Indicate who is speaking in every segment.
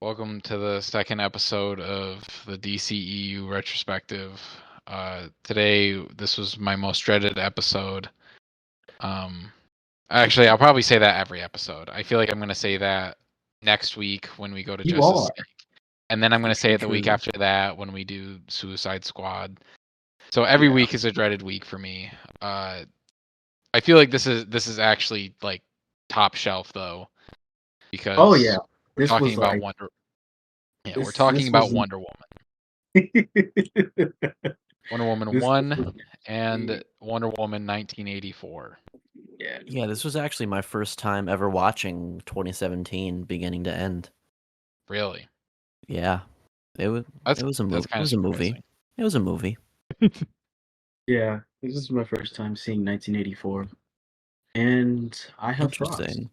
Speaker 1: Welcome to the second episode of the DCEU Retrospective. Today, this was my most dreaded episode. Actually, I'll probably say that every episode. I feel like I'm going to say that next week when we go to
Speaker 2: You
Speaker 1: Justice
Speaker 2: are.
Speaker 1: League. And then I'm going to say it the
Speaker 2: True.
Speaker 1: week after that when we do Suicide Squad. So every
Speaker 2: Yeah.
Speaker 1: week is a dreaded week for me. I feel like this is actually like top shelf though, because
Speaker 2: Oh yeah,
Speaker 1: we're
Speaker 2: this
Speaker 1: talking
Speaker 2: was
Speaker 1: about
Speaker 2: like
Speaker 1: Wonder. Yeah,
Speaker 2: this.
Speaker 1: we're talking
Speaker 2: This
Speaker 1: about
Speaker 2: was.
Speaker 1: Wonder Woman. Wonder Woman
Speaker 2: This
Speaker 1: 1 and Wonder Woman 1984.
Speaker 3: Yeah, this was actually my first time ever watching 2017 beginning to end.
Speaker 1: Really?
Speaker 3: Yeah. It was
Speaker 1: That's
Speaker 3: a movie.
Speaker 1: that's
Speaker 3: It
Speaker 1: kind of
Speaker 3: was a movie.
Speaker 1: surprising.
Speaker 3: It was a movie.
Speaker 2: Yeah, this is my first time seeing 1984, and I have thoughts.
Speaker 3: Interesting.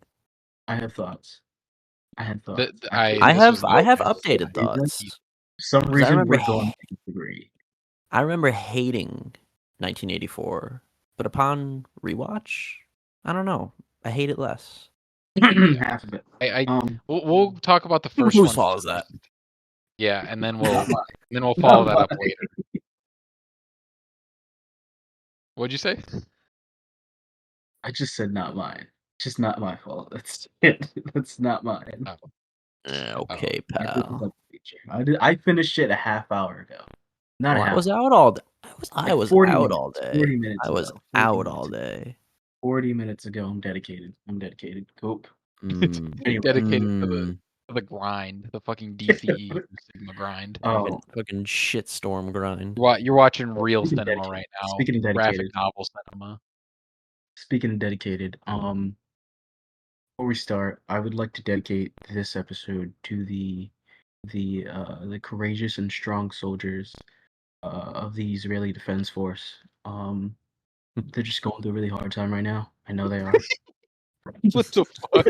Speaker 2: I have thoughts. I had
Speaker 1: The-
Speaker 2: thoughts.
Speaker 1: the-
Speaker 2: Actually,
Speaker 3: I
Speaker 1: this
Speaker 3: have
Speaker 1: was
Speaker 3: I have
Speaker 2: I-
Speaker 3: updated
Speaker 2: I-
Speaker 3: thoughts.
Speaker 2: For some
Speaker 3: 'Cause I
Speaker 2: reason,
Speaker 3: remember
Speaker 2: we're going to disagree.
Speaker 3: I remember hating 1984, but upon rewatch, I don't know. I hate it less.
Speaker 2: Half of it.
Speaker 1: We'll talk about the first
Speaker 3: Whose
Speaker 1: one.
Speaker 3: fault is that?
Speaker 1: Yeah, and then
Speaker 2: Not mine.
Speaker 1: we'll follow
Speaker 2: Not
Speaker 1: that up
Speaker 2: mine.
Speaker 1: later. What'd you say?
Speaker 2: I just said not mine. Just not my fault. That's it. That's not mine.
Speaker 3: Okay, pal.
Speaker 2: I finished it a half hour ago. Not a
Speaker 3: Well,
Speaker 2: half.
Speaker 3: I was out all day. I was
Speaker 2: 40
Speaker 3: out
Speaker 2: minutes,
Speaker 3: all day.
Speaker 2: 40 minutes
Speaker 3: I was
Speaker 2: ago, 40
Speaker 3: out
Speaker 2: minutes
Speaker 3: all
Speaker 2: ago.
Speaker 3: day.
Speaker 2: 40 minutes ago. I'm dedicated. Cope.
Speaker 1: You're dedicated to the grind, the fucking DCE Sigma grind.
Speaker 2: Oh,
Speaker 3: Fucking shitstorm grind.
Speaker 1: You're watching real
Speaker 2: Speaking of
Speaker 1: cinema
Speaker 2: dedicated-
Speaker 1: right now.
Speaker 2: speaking of
Speaker 1: Graphic
Speaker 2: dedicated.
Speaker 1: novel cinema.
Speaker 2: speaking of dedicated, before we start, I would like to dedicate this episode to the courageous and strong soldiers of the Israeli Defense Force. They're just going through a really hard time right now. I know they are.
Speaker 1: What the fuck?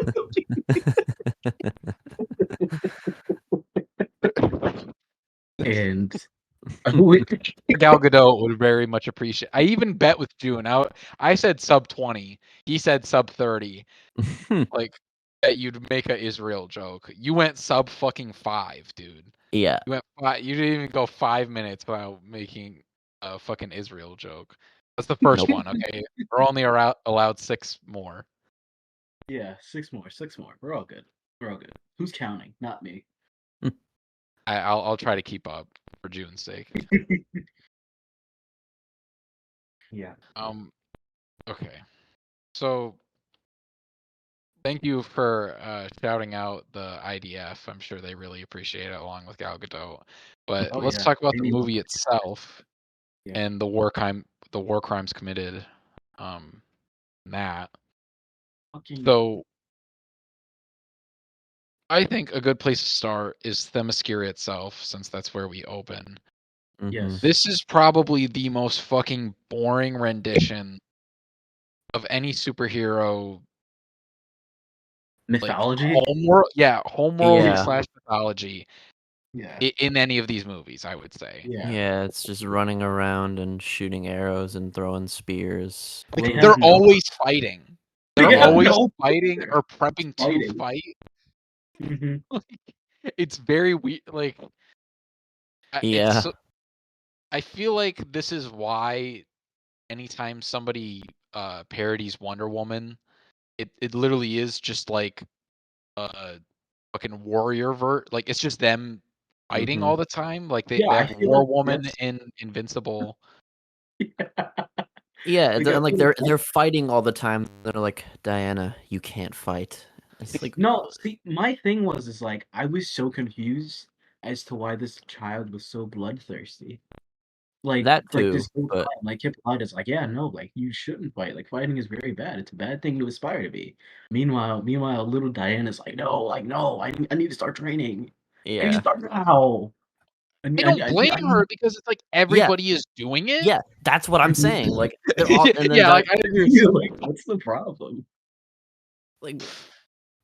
Speaker 2: And
Speaker 1: Gal Gadot would very much appreciate. I even bet with June. I said sub 20. He said sub 30. Like that you'd make a Israel joke. You went sub fucking 5, dude.
Speaker 3: Yeah.
Speaker 1: You went 5. You didn't even go 5 minutes without making a fucking Israel joke. That's the first one. Okay, we're only allowed 6 more.
Speaker 2: Yeah, 6 more. We're all good. Who's counting? Not me.
Speaker 1: I'll try to keep up for June's sake.
Speaker 2: Yeah.
Speaker 1: Okay. So thank you for shouting out the IDF. I'm sure they really appreciate it, along with Gal Gadot. But let's talk about the movie itself and the war crimes committed. That. So I think a good place to start is Themyscira itself, since that's where we open.
Speaker 2: Yes.
Speaker 1: This is probably the most fucking boring rendition of any superhero
Speaker 2: mythology.
Speaker 1: Homeworld / mythology.
Speaker 2: Yeah.
Speaker 1: In any of these movies, I would say.
Speaker 3: Yeah, it's just running around and shooting arrows and throwing spears.
Speaker 1: Like, they're always fighting. They're always fighting or prepping to fight.
Speaker 2: Mm-hmm.
Speaker 1: It's very weird. Like,
Speaker 3: yeah.
Speaker 1: I feel like this is why anytime somebody parodies Wonder Woman, it literally is just like a fucking warrior like it's just them fighting all the time. Like they have War Woman in Invincible.
Speaker 3: Yeah, and like they're fighting all the time. They're like, Diana, you can't fight. It's like,
Speaker 2: no. See, my thing is like I was so confused as to why this child was so bloodthirsty. Like
Speaker 3: that too.
Speaker 2: Like this whole time, like Hippolyta's like, yeah, no, like you shouldn't fight. Like fighting is very bad. It's a bad thing to aspire to be. Meanwhile, little Diana's like, no, I need to start training.
Speaker 3: Yeah.
Speaker 2: I need to start now.
Speaker 1: I don't blame her because it's like everybody is doing it.
Speaker 3: Yeah, that's what I'm saying. Like, they're all, and then
Speaker 1: yeah, like I agree.
Speaker 2: Like, what's the problem?
Speaker 3: Like,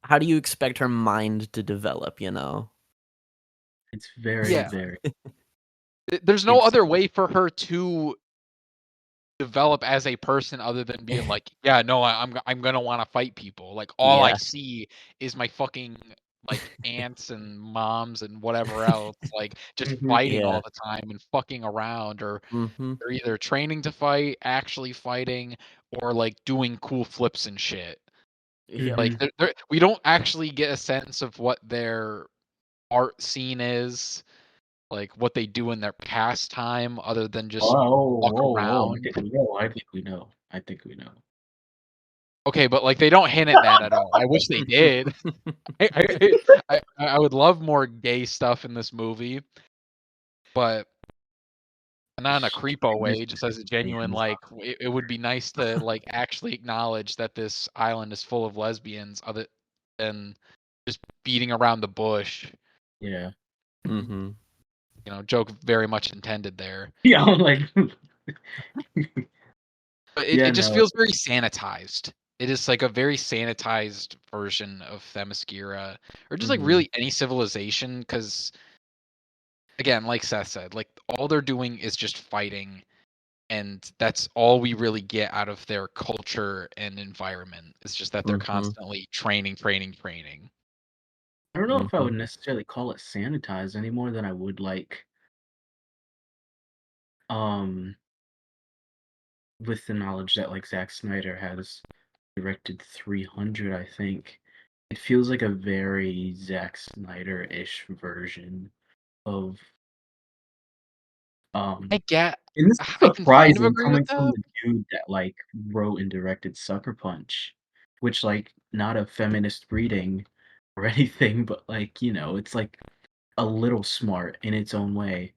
Speaker 3: how do you expect her mind to develop? You know,
Speaker 2: it's very.
Speaker 1: There's no other way for her to develop as a person other than being like, yeah, no, I'm gonna want to fight people. Like all I see is my fucking like aunts and moms and whatever else, like just
Speaker 2: Mhm.
Speaker 1: fighting
Speaker 3: Yeah.
Speaker 1: all the time and fucking around, or
Speaker 3: Mm-hmm.
Speaker 1: they're either training to fight, actually fighting, or like doing cool flips and shit.
Speaker 3: Yeah.
Speaker 1: Like
Speaker 2: Mhm.
Speaker 1: we don't actually get a sense of what their art scene is, like what they do in their pastime, other than just walk
Speaker 2: Whoa! I
Speaker 1: around.
Speaker 2: think we know. I think we know. I think we know.
Speaker 1: Okay, but like they don't hint at that at all. I wish they did. I would love more gay stuff in this movie, but not in a creepo
Speaker 2: Strangers
Speaker 1: way, just as a
Speaker 2: and
Speaker 1: genuine
Speaker 2: Amazon.
Speaker 1: like it would be nice to like actually acknowledge that this island is full of lesbians, other than just beating around the bush.
Speaker 2: Yeah.
Speaker 3: Mm-hmm.
Speaker 1: Joke very much intended there.
Speaker 2: Yeah, I'm like,
Speaker 1: But
Speaker 2: yeah,
Speaker 1: it just
Speaker 2: no.
Speaker 1: feels very sanitized. It is like a very sanitized version of Themyscira, or just like
Speaker 2: Mhm.
Speaker 1: really any civilization, because again, like Seth said, like all they're doing is just fighting, and that's all we really get out of their culture and environment. It's just that they're
Speaker 3: Mm-hmm.
Speaker 1: constantly training, training, training.
Speaker 2: I don't know if I
Speaker 3: Mm-hmm.
Speaker 2: would necessarily call it sanitized any more than I would like, um, with the knowledge that like Zack Snyder has directed 300, I think. It feels like a very Zack Snyder-ish version of
Speaker 1: I
Speaker 2: um
Speaker 1: get,
Speaker 2: and this is
Speaker 1: I can kind of
Speaker 2: surprising
Speaker 1: agree with
Speaker 2: coming from
Speaker 1: that.
Speaker 2: the dude that like wrote and directed Sucker Punch, which like not a feminist reading or anything, but like, it's like a little smart in its own way,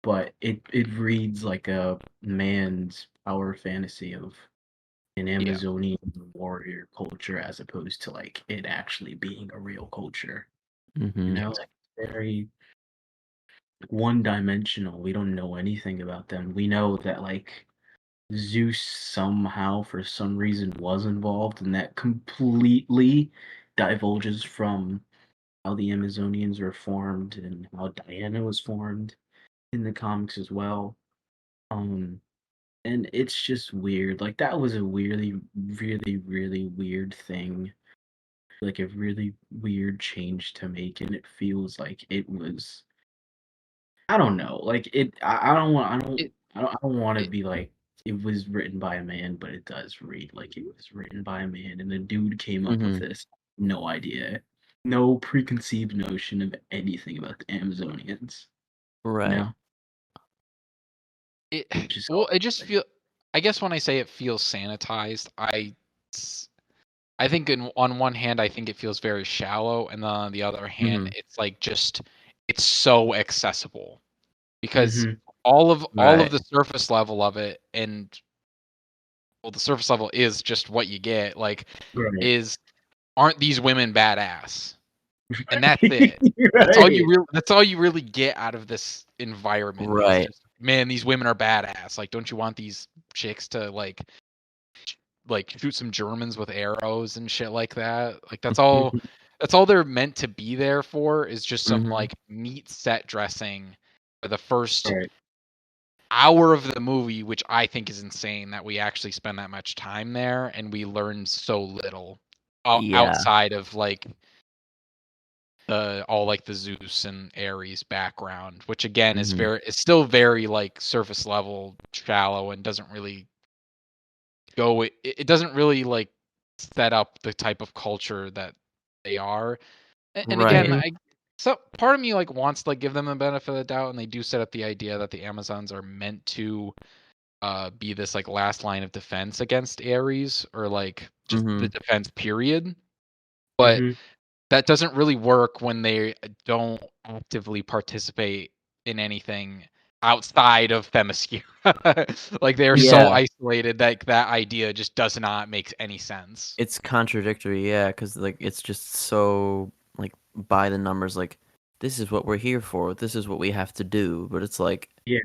Speaker 2: but it reads like a man's power fantasy of an
Speaker 1: Yeah,
Speaker 2: Amazonian warrior culture as opposed to like it actually being a real culture.
Speaker 3: Mm-hmm.
Speaker 2: Like very one dimensional. We don't know anything about them. We know that like Zeus somehow for some reason was involved and that completely divulges from how the Amazonians were formed and how Diana was formed in the comics as well. Um, and it's just weird. Like that was a really, really, really weird thing. Like a really weird change to make, and it feels like it was. I don't know. Like it. I don't want. I don't.
Speaker 1: it,
Speaker 2: I don't. I don't want to
Speaker 1: it
Speaker 2: be like it was written by a man, but it does read like it was written by a man, and the dude came up with
Speaker 3: Mm-hmm.
Speaker 2: this. No idea. No preconceived notion of anything about the Amazonians. You
Speaker 3: Right.
Speaker 2: know,
Speaker 1: it
Speaker 2: which is
Speaker 1: well,
Speaker 2: all.
Speaker 1: it just feel. I guess when I say it feels sanitized, I think on one hand, I think it feels very shallow, and then on the other hand,
Speaker 3: Mm-hmm.
Speaker 1: it's like just it's so accessible, because
Speaker 2: Mm-hmm.
Speaker 1: all of
Speaker 3: Right.
Speaker 1: the surface level of it, and well, the surface level is just what you get. Like,
Speaker 2: Right.
Speaker 1: is aren't these women badass? And that's it.
Speaker 2: Right.
Speaker 1: That's all you really get out of this environment, is
Speaker 3: Right.
Speaker 1: just, man, these women are badass. Like, don't you want these chicks to like shoot some Germans with arrows and shit like that? Like that's all they're meant to be there for, is just some
Speaker 3: Mm-hmm.
Speaker 1: like neat set dressing for the first
Speaker 2: Right.
Speaker 1: hour of the movie, which I think is insane that we actually spend that much time there and we learn so little
Speaker 3: Yeah.
Speaker 1: outside of like the Zeus and Ares background, which again
Speaker 3: Mm-hmm.
Speaker 1: is still very like surface level, shallow, and doesn't really it doesn't really like set up the type of culture that they are. And again,
Speaker 3: Right.
Speaker 2: Mhm.
Speaker 1: so part of me like wants to like give them the benefit of the doubt, and they do set up the idea that the Amazons are meant to be this like last line of defense against Ares, or like just
Speaker 3: Mm-hmm.
Speaker 1: the defense period. But
Speaker 2: Mhm.
Speaker 1: that doesn't really work when they don't actively participate in anything outside of Themyscira. Like they are so
Speaker 3: Yeah.
Speaker 1: isolated that that idea just does not make any sense.
Speaker 3: It's contradictory, yeah, because like it's just so like by the numbers, like this is what we're here for, this is what we have to do, but it's like
Speaker 2: Yeah.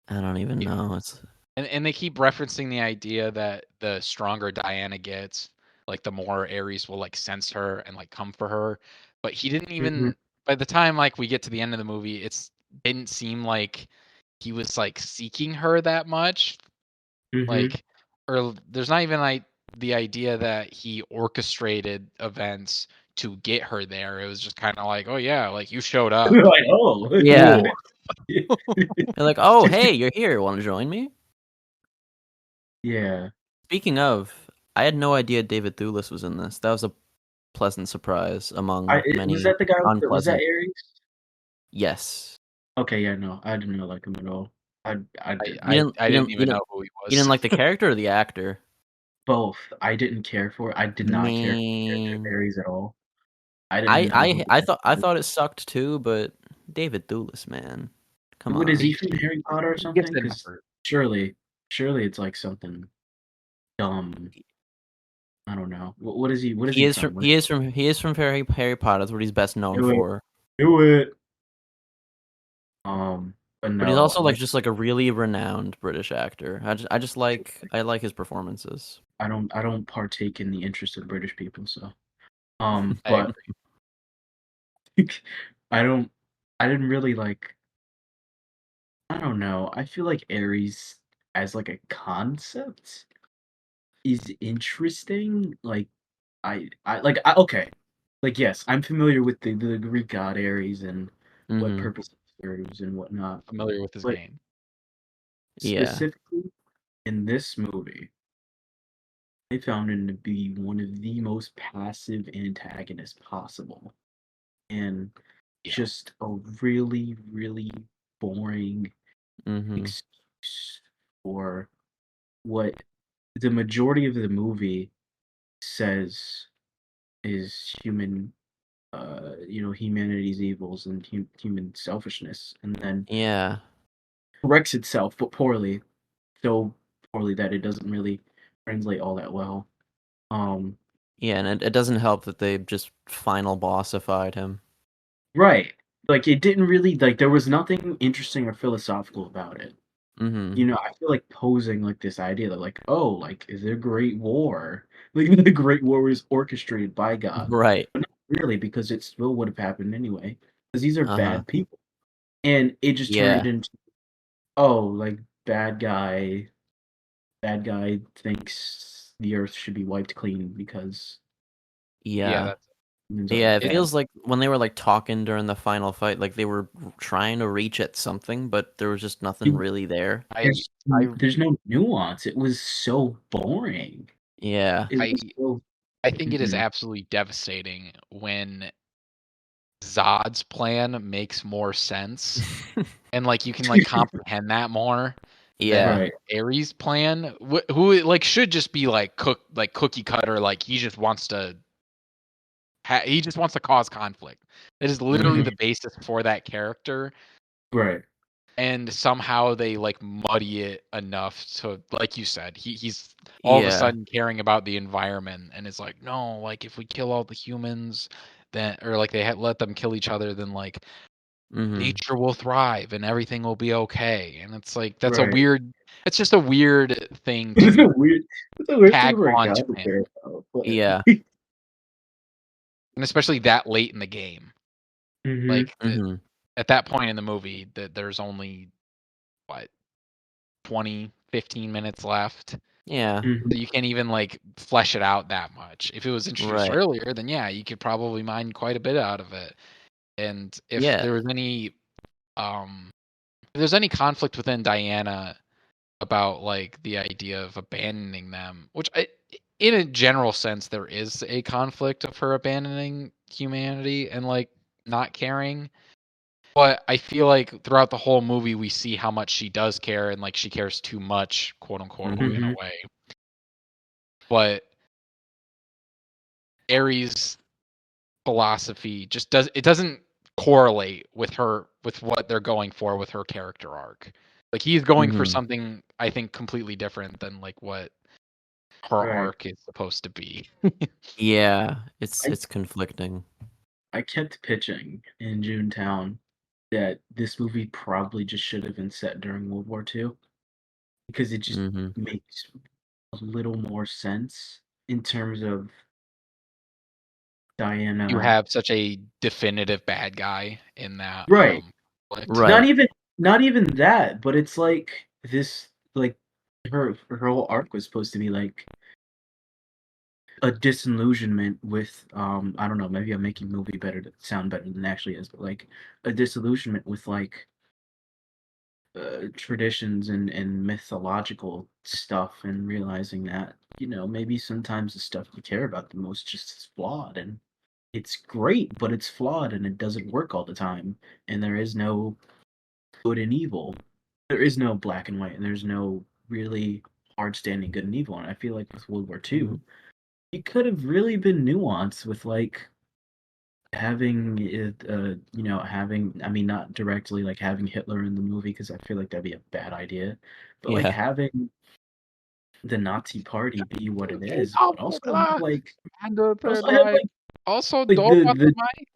Speaker 3: I don't even know. It's
Speaker 1: And they keep referencing the idea that the stronger Diana gets, like the more Ares will like sense her and like come for her. But he didn't
Speaker 2: Mhm.
Speaker 1: even, by the time like we get to the end of the movie, it's didn't seem like he was like seeking her that much.
Speaker 2: Mhm.
Speaker 1: Like, or there's not even like the idea that he orchestrated events to get her there. It was just kind of like, oh yeah, like you showed up.
Speaker 2: Like, oh,
Speaker 3: Yeah.
Speaker 2: cool.
Speaker 3: They're like, oh, hey, you're here. Want to join me?
Speaker 2: Yeah.
Speaker 3: Speaking of, I had no idea David Thewlis was in this. That was a pleasant surprise among many
Speaker 2: Was that the guy? Was that
Speaker 3: unpleasant.
Speaker 2: Aries?
Speaker 3: Yes.
Speaker 2: Okay, yeah, no, I didn't like him at all. I
Speaker 1: I didn't even know who he was.
Speaker 3: You didn't like the character or the actor?
Speaker 2: both. I didn't care for. I did not care for the character of
Speaker 3: Man.
Speaker 2: Aries at all. I didn't know who
Speaker 3: I
Speaker 2: that
Speaker 3: thought it sucked too, but David Thewlis, man. Come
Speaker 2: What
Speaker 3: on.
Speaker 2: is he from Harry Potter or
Speaker 1: He gets
Speaker 2: something?
Speaker 1: the
Speaker 2: Because
Speaker 1: number.
Speaker 2: surely it's like something dumb. I don't know. What is he? What is he from?
Speaker 3: He is from Harry Potter. That's what he's best known
Speaker 2: Do it.
Speaker 3: for.
Speaker 2: Do it. But
Speaker 3: But he's
Speaker 2: no,
Speaker 3: also like just like a really renowned British actor. I like his performances.
Speaker 2: I don't partake in the interests of British people, so
Speaker 1: I
Speaker 2: but
Speaker 1: agree.
Speaker 2: I didn't really like. I don't know. I feel like Aries as like a concept is interesting. Like okay. Like yes, I'm familiar with the Greek god Ares and what
Speaker 3: Mm-hmm.
Speaker 2: purpose it serves and whatnot.
Speaker 1: Familiar with his
Speaker 2: But
Speaker 1: game.
Speaker 3: Yeah.
Speaker 2: specifically in this movie, I found him to be one of the most passive antagonists possible. And
Speaker 1: Yeah.
Speaker 2: just a really, really boring
Speaker 3: Mm-hmm.
Speaker 2: excuse for what the majority of the movie says is humanity's evils and human selfishness, and then
Speaker 3: Yeah.
Speaker 2: corrects itself, but poorly, so poorly that it doesn't really translate all that well.
Speaker 3: Yeah, and it doesn't help that they just final bossified him.
Speaker 2: Right. Like it didn't really like there was nothing interesting or philosophical about it.
Speaker 3: Mm-hmm.
Speaker 2: I feel like posing like this idea that like, oh, like is there a great war? Like the Great War was orchestrated by God.
Speaker 3: Right.
Speaker 2: But not really, because it still would have happened anyway. Because these are
Speaker 3: Uh-huh.
Speaker 2: bad people. And it just turned it
Speaker 3: Yeah.
Speaker 2: into, oh, like bad guy thinks the earth should be wiped clean because
Speaker 1: Yeah,
Speaker 3: Yeah.
Speaker 1: that's
Speaker 2: humans are
Speaker 3: Yeah, it
Speaker 2: bad.
Speaker 3: feels like when they were like talking during the final fight, like they were trying to reach at something, but there was just nothing really there.
Speaker 1: I
Speaker 2: There's no nuance. It was so boring.
Speaker 3: Yeah.
Speaker 2: It
Speaker 1: I
Speaker 2: was so
Speaker 1: I think it is
Speaker 2: mhm.
Speaker 1: absolutely devastating when Zod's plan makes more sense and like you can like comprehend that more than
Speaker 3: Yeah.
Speaker 2: Right.
Speaker 1: Ares' plan, who like should just be like cookie cutter, like he just wants to cause conflict. That is literally
Speaker 2: Mhm.
Speaker 1: the basis for that character,
Speaker 2: Right.
Speaker 1: and somehow they like muddy it enough to, like you said, he's all of a
Speaker 3: Yeah.
Speaker 1: sudden caring about the environment and it's like, no, like if we kill all the humans, then or like they let them kill each other, then like
Speaker 3: Mm-hmm.
Speaker 1: nature will thrive and everything will be okay. And it's like
Speaker 2: Right.
Speaker 1: it's just a weird thing
Speaker 2: It's a
Speaker 1: to
Speaker 2: weird thing
Speaker 1: tag
Speaker 2: for a
Speaker 1: on
Speaker 2: guy
Speaker 1: to
Speaker 2: to
Speaker 1: him,
Speaker 2: care about. But
Speaker 3: Yeah.
Speaker 1: and especially that late in the game.
Speaker 2: Mhm.
Speaker 1: Like
Speaker 3: Mm-hmm.
Speaker 1: at that point in the movie, that there's only what 20, 15 minutes left.
Speaker 3: Yeah.
Speaker 2: Mhm.
Speaker 1: So you can't even like flesh it out that much. If it was introduced
Speaker 3: Right.
Speaker 1: earlier, then yeah, you could probably mine quite a bit out of it. And if
Speaker 3: Yeah.
Speaker 1: there was any if there's any conflict within Diana about like the idea of abandoning them, which in a general sense there is a conflict of her abandoning humanity and like not caring. But I feel like throughout the whole movie we see how much she does care and like she cares too much, quote unquote, in
Speaker 3: Mm-hmm.
Speaker 1: a way. But Ares' philosophy just doesn't correlate with what they're going for with her character arc. Like he's going for
Speaker 3: Mm-hmm.
Speaker 1: something I think completely different than like what her
Speaker 2: Right.
Speaker 1: arc is supposed to be.
Speaker 3: Yeah.
Speaker 2: I
Speaker 3: It's conflicting.
Speaker 2: I kept pitching in Junetown that this movie probably just should have been set during World War II because it just
Speaker 3: Mm-hmm.
Speaker 2: makes a little more sense in terms of
Speaker 1: You
Speaker 2: Diana.
Speaker 1: have such a definitive bad guy in that
Speaker 2: Right.
Speaker 1: conflict.
Speaker 3: Right.
Speaker 2: Not even that, but it's like this like her whole arc was supposed to be like a disillusionment with I don't know, maybe I'm making movie better to sound better than it actually is, but like a disillusionment with like traditions and mythological stuff, and realizing that, you know, maybe sometimes the stuff you care about the most just is flawed, and it's great, but it's flawed and it doesn't work all the time, and there is no good and evil. There is no black and white, and there's no really hard standing good and evil. And I feel like with World War
Speaker 3: Mhm.
Speaker 2: II, it could have really been nuanced with like having it, you know, having, I mean, not directly like having Hitler in the movie, because I feel like that'd be a bad idea, but like
Speaker 3: Yeah.
Speaker 2: having the Nazi Party be what it is, but also have
Speaker 1: Hitler
Speaker 2: like,
Speaker 1: and the
Speaker 2: also
Speaker 1: Third
Speaker 2: have
Speaker 1: Reich.
Speaker 2: like
Speaker 1: Also,
Speaker 2: like
Speaker 1: don't want
Speaker 2: the
Speaker 1: Mike.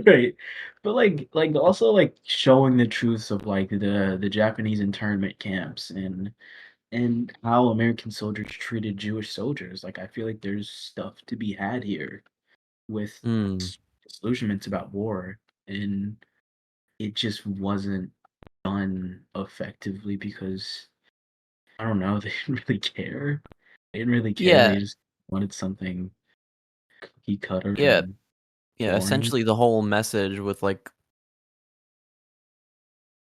Speaker 2: right, but like also like showing the truths of like the Japanese internment camps and how American soldiers treated Jewish soldiers. Like I feel like there's stuff to be had here with
Speaker 3: Mm.
Speaker 2: disillusionments about war, and it just wasn't done effectively because I don't know, they didn't really care. They didn't really care.
Speaker 3: Yeah.
Speaker 2: They just wanted something cookie cutter
Speaker 3: Yeah.
Speaker 2: and
Speaker 3: Yeah.
Speaker 2: boring.
Speaker 3: Essentially, the whole message with like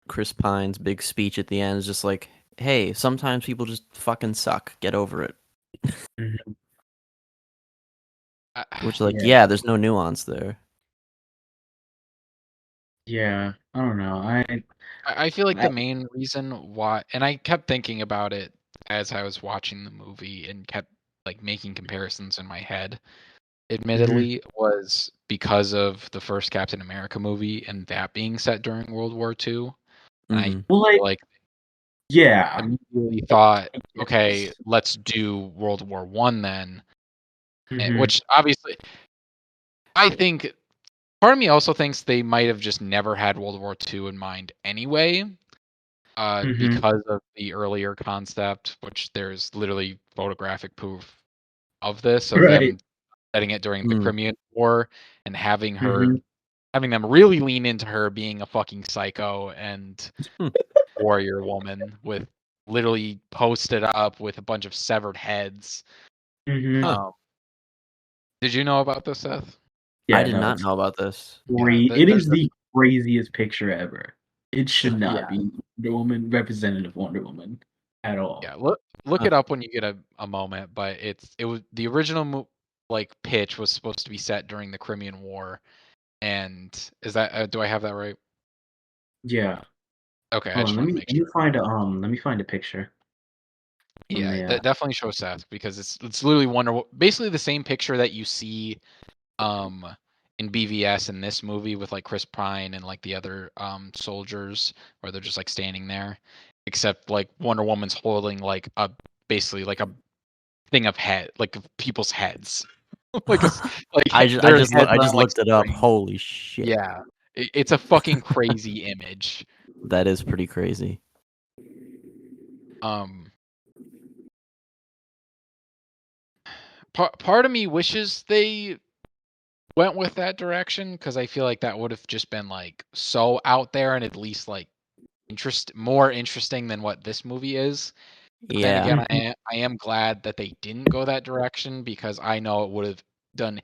Speaker 3: Chris Pine's big speech at the end is just like, hey, sometimes people just fucking suck. Get over it.
Speaker 2: Mhm.
Speaker 3: Which, like,
Speaker 2: Yeah,
Speaker 3: yeah, there's no nuance there.
Speaker 2: yeah. I don't know.
Speaker 1: I feel like
Speaker 2: I
Speaker 1: the main reason why, and I kept thinking about it as I was watching the movie and kept like making comparisons in my head,
Speaker 2: mhm.
Speaker 1: admittedly, was because of the first Captain America movie and that being set during World War II. And I
Speaker 3: Mm-hmm.
Speaker 2: Well,
Speaker 1: feel
Speaker 2: like,
Speaker 1: like
Speaker 2: yeah.
Speaker 1: immediately thought, okay,
Speaker 2: Yes.
Speaker 1: let's do World War One then.
Speaker 2: Mhm.
Speaker 1: Which obviously, I think part of me also thinks they might have just never had World War II in mind anyway,
Speaker 2: Mhm.
Speaker 1: because of the earlier concept, which there's literally photographic proof of this, of
Speaker 2: Right.
Speaker 1: them setting it during the
Speaker 3: Mm.
Speaker 1: Crimean War and having
Speaker 2: Mhm.
Speaker 1: them really lean into her being a fucking psycho and
Speaker 3: Hmm.
Speaker 1: warrior woman with literally posted up with a bunch of severed heads.
Speaker 2: Mhm.
Speaker 3: Huh.
Speaker 1: Um, did you know about this, Seth?
Speaker 3: I
Speaker 2: Yeah,
Speaker 3: did
Speaker 2: no,
Speaker 3: not
Speaker 2: it's
Speaker 3: know about this.
Speaker 1: Yeah,
Speaker 2: it
Speaker 1: there's
Speaker 2: is
Speaker 1: a
Speaker 2: the craziest picture ever. It should
Speaker 1: yeah,
Speaker 2: not be Wonder Woman, representative Wonder Woman at all.
Speaker 1: yeah. Look
Speaker 3: Huh.
Speaker 1: it up when you get a moment. But it was the original like pitch was supposed to be set during the Crimean War, and is that do I have that right?
Speaker 2: Yeah.
Speaker 1: Okay, I
Speaker 2: Hold on,
Speaker 1: just want to make sure.
Speaker 2: let me find a picture from
Speaker 1: Yeah,
Speaker 2: the
Speaker 1: that definitely shows Seth because it's literally basically the same picture that you see um in BVS in this movie with like Chris Pine and like the other soldiers where they're just like standing there, except like Wonder Woman's holding like a basically like a thing of head like of people's heads. like a like their heads
Speaker 3: I
Speaker 1: on
Speaker 3: just
Speaker 1: like
Speaker 3: looked it up.
Speaker 1: string.
Speaker 3: Holy shit.
Speaker 1: Yeah. It's a fucking crazy image.
Speaker 3: That is pretty crazy.
Speaker 1: Um part of me wishes they went with that direction because I feel like that would have just been like so out there and at least like more interesting than what this movie is. But then
Speaker 3: Yeah.
Speaker 1: again,
Speaker 2: Mhm.
Speaker 1: I am glad that they didn't go that direction because I know it would have done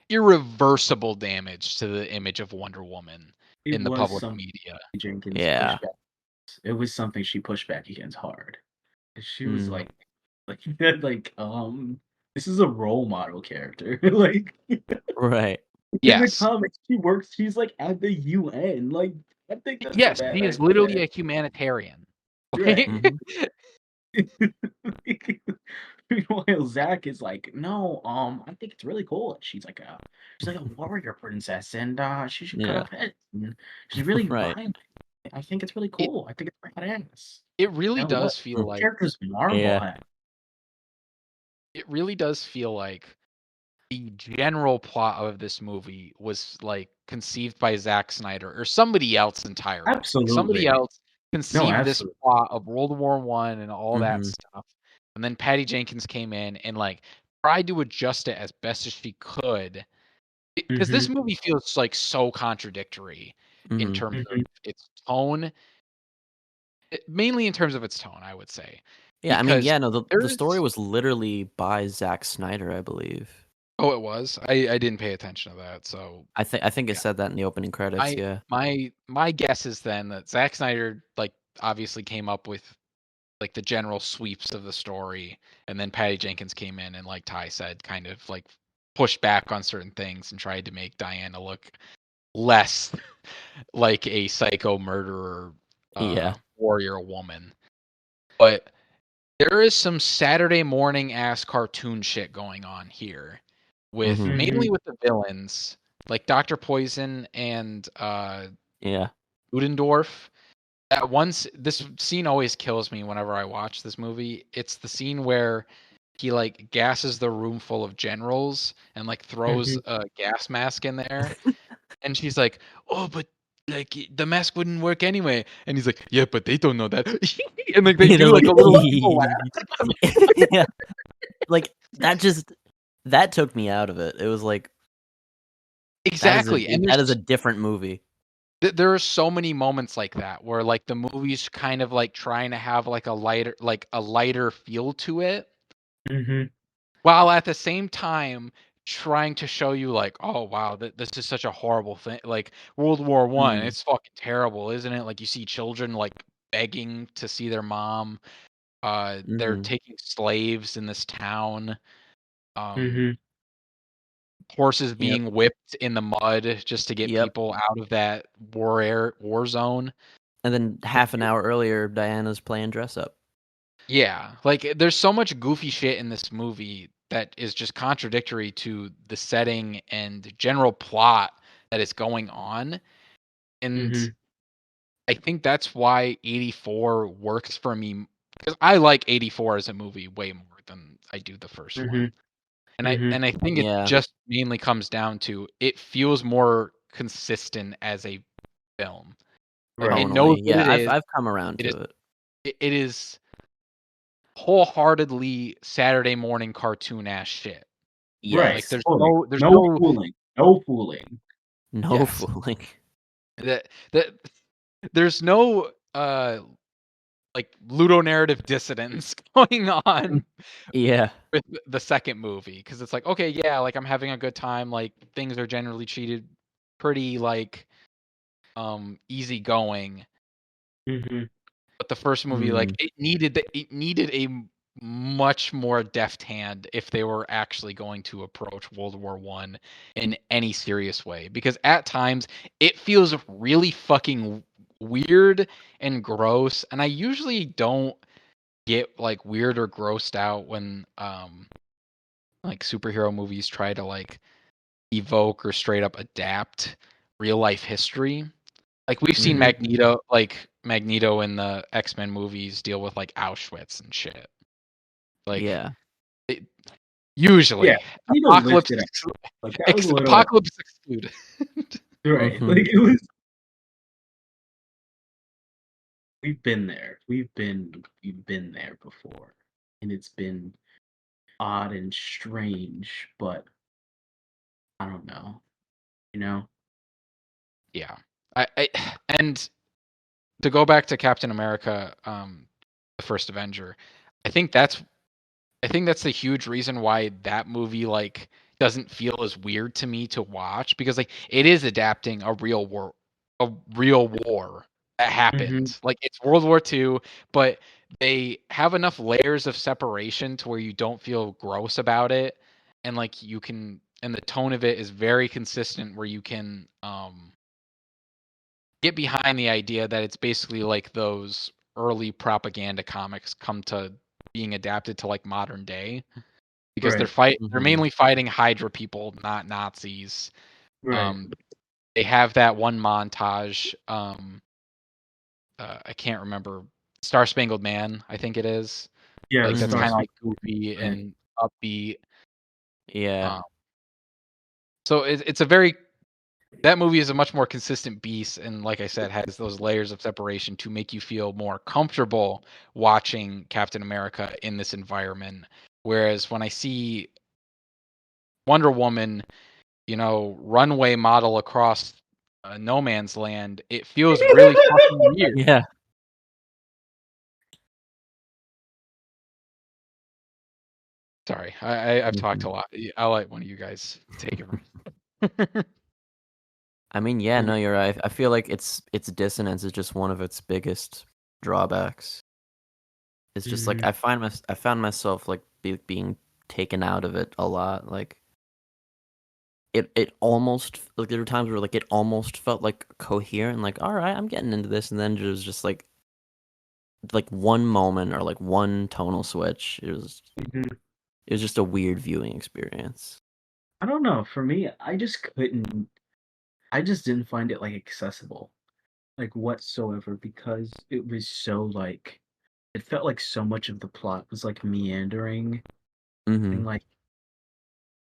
Speaker 1: irreversible damage to the image of Wonder Woman
Speaker 2: It
Speaker 1: in the
Speaker 2: was
Speaker 1: public
Speaker 2: something
Speaker 1: media.
Speaker 2: Jenkins
Speaker 3: Yeah.
Speaker 2: pushed back. It was something she pushed back against hard. She was
Speaker 3: Mm.
Speaker 2: like like this is a role model character. Like
Speaker 3: Right.
Speaker 2: in the
Speaker 1: Yes.
Speaker 2: comics, she's like at the UN. Like I think that's a
Speaker 1: Yes,
Speaker 2: bad
Speaker 1: he is literally
Speaker 2: idea.
Speaker 1: a humanitarian.
Speaker 2: Right.
Speaker 3: Mm-hmm.
Speaker 2: Meanwhile, Zach is like, no, I think it's really cool. She's like a warrior princess, and she should cut
Speaker 3: Yeah.
Speaker 2: up heads. And she's really
Speaker 3: Right.
Speaker 2: violent. I think it's really
Speaker 1: it
Speaker 2: cool. I think it's badass.
Speaker 1: it really
Speaker 2: You know what?
Speaker 1: does feel
Speaker 3: Mm.
Speaker 1: like
Speaker 2: Characters marvel
Speaker 3: Yeah.
Speaker 2: at.
Speaker 1: it really does feel like the general plot of this movie was like conceived by Zack Snyder or somebody else entirely. Like somebody
Speaker 2: Absolutely.
Speaker 1: else
Speaker 2: No,
Speaker 1: conceived this
Speaker 2: absolutely.
Speaker 1: plot of World War One and all that
Speaker 3: Mm-hmm.
Speaker 1: stuff, and then Patty Jenkins came in and like tried to adjust it as best as she could because
Speaker 2: Hmm.
Speaker 1: this movie feels like so contradictory in
Speaker 3: Mm-hmm.
Speaker 1: terms of
Speaker 2: Hmm.
Speaker 1: its tone, mainly in terms of its tone, I would say.
Speaker 3: Yeah, I mean,
Speaker 1: because
Speaker 3: the story
Speaker 1: there's
Speaker 3: was literally by Zack Snyder, I believe.
Speaker 1: oh, it was. I didn't pay attention to that, so
Speaker 3: I think it
Speaker 1: yeah.
Speaker 3: said that in the opening credits. Yeah.
Speaker 1: My guess is then that Zack Snyder like obviously came up with like the general sweeps of the story, and then Patty Jenkins came in and, like Ty said, kind of like pushed back on certain things and tried to make Diana look less like a psycho murderer
Speaker 3: Yeah.
Speaker 1: warrior woman. But there is some Saturday morning ass cartoon shit going on here with
Speaker 3: Mhm.
Speaker 1: mainly with the villains like Dr. Poison and
Speaker 3: Yeah.
Speaker 1: Ludendorff. At once, this scene always kills me whenever I watch this movie. It's the scene where he like gasses the room full of generals and like throws a gas mask in there, and she's like, "Oh, but like the mask wouldn't work anyway." And he's like, "Yeah, but they don't know that." And like they
Speaker 3: They're
Speaker 1: do like
Speaker 3: like,
Speaker 1: a little evil laugh.
Speaker 3: yeah, like that took me out of it. It was like
Speaker 1: Exactly, and
Speaker 3: that is a different movie.
Speaker 1: there are so many moments like that where like the movie's kind of like trying to have like a lighter feel to it, while at the same time trying to show you like, oh wow, this is such a horrible thing. Like World War I, it's fucking terrible, isn't it? Like you see children like begging to see their mom. They're taking slaves in this town. Horses being whipped in the mud just to get people out of that war zone.
Speaker 3: And then half an hour earlier, Diana's playing dress up.
Speaker 1: Yeah, like there's so much goofy shit in this movie that is just contradictory to the setting and general plot that is going on. And I think that's why 84 works for me, because I like 84 as a movie way more than I do the first one. And I think it just mainly comes down to it feels more consistent as a film. Like it knows
Speaker 3: Tonally,
Speaker 1: what it is.
Speaker 3: I've come around
Speaker 1: It is
Speaker 3: to it.
Speaker 1: it is wholeheartedly Saturday morning cartoon ass shit.
Speaker 3: Yes.
Speaker 1: Like there's
Speaker 2: no fooling. No fooling.
Speaker 3: No fooling.
Speaker 1: That there's no like ludonarrative dissonance going on
Speaker 3: Yeah.
Speaker 1: with the second movie, because it's like, okay, yeah, like I'm having a good time, like things are generally treated pretty like easy going. But the first movie, like it needed a much more deft hand if they were actually going to approach World War I in any serious way, because at times it feels really fucking weird and gross, and I usually don't get like weird or grossed out when like superhero movies try to like evoke or straight up adapt real life history. Like we've seen Magneto in the X-Men movies deal with like Auschwitz and shit. Like it, usually Apocalypse
Speaker 2: Like that was a little
Speaker 1: Apocalypse excluded.
Speaker 2: right. Like it was. We've been there. We've been there before, and it's been odd and strange, but I don't know. You know?
Speaker 1: Yeah. I and to go back to Captain America, the first Avenger, I think that's the huge reason why that movie like doesn't feel as weird to me to watch, because like it is adapting a real war that happened. Like it's World War II, but they have enough layers of separation to where you don't feel gross about it, and like you can, and the tone of it is very consistent where you can get behind the idea that it's basically like those early propaganda comics come to being adapted to like modern day, because they're mainly fighting Hydra people, not Nazis. They have that one montage. I can't remember. Star Spangled Man, I think it is.
Speaker 2: Yeah,
Speaker 1: like that's kind of like goofy and upbeat.
Speaker 3: Yeah.
Speaker 1: So it's a very, that movie is a much more consistent beast, and like I said, has those layers of separation to make you feel more comfortable watching Captain America in this environment. Whereas when I see Wonder Woman, runway model across no man's land, it feels really fucking weird.
Speaker 3: Yeah.
Speaker 1: Sorry, I've talked
Speaker 3: Mhm.
Speaker 1: a lot. I'll let one of you guys take it.
Speaker 3: I mean, yeah,
Speaker 2: For me,
Speaker 3: no, you're right. I feel like its dissonance is just one of its biggest drawbacks. It's just like
Speaker 2: mhm,
Speaker 3: I found myself like being taken out of it a lot. Like it almost like there were times where like it almost felt like coherent. Like all right, I'm getting into this, and then it was just like one moment or like one tonal switch.
Speaker 2: mhm.
Speaker 3: It was just a weird viewing experience.
Speaker 2: I don't know. For me, I just couldn't. I just didn't find it like accessible, like whatsoever, because it was so like it felt like so much of the plot was like meandering
Speaker 3: Mm-hmm.
Speaker 2: and like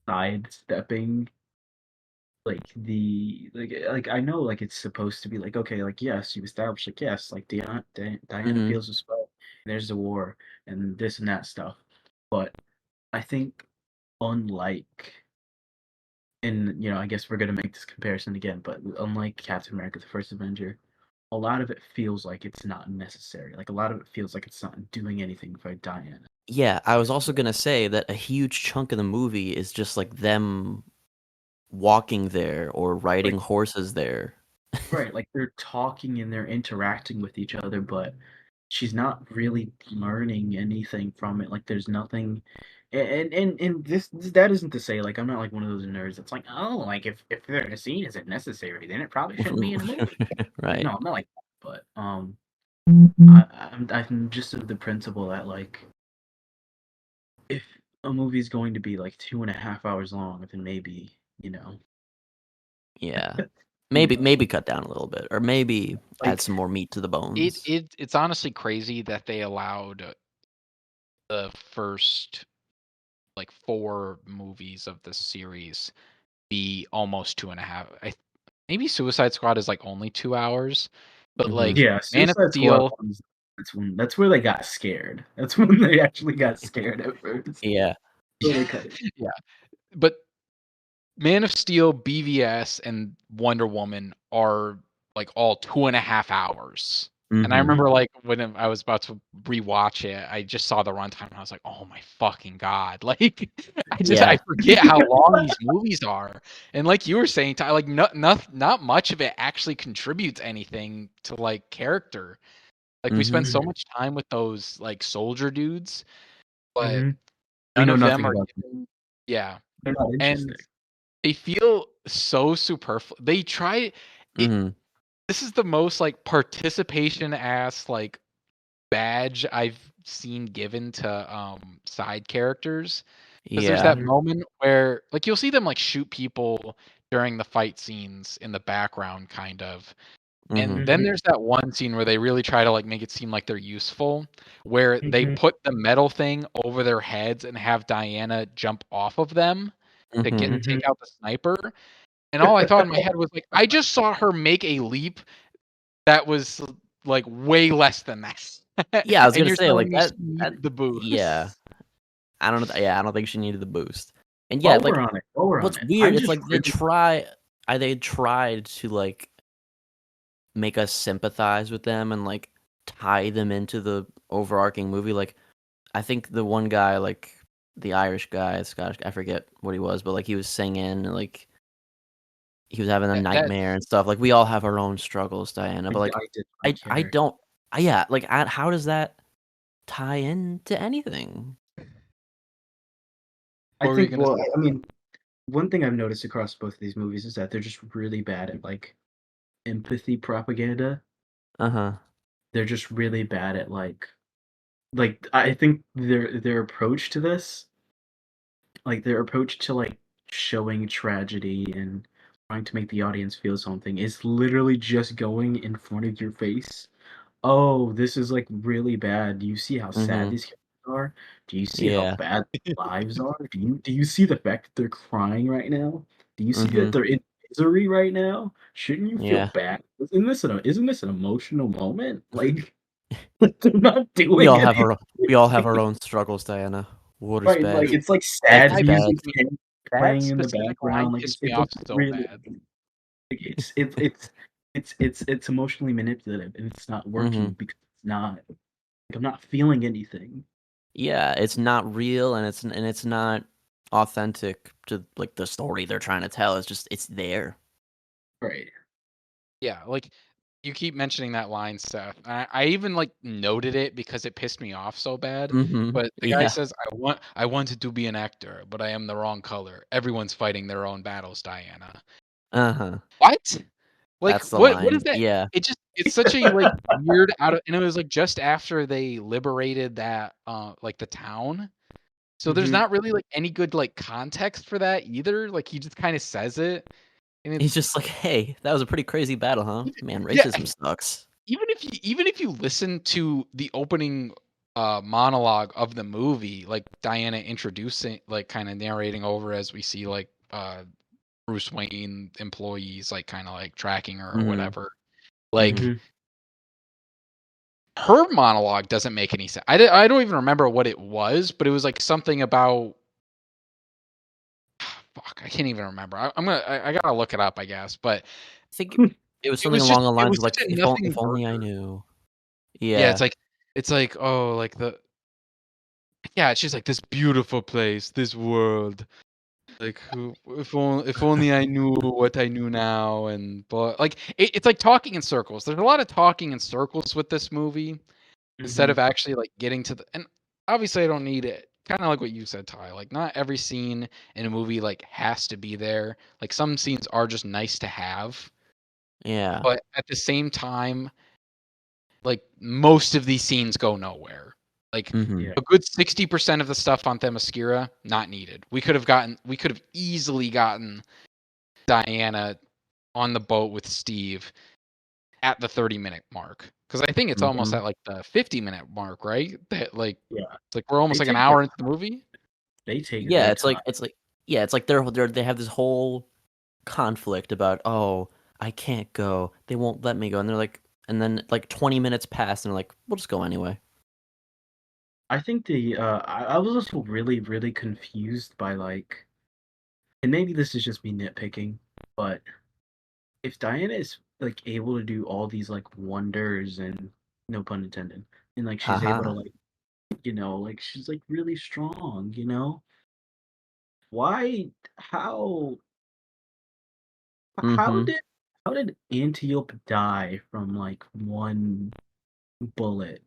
Speaker 2: sidestepping like I know like it's supposed to be like okay like yes you establish like yes like Diana
Speaker 3: Mm-hmm.
Speaker 2: feels this way and there's the war and this and that stuff, but I think unlike and I guess we're gonna make this comparison again, but unlike Captain America: The First Avenger, a lot of it feels like it's not necessary. Like a lot of it feels like it's not doing anything for Diana.
Speaker 3: Yeah, I was also gonna say that a huge chunk of the movie is just like them walking there or riding
Speaker 2: Like
Speaker 3: horses there.
Speaker 2: right, like they're talking and they're interacting with each other, but she's not really learning anything from it. Like there's nothing and this that isn't to say like I'm not like one of those nerds that's like, oh, like if there's a scene isn't necessary, then it probably shouldn't be in a movie. Like
Speaker 3: Right.
Speaker 2: no, I'm not like that. But I'm just of the principle that like if a movie's going to be like 2.5 hours long, then maybe,
Speaker 3: Yeah.
Speaker 2: you
Speaker 3: Maybe cut down a little bit or maybe add
Speaker 2: like
Speaker 3: some more meat to the
Speaker 1: it
Speaker 3: bones.
Speaker 1: it it's honestly crazy that they allowed the first like 4 movies of the series be almost 2.5. Maybe Suicide Squad is like only 2 hours, but
Speaker 3: Mhm.
Speaker 1: like
Speaker 2: yeah,
Speaker 1: Man of
Speaker 2: Suicide Squad
Speaker 1: Steel,
Speaker 2: ones, that's where they got scared. That's when they actually got scared at first.
Speaker 3: Yeah.
Speaker 2: So they cut it.
Speaker 1: yeah, but Man of Steel, BVS, and Wonder Woman are like all 2.5 hours. And I
Speaker 3: Mhm.
Speaker 1: remember like when I was about to rewatch it, I just saw the runtime and I was like, "Oh my fucking god!" Like, I
Speaker 3: Yeah.
Speaker 1: forget how long these movies are. And like you were saying, Ty, like not much of it actually contributes anything to like character. Like we spend
Speaker 3: Mhm.
Speaker 1: so
Speaker 2: Mhm,
Speaker 1: much time with those like soldier dudes, but
Speaker 2: mhm. We
Speaker 1: none
Speaker 2: know
Speaker 1: of them
Speaker 2: nothing
Speaker 1: are
Speaker 2: about them.
Speaker 1: given. Yeah,
Speaker 2: They're not
Speaker 1: and
Speaker 2: interesting.
Speaker 1: they feel so superfluous. They try it.
Speaker 3: Mhm.
Speaker 1: This is the most like participation ass like badge I've seen given to side characters. Because there's
Speaker 3: Yeah.
Speaker 1: that
Speaker 2: Mhm,
Speaker 1: moment where like you'll see them like shoot people during the fight scenes in the background, kind of. And
Speaker 3: Mhm.
Speaker 1: then
Speaker 2: mhm,
Speaker 1: there's that one scene where they really try to like make it seem like they're useful, where they
Speaker 2: mhm,
Speaker 1: put the metal thing over their heads and have Diana jump off of them to get
Speaker 3: Mhm.
Speaker 2: mhm.
Speaker 1: take out the sniper. And all I thought in my head was like, I just saw her make a leap that was like way less than that.
Speaker 3: Yeah, I was
Speaker 1: And
Speaker 3: gonna
Speaker 1: you're
Speaker 3: say
Speaker 1: telling
Speaker 3: like
Speaker 1: me she
Speaker 3: that
Speaker 1: needed the
Speaker 3: yeah.
Speaker 1: boost.
Speaker 3: I don't think she needed the boost. And yeah,
Speaker 2: While
Speaker 3: like
Speaker 2: we're on it, while we're on
Speaker 3: what's
Speaker 2: it,
Speaker 3: weird,
Speaker 2: I'm
Speaker 3: it's
Speaker 2: just
Speaker 3: like
Speaker 2: really
Speaker 3: they tried to like make us sympathize with them and like tie them into the overarching movie. Like I think the one guy, like the Irish guy, Scottish, I forget what he was, but like he was singing, and, like he was having a nightmare
Speaker 1: That's
Speaker 3: and stuff. Like we all have our own struggles, Diana. But like
Speaker 2: I did not
Speaker 3: I
Speaker 2: care.
Speaker 3: don't, yeah. Like how does that tie into anything?
Speaker 2: I
Speaker 1: what were you
Speaker 2: think
Speaker 1: gonna
Speaker 2: well,
Speaker 1: say?
Speaker 2: I mean, one thing I've noticed across both of these movies is that they're just really bad at like empathy propaganda.
Speaker 3: Uh huh.
Speaker 2: They're just really bad at like I think their approach to this, like their approach to like showing tragedy and trying to make the audience feel something is literally just going in front of your face. Oh, this is like really bad. Do you see how sad
Speaker 3: Mhm.
Speaker 2: these characters are? Do you see how
Speaker 3: Yeah.
Speaker 2: bad their lives are? Do you see the fact that they're crying right now? Do you see that
Speaker 3: Mhm.
Speaker 2: they're in misery right now? Shouldn't you feel
Speaker 3: Yeah.
Speaker 2: bad? Isn't this an emotional moment? Like, like they're not
Speaker 3: We
Speaker 2: doing
Speaker 3: all have our
Speaker 2: anything.
Speaker 3: own struggles, Diana. Water is
Speaker 2: Right,
Speaker 3: bad.
Speaker 2: like, it's like
Speaker 3: Life
Speaker 2: sad
Speaker 3: is
Speaker 1: I've
Speaker 3: bad.
Speaker 2: music
Speaker 1: seen that
Speaker 2: playing in the
Speaker 1: specific line
Speaker 2: background, like,
Speaker 1: pissed me
Speaker 2: it
Speaker 1: off
Speaker 2: doesn't
Speaker 1: so
Speaker 2: really
Speaker 1: bad.
Speaker 2: like, it's emotionally manipulative, and it's not
Speaker 3: Mhm.
Speaker 2: working because it's not like, I'm not feeling anything.
Speaker 3: Yeah, it's not real and it's not authentic to like the story they're trying to tell. It's there.
Speaker 2: Right.
Speaker 1: Yeah, like you keep mentioning that line, Seth. I even like noted it because it pissed me off so bad. But the guy
Speaker 3: Yeah.
Speaker 1: says, I wanted to be an actor, but I am the wrong color. Everyone's fighting their own battles, Diana."
Speaker 3: Uh-huh.
Speaker 1: What? Like
Speaker 3: That's the
Speaker 1: what is
Speaker 3: line.
Speaker 1: that?
Speaker 3: Yeah.
Speaker 1: It's such a like weird out of, and it was like just after they liberated that like the town. So there's
Speaker 2: Mhm.
Speaker 1: not really like any good like context for that either. Like he just kind of says it, and
Speaker 3: He's
Speaker 1: it's
Speaker 3: just like, "Hey, that was a pretty crazy battle, huh? Man,
Speaker 1: yeah.
Speaker 3: racism sucks."
Speaker 1: Even if you listen to the opening monologue of the movie, like Diana introducing, like kind of narrating over as we see like Bruce Wayne employees like kind of like tracking her or
Speaker 3: Mhm.
Speaker 1: whatever, like
Speaker 2: Mhm.
Speaker 1: her monologue doesn't make any sense. I don't even remember what it was, but it was like something about fuck, I can't even remember. I gotta look it up, I guess, but
Speaker 3: I think it was
Speaker 1: it
Speaker 3: something
Speaker 1: was
Speaker 3: along
Speaker 1: just
Speaker 3: the
Speaker 1: it
Speaker 3: lines
Speaker 1: was
Speaker 3: of
Speaker 1: such
Speaker 3: like,
Speaker 1: a nothing
Speaker 3: if only I
Speaker 1: burger.
Speaker 3: knew."
Speaker 1: Yeah,
Speaker 3: Yeah.
Speaker 1: it's like oh like the yeah, she's like this beautiful place, this world. Like if only I knew what I knew now, and but like it's like talking in circles. There's a lot of talking in circles with this movie instead
Speaker 2: Mhm.
Speaker 1: of actually like getting to the, and obviously I don't need it. Kind of like what you said, Ty. Like not every scene in a movie like has to be there. Like some scenes are just nice to have,
Speaker 3: Yeah.
Speaker 1: but at the same time, like most of these scenes go nowhere. Like
Speaker 3: Mhm.
Speaker 2: Yeah.
Speaker 1: a good 60% of the stuff on Themyscira not needed. We could have easily gotten Diana on the boat with Steve at the 30-minute mark, because I think it's almost
Speaker 2: Mhm.
Speaker 1: at like the 50-minute mark, right? That like
Speaker 2: Yeah.
Speaker 1: it's like we're
Speaker 2: They
Speaker 1: almost like an
Speaker 2: take their
Speaker 1: hour into the movie.
Speaker 2: they take
Speaker 3: Yeah,
Speaker 2: their time.
Speaker 3: it's like they have this whole conflict about, "Oh, I can't go. They won't let me go." And they're like, and then like 20 minutes pass and they're like, "We'll just go anyway."
Speaker 2: I think I was also really, really confused by like, and maybe this is just me nitpicking, but if Diana is like able to do all these like wonders and no pun intended, and like she's able to
Speaker 3: Haha.
Speaker 2: like like she's like really strong, why how how
Speaker 3: Mhm.
Speaker 2: did how did Antiope die from like one bullet?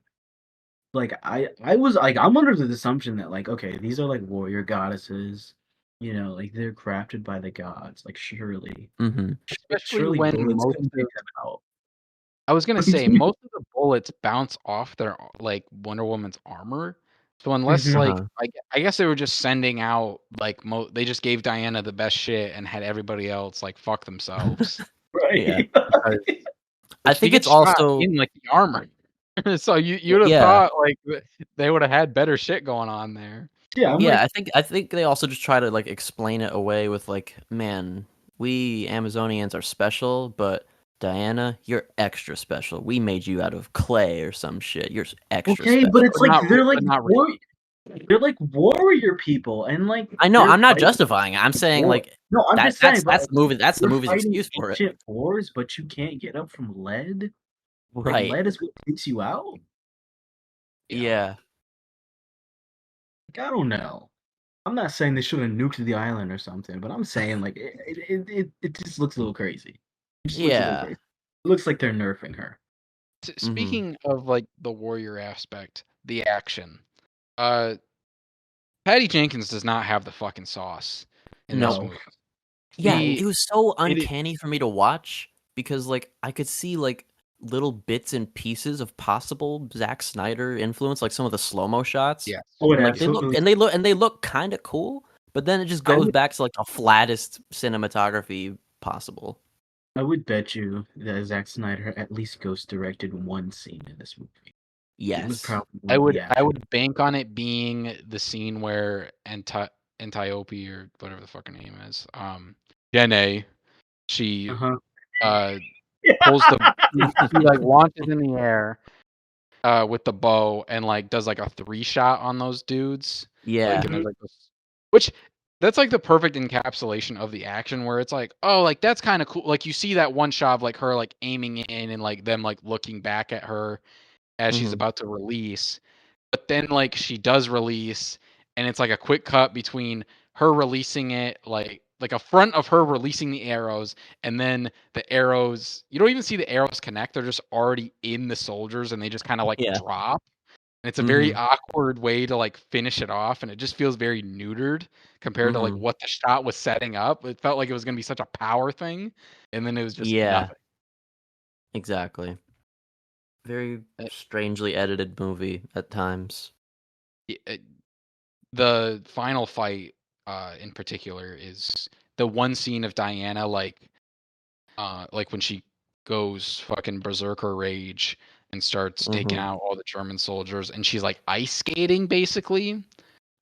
Speaker 2: Like I was like I'm under the assumption that like okay, these are like warrior goddesses, like they're crafted by the gods. Like
Speaker 3: Mhm.
Speaker 1: Especially
Speaker 2: surely
Speaker 1: when
Speaker 2: bullets
Speaker 1: most
Speaker 2: couldn't
Speaker 1: of
Speaker 2: take them out.
Speaker 1: I was gonna say most of the bullets bounce off their like Wonder Woman's armor. So unless
Speaker 2: Mhm.
Speaker 1: like
Speaker 3: Uh-huh.
Speaker 1: I guess they were just sending out like they just gave Diana the best shit and had everybody else like fuck themselves
Speaker 2: Right.
Speaker 3: Yeah.
Speaker 1: because
Speaker 3: I
Speaker 1: like she
Speaker 3: think it's
Speaker 1: gets shot
Speaker 3: also
Speaker 1: in like the armor. So you'd have
Speaker 3: yeah.
Speaker 1: thought like they would have had better shit going on there.
Speaker 2: Yeah, I'm
Speaker 3: Yeah,
Speaker 2: like,
Speaker 3: I think they also just try to like explain it away with like, "Man, we Amazonians are special, but Diana, you're extra special. We made you out of clay or some shit. You're extra
Speaker 2: okay, but
Speaker 3: special."
Speaker 2: it's like
Speaker 1: But not really.
Speaker 2: they're like warrior people, and like
Speaker 3: I know,
Speaker 2: they're
Speaker 3: I'm not
Speaker 2: fighting
Speaker 3: justifying it. I'm saying
Speaker 2: war.
Speaker 3: like
Speaker 2: No, I'm just saying, but
Speaker 3: that's the
Speaker 2: you're
Speaker 3: movie's
Speaker 2: fighting
Speaker 3: excuse for it.
Speaker 2: ancient wars, but you can't get up from lead. Like
Speaker 3: Right.
Speaker 2: lead is what takes you out.
Speaker 1: Yeah.
Speaker 3: Yeah.
Speaker 2: Like, I don't know. I'm not saying they should have nuked the island or something, but I'm saying like it just looks a little crazy. It just looks a little
Speaker 3: Yeah.
Speaker 2: crazy. It looks like they're nerfing her.
Speaker 3: Mhm.
Speaker 1: Speaking of like the warrior aspect, the action. Uh Patty Jenkins does not have the fucking sauce in this
Speaker 3: Nope.
Speaker 2: No.
Speaker 1: movie.
Speaker 3: Yeah,
Speaker 1: He
Speaker 3: it was so
Speaker 1: it
Speaker 3: uncanny for me to watch because like I could see like little bits and pieces of possible Zack Snyder influence, like some of the slow-mo shots.
Speaker 1: yes.
Speaker 2: Oh, it
Speaker 3: And like
Speaker 2: absolutely.
Speaker 3: they look kind of cool, but then it just
Speaker 2: I
Speaker 3: goes
Speaker 2: would
Speaker 3: back to like the flattest cinematography possible.
Speaker 2: I would bet you that Zack Snyder at least ghost directed one scene in this movie. It was
Speaker 3: Yes.
Speaker 2: probably one of the
Speaker 1: I
Speaker 2: action.
Speaker 1: would bank on it being the scene where Antiope or whatever the fucking name is, Dene, she
Speaker 2: Uh-huh.
Speaker 1: uh pulls the she like launches in the air with the bow and like does like a 3 shot on those dudes. Like
Speaker 3: Yeah.
Speaker 1: and there's
Speaker 2: Mhm.
Speaker 1: like this which that's like the perfect encapsulation of the action where it's like, oh, like that's kind of cool. Like you see that one shot of like her like aiming in and like them like looking back at her as she's
Speaker 3: Mhm.
Speaker 1: about to release. but then like she does release, and it's like a quick cut between her releasing it, like a front of her releasing the arrows, and then the arrows, you don't even see the arrows connect, they're just already in the soldiers and they just kind of like
Speaker 3: Yeah.
Speaker 1: drop. And it's a very
Speaker 3: Mhm.
Speaker 1: awkward way to like finish it off, and it just feels very neutered compared to like
Speaker 3: Mhm.
Speaker 1: what the shot was setting up. It felt like it was going to be such a power thing, and then it was just
Speaker 3: Yeah,
Speaker 1: nothing.
Speaker 3: exactly. Very
Speaker 1: Uh,
Speaker 3: strangely edited movie at times.
Speaker 1: the final fight in particular is the one scene of Diana like when she goes fucking berserker rage and starts taking
Speaker 3: Mhm.
Speaker 1: out all the German soldiers, and she's like ice skating basically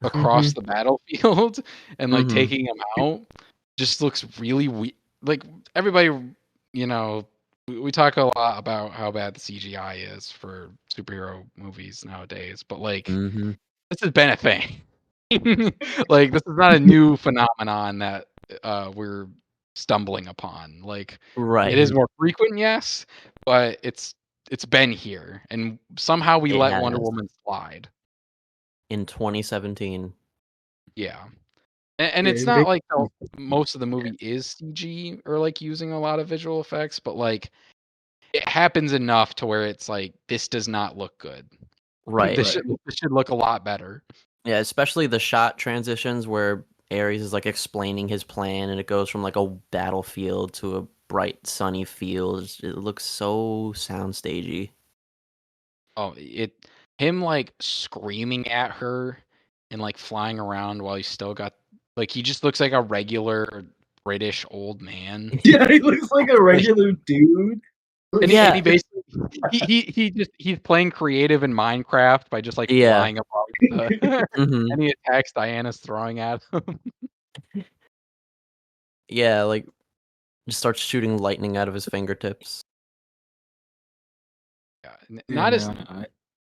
Speaker 1: across
Speaker 2: Mhm.
Speaker 1: the battlefield and like
Speaker 3: Mhm.
Speaker 1: taking them out. Just looks really like everybody, you know, we talk a lot about how bad the CGI is for superhero movies nowadays, but like
Speaker 3: Mhm.
Speaker 1: this has been a thing. Like this is not a new phenomenon that we're stumbling upon. Like it
Speaker 3: Right.
Speaker 1: is more frequent, yes, but it's been here, and somehow we
Speaker 3: It
Speaker 1: let Wonder
Speaker 3: has
Speaker 1: Woman slide.
Speaker 3: in 2017.
Speaker 1: Yeah, and
Speaker 2: Yeah,
Speaker 1: it's
Speaker 2: it
Speaker 1: not like
Speaker 2: basically,
Speaker 1: most of the movie is CG or like using a lot of visual effects, but like it happens enough to where it's like this does not look good.
Speaker 3: Right.
Speaker 2: right.
Speaker 1: This should look a lot better.
Speaker 3: Yeah, especially the shot transitions where Ares is like explaining his plan and it goes from like a battlefield to a bright sunny field. It looks so soundstagey.
Speaker 1: Oh, him like screaming at her and like flying around while he's still got like he just looks like a regular British old man.
Speaker 2: Yeah, he looks like a
Speaker 1: Like,
Speaker 2: regular dude.
Speaker 1: and
Speaker 3: Yeah,
Speaker 1: he basically he's playing creative in Minecraft by just like
Speaker 3: yeah.
Speaker 1: flying above the
Speaker 3: Mhm.
Speaker 1: any attacks Diana's throwing at him.
Speaker 3: Yeah, like just starts shooting lightning out of his fingertips.
Speaker 1: Yeah, not
Speaker 2: And
Speaker 1: as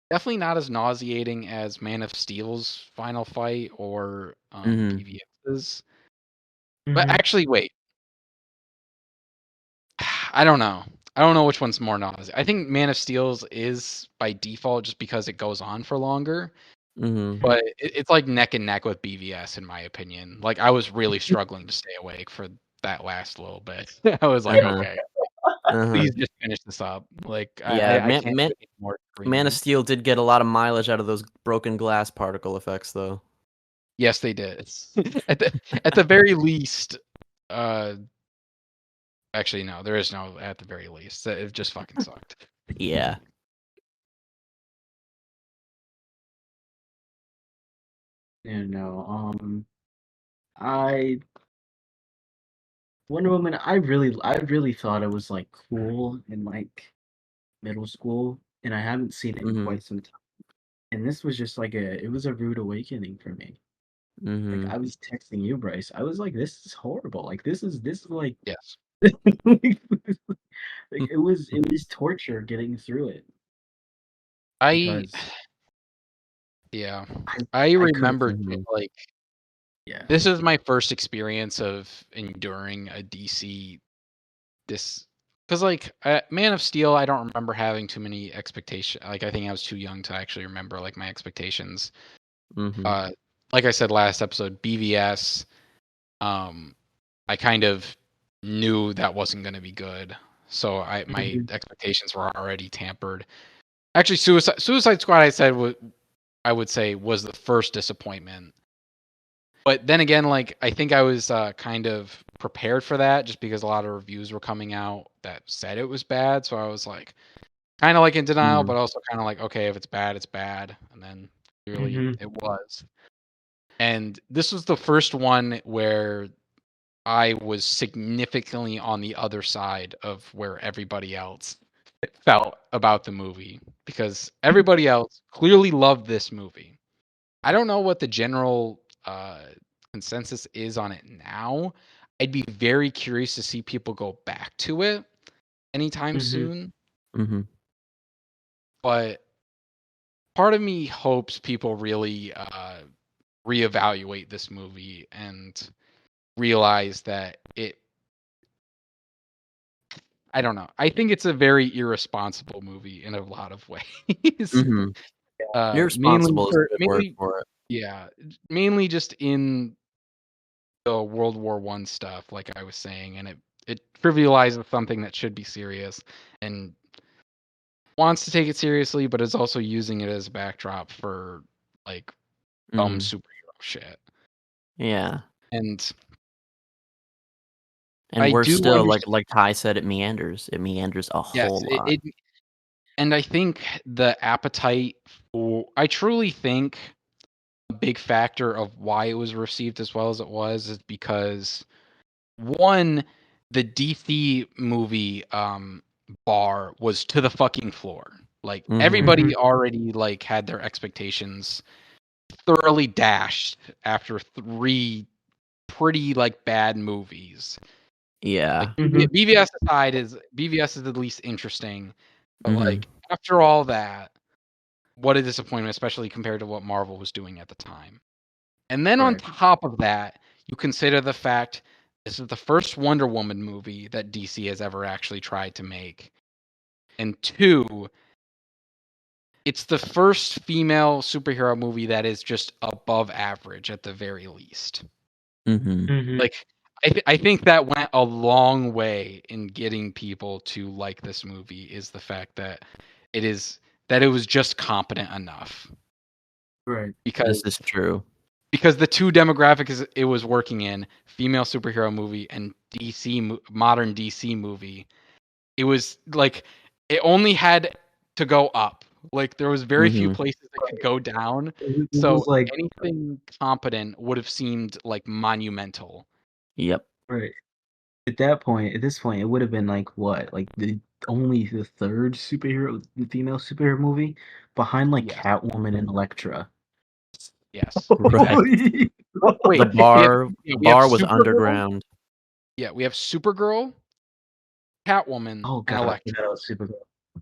Speaker 1: definitely not as nauseating as Man of Steel's final fight or
Speaker 3: Mhm.
Speaker 1: BVS's. But
Speaker 2: mhm.
Speaker 1: actually, wait. I don't know. I don't know which one's more nauseous. I think Man of Steel's is by default just because it goes on for longer,
Speaker 3: Mhm.
Speaker 1: but it's like neck and neck with BVS in my opinion. Like I was really struggling to stay awake for that last little bit. I was like,
Speaker 3: Uh-huh.
Speaker 1: okay,
Speaker 3: Uh-huh.
Speaker 1: please just finish this up. Like
Speaker 3: Yeah,
Speaker 1: I can't do any more
Speaker 3: Man of
Speaker 1: screaming.
Speaker 3: Steel did get a lot of mileage out of those broken glass particle effects though.
Speaker 1: Yes, they did. At the very least, uh, actually no, there is no at the very least. It just fucking sucked.
Speaker 3: Yeah.
Speaker 2: Yeah, no. I Wonder Woman. I really thought it was like cool in like middle school, and I haven't seen it in
Speaker 3: Mhm.
Speaker 2: quite some time. And this was just like it was a rude awakening for me. Like
Speaker 3: Mhm.
Speaker 2: I was texting you, Bryce. I was like, this is horrible. Like this is like
Speaker 1: Yes.
Speaker 2: like, it was torture getting through it
Speaker 1: I
Speaker 2: because
Speaker 1: Yeah.
Speaker 2: I
Speaker 1: I
Speaker 2: I couldn't.
Speaker 1: remember
Speaker 3: Mhm.
Speaker 1: like
Speaker 2: Yeah.
Speaker 1: this is my first experience of enduring a DC this because like Man of Steel, I don't remember having too many expectations. Like I think I was too young to actually remember like my expectations.
Speaker 3: Mhm.
Speaker 1: Uh, like I said last episode, BVS, um, I kind of knew that wasn't going to be good, so my
Speaker 2: Mhm.
Speaker 1: expectations were already tampered. Actually, Suicide Squad, I would say was the first disappointment. But then again, like I think I was kind of prepared for that just because a lot of reviews were coming out that said it was bad. So I was like kind of like in denial,
Speaker 3: Mhm.
Speaker 1: but also kind of like, okay, if it's bad, it's bad. And then clearly
Speaker 2: Mhm.
Speaker 1: it was. And this was the first one where I was significantly on the other side of where everybody else felt about the movie because everybody else clearly loved this movie. I don't know what the general consensus is on it now. I'd be very curious to see people go back to it anytime
Speaker 2: Mhm.
Speaker 1: soon.
Speaker 3: Mhm.
Speaker 1: But part of me hopes people really reevaluate this movie and realize that I don't know. I think it's a very irresponsible movie in a lot of ways.
Speaker 3: Mhm. Irresponsible is a good word
Speaker 1: mainly
Speaker 3: for it.
Speaker 1: yeah, mainly just in the World War One stuff, like I was saying, and it trivializes something that should be serious and wants to take it seriously, but is also using it as a backdrop for like dumb superhero shit.
Speaker 3: Yeah.
Speaker 1: And
Speaker 3: And
Speaker 1: I
Speaker 3: we're
Speaker 1: do
Speaker 3: still
Speaker 1: understand.
Speaker 3: like Ty said, it meanders. It meanders a
Speaker 1: Yes,
Speaker 3: whole lot.
Speaker 1: and I think the appetite for I truly think a big factor of why it was received as well as it was is because one, the DC movie bar was to the fucking floor. Like everybody already like had their expectations thoroughly dashed after 3 pretty like bad movies. Like
Speaker 3: Yeah.
Speaker 1: BVS is the least interesting, but like after all that, what a disappointment, especially compared to what Marvel was doing at the time. And then on
Speaker 2: Right.
Speaker 1: top of that, you consider the fact this is the first Wonder Woman movie that DC has ever actually tried to make. And two, it's the first female superhero movie that is just above average at the very least. Like I think that went a long way in getting people to like this movie is the fact that it was just competent enough.
Speaker 2: Right.
Speaker 3: This
Speaker 1: Because
Speaker 3: is true.
Speaker 1: the two demographics it was working in, female superhero movie and modern DC movie, it was like it only had to go up. Like there was very few places that could go down.
Speaker 2: It
Speaker 1: So
Speaker 2: was like
Speaker 1: anything competent would have seemed like monumental.
Speaker 3: Yep.
Speaker 2: right. At this point, it would have been like what? Like only the third the female superhero movie behind like
Speaker 1: Yes.
Speaker 2: Catwoman and Elektra.
Speaker 1: Yes.
Speaker 3: Right.
Speaker 1: Wait,
Speaker 3: The bar
Speaker 1: we have
Speaker 3: was
Speaker 1: Supergirl.
Speaker 3: underground.
Speaker 1: Yeah, we have Supergirl, Catwoman,
Speaker 2: Oh
Speaker 1: and
Speaker 2: god,
Speaker 1: Elektra.
Speaker 2: that was Supergirl.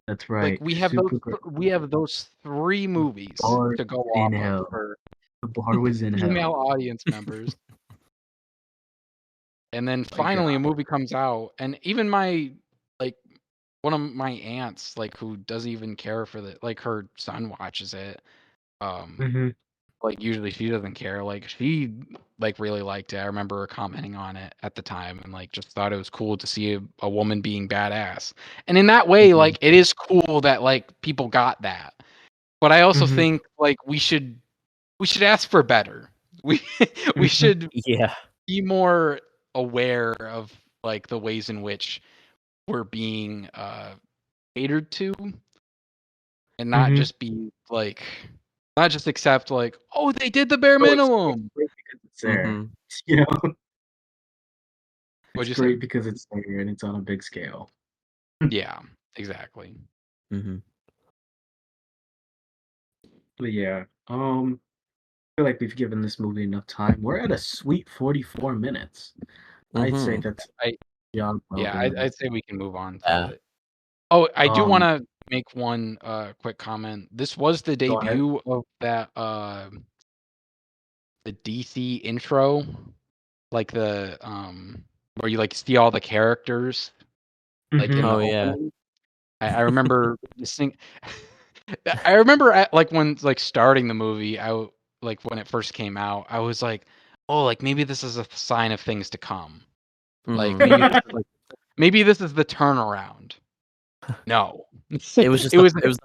Speaker 2: That's
Speaker 1: Like
Speaker 2: right.
Speaker 1: we have
Speaker 2: Supergirl.
Speaker 1: those 3 movies
Speaker 2: Bar
Speaker 1: to go
Speaker 2: in
Speaker 1: off of
Speaker 2: hell.
Speaker 1: for
Speaker 2: The bar was in
Speaker 1: female
Speaker 2: hell.
Speaker 1: audience members. And then
Speaker 2: My
Speaker 1: finally a
Speaker 2: god.
Speaker 1: movie comes out, and even my like one of my aunts, like who doesn't even care for like her son watches it. Like usually she doesn't care. Like she like really liked it. I remember her commenting on it at the time and like just thought it was cool to see a woman being badass. And in that way, like it is cool that like people got that. But I also think like we should ask for better. We we should
Speaker 3: Yeah.
Speaker 1: be more aware of like the ways in which we're being catered to and not just be like not just accept like, oh, they did the bare
Speaker 2: Oh,
Speaker 1: minimum.
Speaker 2: great because it's there. You know, it's
Speaker 1: What'd you say?
Speaker 2: great because it's there and it's on a big scale.
Speaker 1: Yeah, exactly.
Speaker 2: But yeah, I feel like we've given this movie enough time. We're at a sweet 44 minutes. I'd say that's
Speaker 1: I
Speaker 2: job well
Speaker 1: yeah,
Speaker 2: done.
Speaker 1: I'd say we can move on
Speaker 3: Yeah.
Speaker 1: to. Oh, I do want
Speaker 2: Um,
Speaker 1: to make one quick comment. This was the
Speaker 2: Go ahead.
Speaker 1: debut of that the DC intro, like the where you like see all the characters like in the
Speaker 3: Oh yeah.
Speaker 1: opening. I remember I remember like when like starting the movie, like when it first came out, I was like, oh, like maybe this is a sign of things to come. Like maybe this is the turnaround. No,
Speaker 3: It was just
Speaker 1: it was.
Speaker 3: it was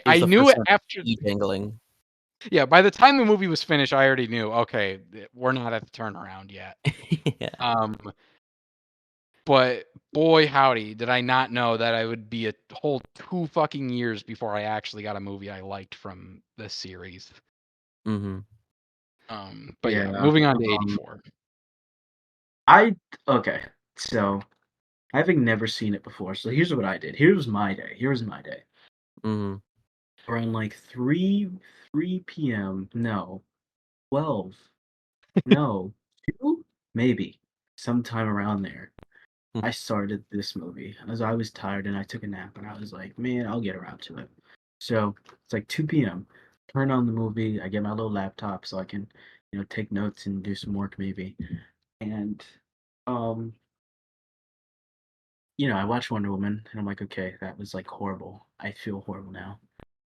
Speaker 1: I
Speaker 3: the
Speaker 1: knew
Speaker 3: first
Speaker 1: it
Speaker 3: time
Speaker 1: after.
Speaker 3: jingling.
Speaker 1: Yeah, by the time the movie was finished, I already knew. Okay, we're not at the turnaround yet.
Speaker 3: Yeah.
Speaker 1: But boy, howdy, did I not know that I would be a whole 2 fucking years before I actually got a movie I liked from this series. But yeah,
Speaker 2: Yeah.
Speaker 1: moving on to 84.
Speaker 2: Okay. So, having never seen it before, so here's what I did. Here was my day. Around like 3 p.m. No, 12. No, 2? Maybe. Sometime around there. I started this movie as I was tired and I took a nap and I was like, man, I'll get around to it. So it's like 2 p.m. Turn on the movie. I get my little laptop so I can, take notes and do some work maybe. And, um, I watched Wonder Woman and I'm like, okay, that was like horrible. I feel horrible now.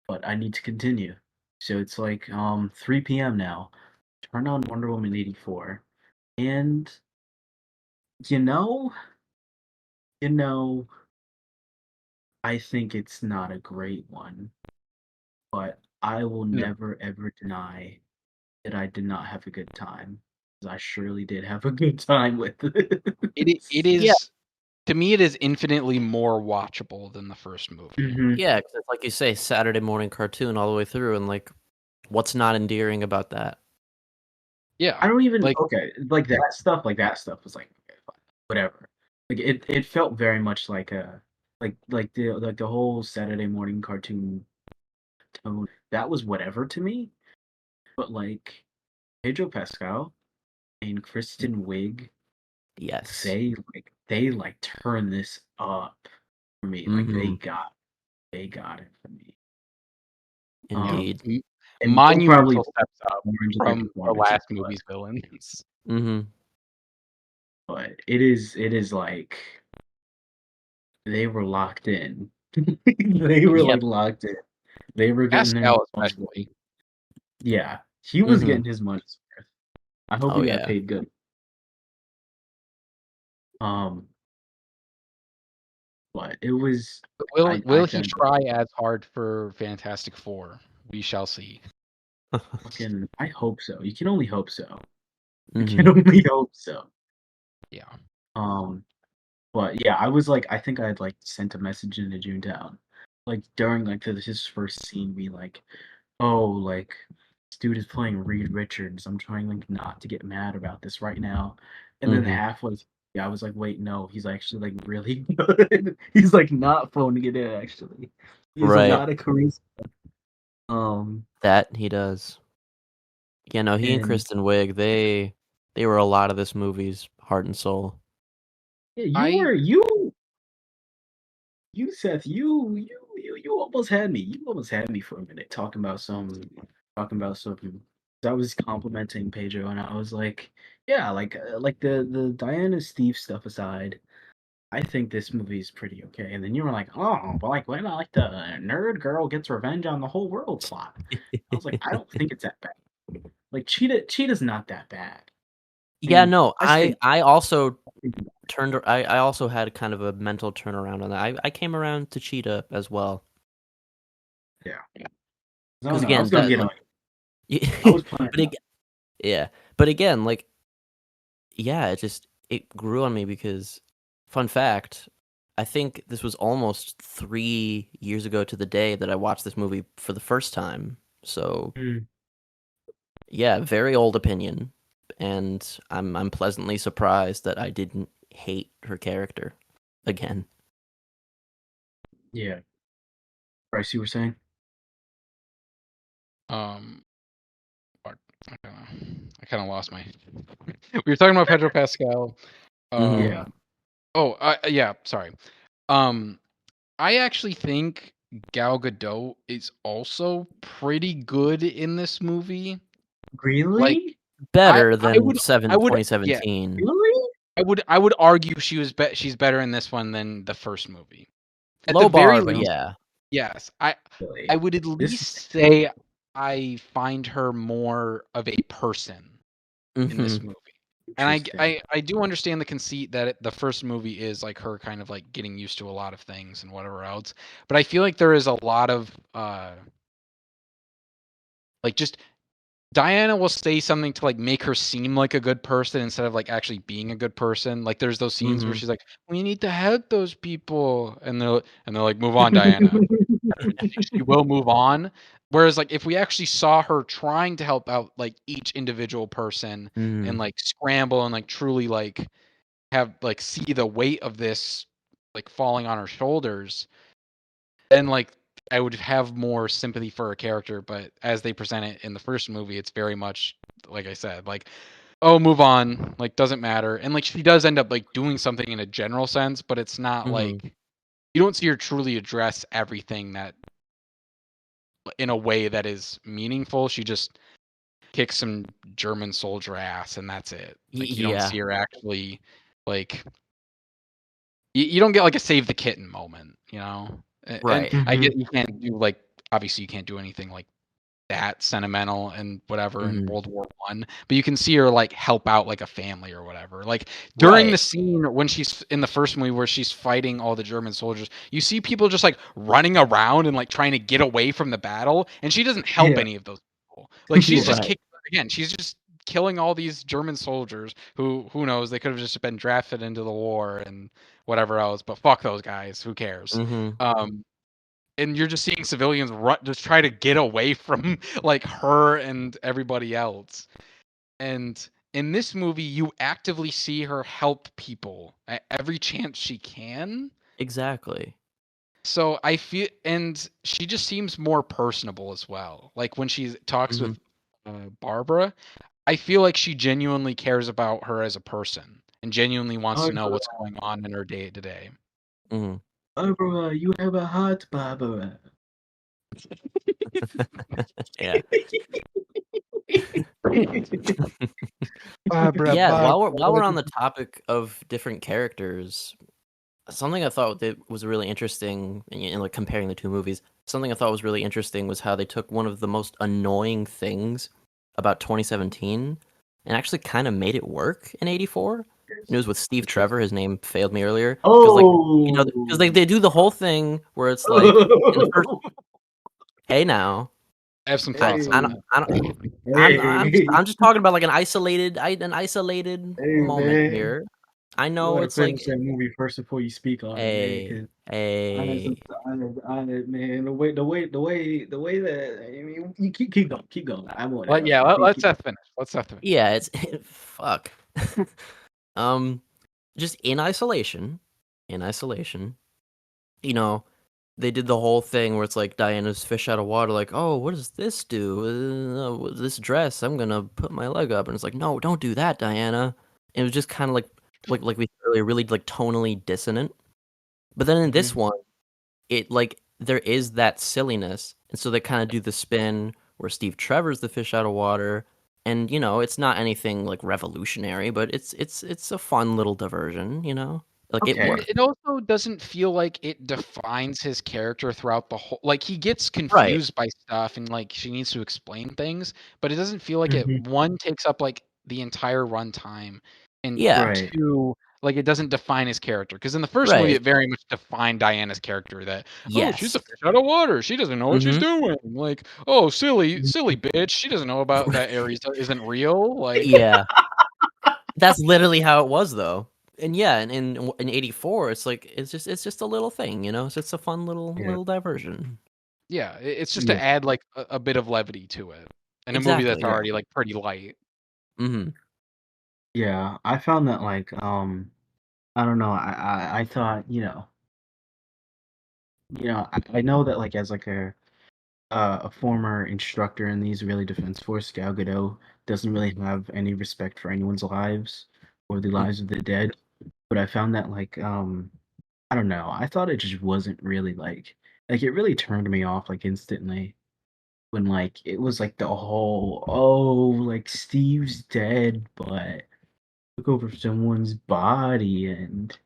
Speaker 2: but I need to continue. So it's like 3 p.m. now. Turn on Wonder Woman 84, and you know, you know, I think it's not a great one, but I will
Speaker 1: No.
Speaker 2: never ever deny that I did not have a good time. 'Cause I surely did have a good time with it.
Speaker 1: It
Speaker 3: Yeah.
Speaker 1: is to me. It is infinitely more watchable than the first movie.
Speaker 2: Mhm.
Speaker 3: Yeah, because it's like you say, Saturday morning cartoon all the way through, and like, what's not endearing about that?
Speaker 1: Yeah,
Speaker 2: I don't even
Speaker 1: like
Speaker 2: okay, like that stuff was like, okay, fine, whatever. Like it felt very much like a like the whole Saturday morning cartoon tone. That was whatever to me. But like Pedro Pascal and Kristen Wiig,
Speaker 3: Yes.
Speaker 2: they turn this up for me. Like
Speaker 3: Mm-hmm.
Speaker 2: they got it for me.
Speaker 3: Indeed.
Speaker 1: m-
Speaker 2: And we'll probably
Speaker 1: monumental
Speaker 2: dive
Speaker 1: steps up
Speaker 2: more into their
Speaker 1: from the
Speaker 2: performances,
Speaker 1: last movie's villains.
Speaker 3: Mm-hmm.
Speaker 2: but it is like they were locked in. They were
Speaker 3: Yep.
Speaker 2: like locked in. They were getting their
Speaker 1: Pascal
Speaker 2: money's worth.
Speaker 1: especially.
Speaker 2: Yeah, he was
Speaker 3: Mm-hmm.
Speaker 2: getting his money's worth. I hope
Speaker 3: Oh
Speaker 2: he got
Speaker 3: yeah.
Speaker 2: paid good. Um, but it was I
Speaker 1: Will he
Speaker 2: kind of
Speaker 1: try as hard for Fantastic Four? We shall see.
Speaker 2: fucking I hope so. You can only hope so. You
Speaker 3: Mm-hmm.
Speaker 2: can only hope so.
Speaker 1: Yeah.
Speaker 2: Um, but yeah, I was like, I think I had like sent a message into Junetown, like during like his first scene, be like, oh, like this dude is playing Reed Richards. I'm trying like not to get mad about this right now. And then
Speaker 3: Mm-hmm.
Speaker 2: halfway, yeah, I was like, wait, no, he's actually like really good. He's like not phoning it in. Actually, he has a
Speaker 3: Right.
Speaker 2: lot of charisma. Um,
Speaker 3: That he does. Yeah, no, he and
Speaker 2: and
Speaker 3: Kristen Wiig, they were a lot of this movie's heart and soul.
Speaker 2: yeah,
Speaker 1: I
Speaker 2: you Seth, you almost had me. You almost had me for a minute talking about some. I was complimenting Pedro, and I was like, yeah, like the Diana Steve stuff aside, I think this movie is pretty okay. And then you were like, oh, but like what about like the nerd girl gets revenge on the whole world plot? I was like, I don't think it's that bad. Like Cheetah's not that bad.
Speaker 3: Yeah,
Speaker 2: And
Speaker 3: no,
Speaker 2: I stayed.
Speaker 3: I also I also had kind of a mental turnaround on that. I came around to Cheetah as well.
Speaker 2: Yeah, I
Speaker 3: Because
Speaker 2: don't know. I was
Speaker 3: again,
Speaker 2: gonna
Speaker 3: that
Speaker 2: get
Speaker 3: like
Speaker 2: on. I was planning
Speaker 3: but
Speaker 2: on.
Speaker 3: yeah. But again, like yeah, it grew on me because fun fact, I think this was almost 3 years ago to the day that I watched this movie for the first time. So,
Speaker 2: Mm,
Speaker 3: yeah, very old opinion, and I'm pleasantly surprised that I didn't hate her character again.
Speaker 2: yeah, Bryce, you were saying?
Speaker 1: um fuck, I kind of lost my. We were talking about Pedro Pascal.
Speaker 3: Mhm.
Speaker 2: Yeah.
Speaker 1: Um. Oh, yeah. Sorry. Um. I actually think Gal Gadot is also pretty good in this movie. Like
Speaker 2: Really?
Speaker 3: Better
Speaker 1: I
Speaker 3: than
Speaker 1: would I would yeah
Speaker 3: 2017.
Speaker 2: Really?
Speaker 1: I would argue she's better in this one than the first movie. At the
Speaker 3: Low
Speaker 1: very
Speaker 3: bar, but
Speaker 1: least,
Speaker 3: yeah.
Speaker 1: yes. I
Speaker 2: Really?
Speaker 1: would at
Speaker 2: This
Speaker 1: least say I find her more of a person in this
Speaker 3: Mhm.
Speaker 1: movie. And
Speaker 2: interesting.
Speaker 1: I do understand the conceit that the first movie is like her kind of like getting used to a lot of things and whatever else. But I feel like there is a lot of like just Diana will say something to like make her seem like a good person instead of like actually being a good person. Like there's those scenes where
Speaker 3: Mhm.
Speaker 1: she's like, "We need to help those people," and they're like, "Move on, Diana." She will move on. Whereas like if we actually saw her trying to help out like each individual person and
Speaker 3: Mhm.
Speaker 1: like scramble and like truly like have like see the weight of this like falling on her shoulders, then like I would have more sympathy for her character. But as they present it in the first movie, it's very much like I said, like, oh, move on, like doesn't matter. And like she does end up like doing something in a general sense, but it's not
Speaker 3: Mhm.
Speaker 1: like you don't see her truly address everything that in a way that is meaningful. She just kicks some German soldier ass and that's it. Like you don't
Speaker 3: Yeah.
Speaker 1: see her actually like you don't get like a save the kitten moment, you know? And
Speaker 3: Right.
Speaker 1: I
Speaker 2: Mhm.
Speaker 1: get you can't do like obviously you can't do anything like that sentimental and whatever in
Speaker 3: Mhm.
Speaker 1: World War I, but you can see her like help out like a family or whatever. Like during the
Speaker 3: Right.
Speaker 1: scene when she's in the first movie where she's fighting all the German soldiers, you see people just like running around and like trying to get away from the battle, and she doesn't help
Speaker 2: Yeah.
Speaker 1: any of those people. Like she's just
Speaker 3: Right.
Speaker 1: she's just killing all these German soldiers who knows, they could have just been drafted into the war and whatever else, but fuck those guys, who cares?
Speaker 3: Mhm.
Speaker 1: And you're just seeing civilians just try to get away from like her and everybody else. And in this movie, you actively see her help people at every chance she can.
Speaker 3: Exactly.
Speaker 1: So I feel, and she just seems more personable as well. Like when she talks
Speaker 3: Mhm.
Speaker 1: with Barbara, I feel like she genuinely cares about her as a person and genuinely wants to know what's going on in her day to day.
Speaker 3: Mhm.
Speaker 2: Barbara, you have a heart, Barbara.
Speaker 3: Yeah.
Speaker 1: Barbara,
Speaker 3: Yeah, while
Speaker 1: Barbara.
Speaker 3: we're on the topic of different characters, something I thought that was really interesting in like comparing the two movies, something I thought was really interesting was how they took one of the most annoying things about 2017 and actually kind of made it work in 84. And it was with Steve Trevor. His name failed me earlier because like because
Speaker 2: Oh.
Speaker 3: they do the whole thing where it's like in the first, hey now,
Speaker 1: I have some
Speaker 3: I
Speaker 1: thoughts
Speaker 3: I
Speaker 1: on
Speaker 3: don't
Speaker 1: that.
Speaker 3: I don't
Speaker 2: Hey,
Speaker 3: I'm just talking about like an isolated
Speaker 2: hey,
Speaker 3: moment
Speaker 2: man.
Speaker 3: here. I
Speaker 2: You
Speaker 3: know
Speaker 2: gotta
Speaker 3: it's like
Speaker 2: finish that movie first before you speak on it, man.
Speaker 3: hey
Speaker 2: Because
Speaker 3: hey
Speaker 2: man, the way that I mean, you keep going, keep going. I want
Speaker 1: Well,
Speaker 2: to
Speaker 1: yeah, let's
Speaker 2: keep.
Speaker 1: Seth finish. Let's Seth finish.
Speaker 3: yeah it's fuck um just in isolation, you know, they did the whole thing where it's like Diana's fish out of water, like, oh, what does this do? This dress, I'm gonna put my leg up, and it's like, no, don't do that, Diana. And it was just kind of like we said earlier, really like tonally dissonant. But then in this
Speaker 2: Mhm.
Speaker 3: one, it like there is that silliness, and so they kind of do the spin where Steve Trevor's the fish out of water, and you know, it's not anything like revolutionary, but it's a fun little diversion, you know, like it
Speaker 2: Okay.
Speaker 1: And
Speaker 3: works.
Speaker 1: it also doesn't feel like it defines his character throughout the whole. Like he gets
Speaker 3: Right.
Speaker 1: confused by stuff and like she needs to explain things, but it doesn't feel like it
Speaker 2: Mhm.
Speaker 1: one takes up like the entire runtime, and
Speaker 3: Yeah.
Speaker 2: Right.
Speaker 1: two, like it doesn't define his character. Because in the first movie,
Speaker 3: Right.
Speaker 1: it very much defined Diana's character. That, oh, she's
Speaker 3: Yes.
Speaker 1: a fish out of water. She doesn't know what she's
Speaker 3: Mm-hmm.
Speaker 1: doing. Like, oh, silly bitch. She doesn't know about that Ares isn't real. Like,
Speaker 3: Yeah. That's literally how it was though. And yeah, in 84, it's like it's just a little thing, you know? It's just a fun
Speaker 2: Yeah.
Speaker 3: little diversion.
Speaker 1: yeah, it's just
Speaker 2: Yeah.
Speaker 1: to add like a bit of levity to it in a movie that's
Speaker 3: Exactly.
Speaker 2: Yeah.
Speaker 1: already like pretty light.
Speaker 3: Mm-hmm.
Speaker 2: Yeah. I found that like I don't know. I thought I know that like as like a former instructor in the Israeli Defense Force, Gal Gadot doesn't really have any respect for anyone's lives or the lives of the dead. But I found that like I don't know. I thought it just wasn't really like it really turned me off like instantly when like it was like the whole like Steve's dead but took over someone's body and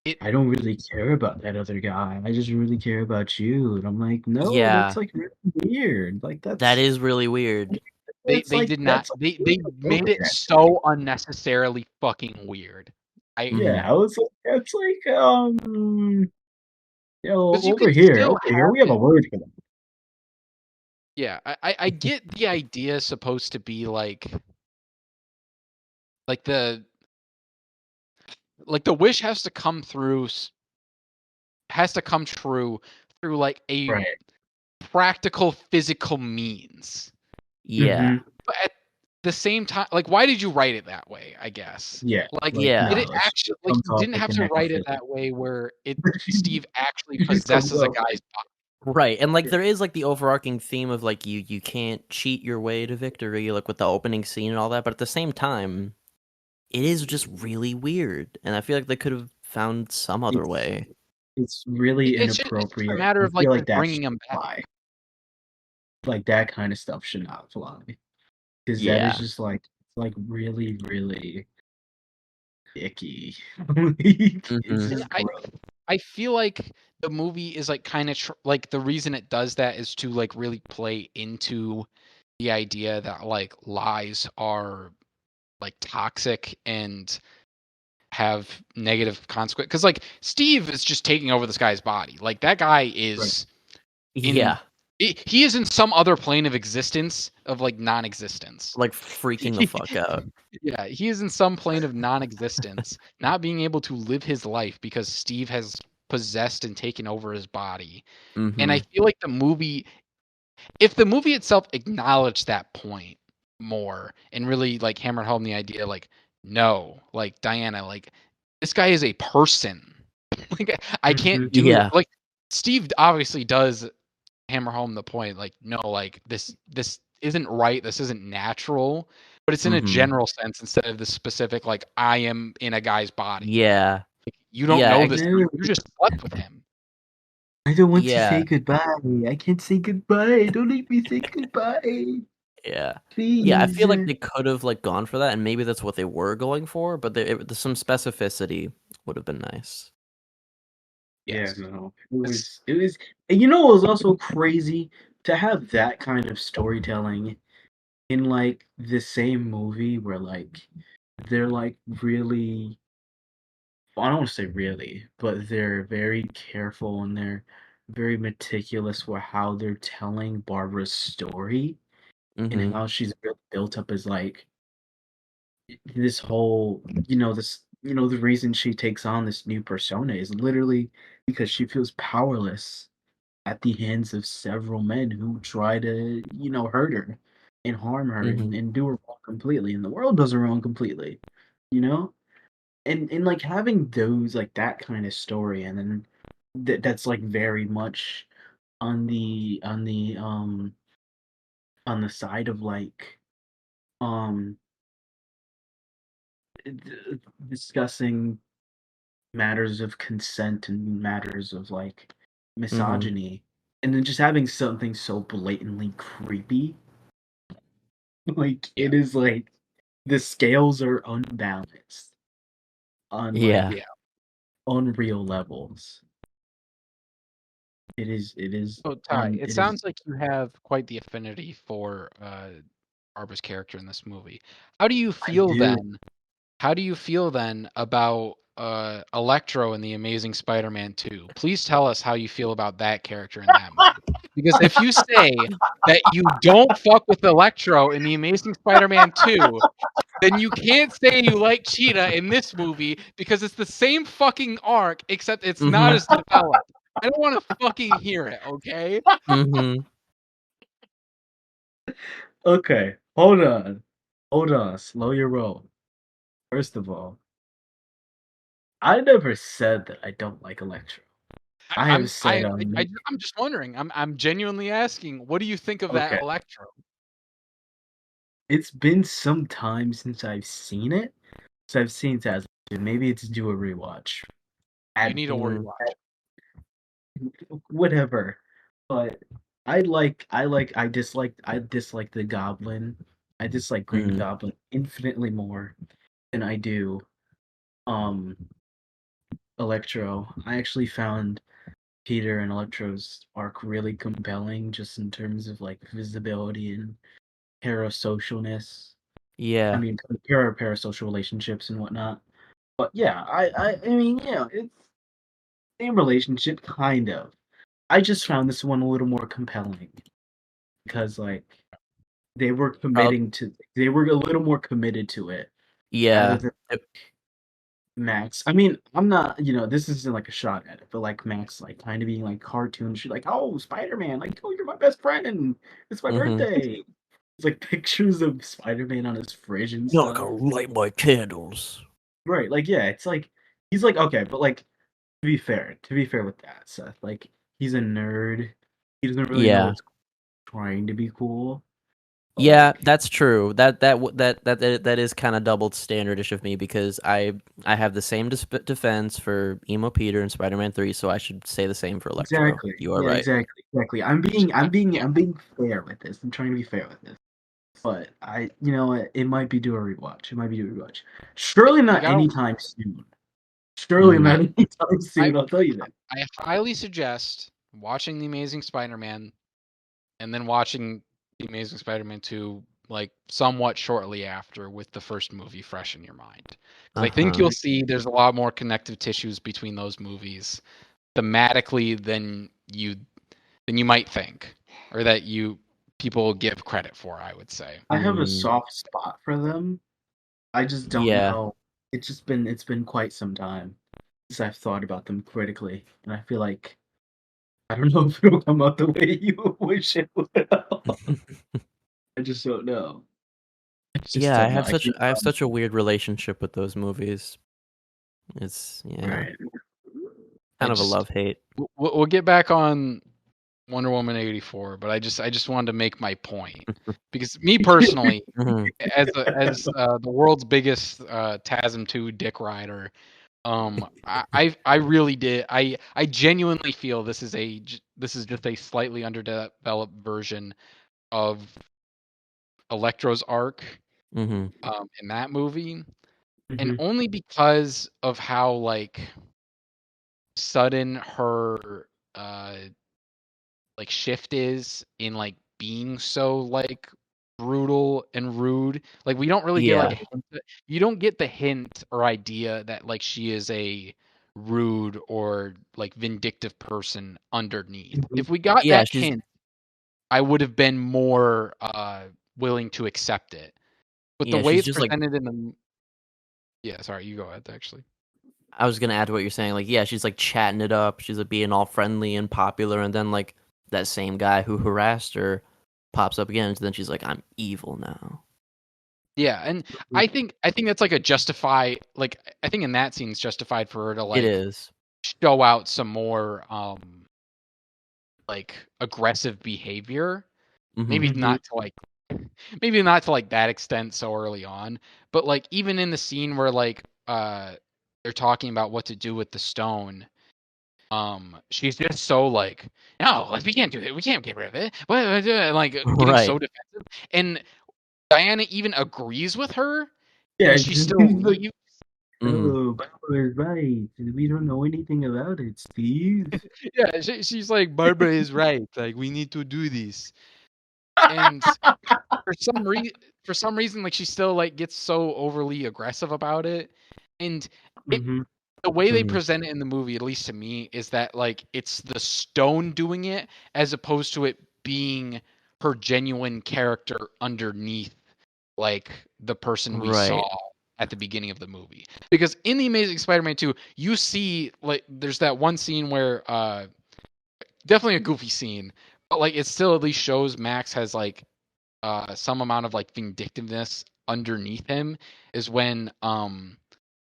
Speaker 1: It
Speaker 2: I don't really care about that other guy. I just really care about you. And I'm like, no, that's
Speaker 3: Yeah,
Speaker 2: like really weird. Like
Speaker 3: that is really weird.
Speaker 1: they did not
Speaker 2: that's like
Speaker 1: they
Speaker 2: really
Speaker 1: made it
Speaker 2: inappropriate actually.
Speaker 1: so unnecessarily fucking weird. I
Speaker 3: Mm-hmm.
Speaker 2: Yeah, I was like, that's like
Speaker 1: Because you
Speaker 2: over
Speaker 1: could
Speaker 2: here,
Speaker 1: still have
Speaker 2: we have a
Speaker 1: it.
Speaker 2: word for that.
Speaker 1: Yeah, I get the idea supposed to be like the wish has to come through has to come true through like a
Speaker 2: Right.
Speaker 1: practical physical means.
Speaker 3: Yeah.
Speaker 2: Mhm.
Speaker 1: But at the same time, like, why did you write it that way? I guess.
Speaker 2: Yeah,
Speaker 1: Like,
Speaker 2: like,
Speaker 1: did
Speaker 3: Yeah.
Speaker 1: it
Speaker 2: no, it's
Speaker 1: actually
Speaker 2: it
Speaker 1: like
Speaker 2: comes
Speaker 1: you
Speaker 2: off
Speaker 1: didn't
Speaker 2: like
Speaker 1: have
Speaker 2: a
Speaker 1: to write it
Speaker 2: necrophilia.
Speaker 1: that way where Steve actually
Speaker 2: It just comes
Speaker 1: possesses a
Speaker 2: off
Speaker 1: guy's body.
Speaker 3: Right. And like
Speaker 2: yeah.
Speaker 3: there is like the overarching theme of like you can't cheat your way to victory, like with the opening scene and all that, but at the same time, it is just really weird. And I feel like they could have found some other
Speaker 2: It's
Speaker 3: way.
Speaker 2: it's really
Speaker 1: It's just a
Speaker 2: inappropriate.
Speaker 1: matter
Speaker 2: I
Speaker 1: of like
Speaker 2: feel like
Speaker 1: just
Speaker 2: that
Speaker 1: bringing
Speaker 2: should
Speaker 1: him back.
Speaker 2: fly. Like, that kinda stuff should not fly. Because that is
Speaker 3: Yeah.
Speaker 2: just, like, really, really icky. Like, it's
Speaker 3: Mm-hmm.
Speaker 1: And
Speaker 2: just gross.
Speaker 1: I feel like the movie is like kind of like the reason it does that is to like really play into the idea that like lies are like toxic and have negative consequence. Because like Steve is just taking over this guy's body. Like that guy is in.
Speaker 3: Yeah,
Speaker 1: He is in some other plane of existence of like non-existence.
Speaker 3: like freaking the fuck out.
Speaker 1: Yeah, he is in some plane of non-existence, not being able to live his life because Steve has possessed and taken over his body. And I
Speaker 3: Mm-hmm.
Speaker 1: feel like the movie, if the movie itself acknowledged that point more and really like hammered home the idea, like, no, like Diana, like this guy is a person. Like I can't do
Speaker 3: Yeah.
Speaker 1: like Steve obviously does hammer home the point, like, no, like this isn't right, this isn't natural, but it's in a
Speaker 3: Mm-hmm.
Speaker 1: general sense instead of the specific, like, I am in a guy's body.
Speaker 3: Yeah.
Speaker 1: Like, you don't
Speaker 3: Yeah.
Speaker 1: know this,
Speaker 2: No,
Speaker 1: you just slept with him.
Speaker 2: I don't want to say
Speaker 3: Yeah.
Speaker 2: goodbye. I can't say goodbye. Don't make me say goodbye.
Speaker 3: Yeah. Yeah, I
Speaker 2: Please.
Speaker 3: feel like they could have like gone for that, and maybe that's what they were going for, but some specificity would have been nice.
Speaker 2: Yeah,
Speaker 1: Yes.
Speaker 2: no. It was and you know it was also crazy to have that kind of storytelling in like the same movie where like they're like really I don't want to say really, but they're very careful and they're very meticulous for how they're telling Barbara's story and
Speaker 3: Mm-hmm.
Speaker 2: how she's built up as like this whole the reason she takes on this new persona is literally because she feels powerless at the hands of several men who try to hurt her and harm her
Speaker 3: Mm-hmm.
Speaker 2: and do her wrong completely, and the world does her wrong completely, you know and like having those like that kind of story, and then that's like very much on the side of like um discussing matters of consent and matters of like
Speaker 3: Mm-hmm.
Speaker 2: misogyny, and then just having something so blatantly creepy, like
Speaker 1: Yeah.
Speaker 2: it is like the scales are unbalanced on like
Speaker 3: Yeah.
Speaker 1: Yeah.
Speaker 2: unreal levels.
Speaker 1: So Ty, it
Speaker 2: it is
Speaker 1: sounds like you have quite the affinity for Barbara's character in this movie. How do you
Speaker 2: I
Speaker 1: feel
Speaker 2: do.
Speaker 1: then How do you feel then about Electro in the Amazing Spider-Man 2? Please tell us how you feel about that character in that movie. Because if you say that you don't fuck with Electro in the Amazing Spider-Man 2, then you can't say you like Cheetah in this movie because it's the same fucking arc except it's not
Speaker 3: Mm-hmm.
Speaker 1: as developed. I don't want to fucking hear it, okay?
Speaker 3: Mm-hmm.
Speaker 2: Okay, hold on, slow your roll. First of all, I never said that I don't like Electro.
Speaker 1: I,
Speaker 2: I have
Speaker 1: I'm
Speaker 2: said
Speaker 1: I'm just wondering. I'm genuinely asking. What do you think of that
Speaker 2: okay.
Speaker 1: Electro?
Speaker 2: It's been some time since I've seen it, so I've seen Taz. Maybe it's due a rewatch.
Speaker 1: You
Speaker 2: At,
Speaker 1: need a
Speaker 3: Mm-hmm.
Speaker 1: rewatch.
Speaker 2: whatever. But I dislike the Goblin. I dislike Green
Speaker 3: Mm-hmm.
Speaker 2: Goblin infinitely more than I do um Electro. I actually found Peter and Electro's arc really compelling just in terms of like visibility and parasocialness. I
Speaker 3: Yeah.
Speaker 2: mean, parasocial relationships and whatnot. But yeah, I mean, yeah, it's same relationship, kind of. I just found this one a little more compelling because like
Speaker 3: Prob-
Speaker 2: they were a little more committed to it rather
Speaker 3: yeah.
Speaker 2: than Max. I mean, I'm not, this isn't like a shot at it, but like Max, like kind of being like cartoonish, like, oh, Spider-Man, like, oh, you're my best friend. It's my
Speaker 3: Mm-hmm.
Speaker 2: birthday. It's like pictures of Spider-Man on his fridge and
Speaker 3: You're not
Speaker 2: stuff.
Speaker 3: gonna light my candles.
Speaker 2: Right, like, yeah, it's like he's like, okay, but like to be fair with that, Seth, like he's a nerd. He doesn't really know
Speaker 3: Yeah.
Speaker 2: what's trying to be cool. But
Speaker 3: Yeah,
Speaker 2: like
Speaker 3: that's true. That is kind of double standardish of me because I have the same defense for Emo Peter and Spider-Man 3, so I should say the same for Electro.
Speaker 2: exactly.
Speaker 3: You are
Speaker 2: Yeah,
Speaker 3: right.
Speaker 2: exactly.
Speaker 1: Yeah.
Speaker 2: I'm being fair with this. I'm trying to be fair with this. But you know what, it might be due a rewatch. It might be due a rewatch. Surely
Speaker 1: You
Speaker 2: not
Speaker 1: gotta
Speaker 2: anytime soon. Surely
Speaker 3: Mhm.
Speaker 2: not anytime soon, I'll tell you that.
Speaker 1: I highly suggest watching The Amazing Spider-Man and then watching The Amazing Spider-Man 2 like somewhat shortly after with the first movie fresh in your mind. Because I think
Speaker 3: Uh-huh.
Speaker 1: you'll see there's a lot more connective tissues between those movies thematically than you might think, or that people give credit for, I would say.
Speaker 2: I have a
Speaker 3: Mm,
Speaker 2: soft spot for them. I just don't
Speaker 3: yeah.
Speaker 2: know. It's been quite some time since I've thought about them critically, and I feel like I don't know if it'll come out the way you wish it would. I just don't know. I just
Speaker 3: Yeah,
Speaker 2: don't know. I keep
Speaker 3: I have such a weird relationship with those movies. It's
Speaker 2: right.
Speaker 1: I
Speaker 3: kind of a
Speaker 1: just
Speaker 3: love-hate.
Speaker 1: we'll get back on Wonder Woman 84, but I just wanted to make my point because me personally,
Speaker 3: Mhm.
Speaker 1: as the world's biggest TASM 2 dick rider, I really did I genuinely feel this is just a slightly underdeveloped version of Electro's arc
Speaker 3: Mhm.
Speaker 1: in that movie, and
Speaker 2: Mhm.
Speaker 1: only because of how like sudden her uh like shift is in like being so like brutal and rude. Like we don't really get like
Speaker 3: Yeah.
Speaker 1: a you don't get the hint or idea that like she is a rude or like vindictive person underneath.
Speaker 2: Mhm.
Speaker 1: If we got
Speaker 3: Yeah,
Speaker 1: that
Speaker 3: she's
Speaker 1: hint, I would have been more willing to accept it. But the
Speaker 3: yeah,
Speaker 1: way
Speaker 3: she's
Speaker 1: it's
Speaker 3: just like
Speaker 1: presented in the yeah, sorry, you go ahead actually.
Speaker 3: I was gonna add to what you're saying. Like, yeah, she's like chatting it up. She's like being all friendly and popular, and then like that same guy who harassed her pops up again. And then she's like, "I'm evil now."
Speaker 1: Yeah, and I think that's like a justify like I think in that scene it's justified for her to
Speaker 3: It
Speaker 1: like
Speaker 3: is.
Speaker 1: show out some more like aggressive behavior.
Speaker 3: Mhm.
Speaker 1: Maybe
Speaker 2: Mhm.
Speaker 1: not to like maybe not to like that extent so early on, but like even in the scene where like they're talking about what to do with the stone, she's just so like, no, like we can't do it, we can't get rid of it. And, like getting so
Speaker 3: Right.
Speaker 1: defensive. And Diana even agrees with her
Speaker 2: Yeah,
Speaker 1: and
Speaker 2: it's
Speaker 1: she
Speaker 2: just,
Speaker 1: still
Speaker 2: he's like,
Speaker 1: leaves.
Speaker 3: Mhm.
Speaker 2: "Oh, Barbara is right. We don't know anything about it, Steve."
Speaker 1: Yeah, she's like, Barbara is right. Like we need to do this. And for for some reason, like she still like gets so overly aggressive about it. And it
Speaker 2: Mhm.
Speaker 1: the way they
Speaker 3: Mhm.
Speaker 1: present it in the movie, at least to me, is that like it's the stone doing it as opposed to it being her genuine character underneath like the person we saw
Speaker 3: Right.
Speaker 1: at the beginning of the movie. Because in The Amazing Spider-Man 2, you see like there's that one scene where definitely a goofy scene, but like it still at least shows Max has like some amount of like vindictiveness underneath him is when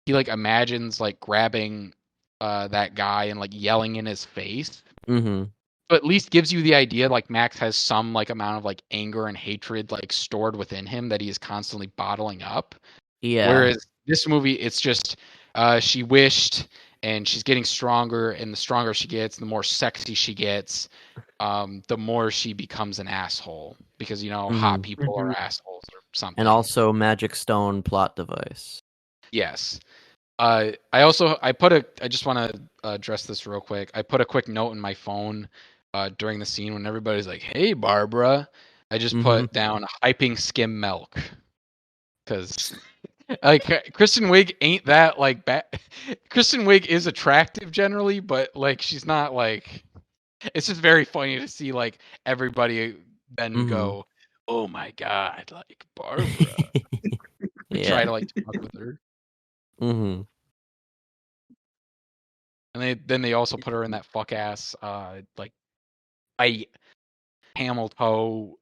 Speaker 1: he like imagines like grabbing that guy and like yelling in his face.
Speaker 3: Mhm.
Speaker 1: So at least gives you the idea like Max has some like amount of like anger and hatred like stored within him that he is constantly bottling up.
Speaker 3: Yeah.
Speaker 1: Whereas this movie, it's just she wished, and she's getting stronger, and the stronger she gets, the more sexy she gets, the more she becomes an asshole because hot
Speaker 3: Mhm.
Speaker 1: people are
Speaker 2: Mhm.
Speaker 1: assholes or
Speaker 3: And
Speaker 1: something.
Speaker 3: also Magic Stone plot device.
Speaker 1: Yes. I just want to address this real quick. I put a quick note in my phone during the scene when everybody's like, "Hey, Barbara," I just
Speaker 3: Mhm.
Speaker 1: put down hyping skim milk because like Kristen Wiig ain't that like bad. Kristen Wiig is attractive generally, but like she's not like. It's just very funny to see like everybody then
Speaker 3: Mhm.
Speaker 1: go, "Oh my god, like Barbara," try
Speaker 3: Yeah.
Speaker 1: to like talk with her,
Speaker 3: Mhm.
Speaker 1: and then they also put her in that fuck ass like white camel toe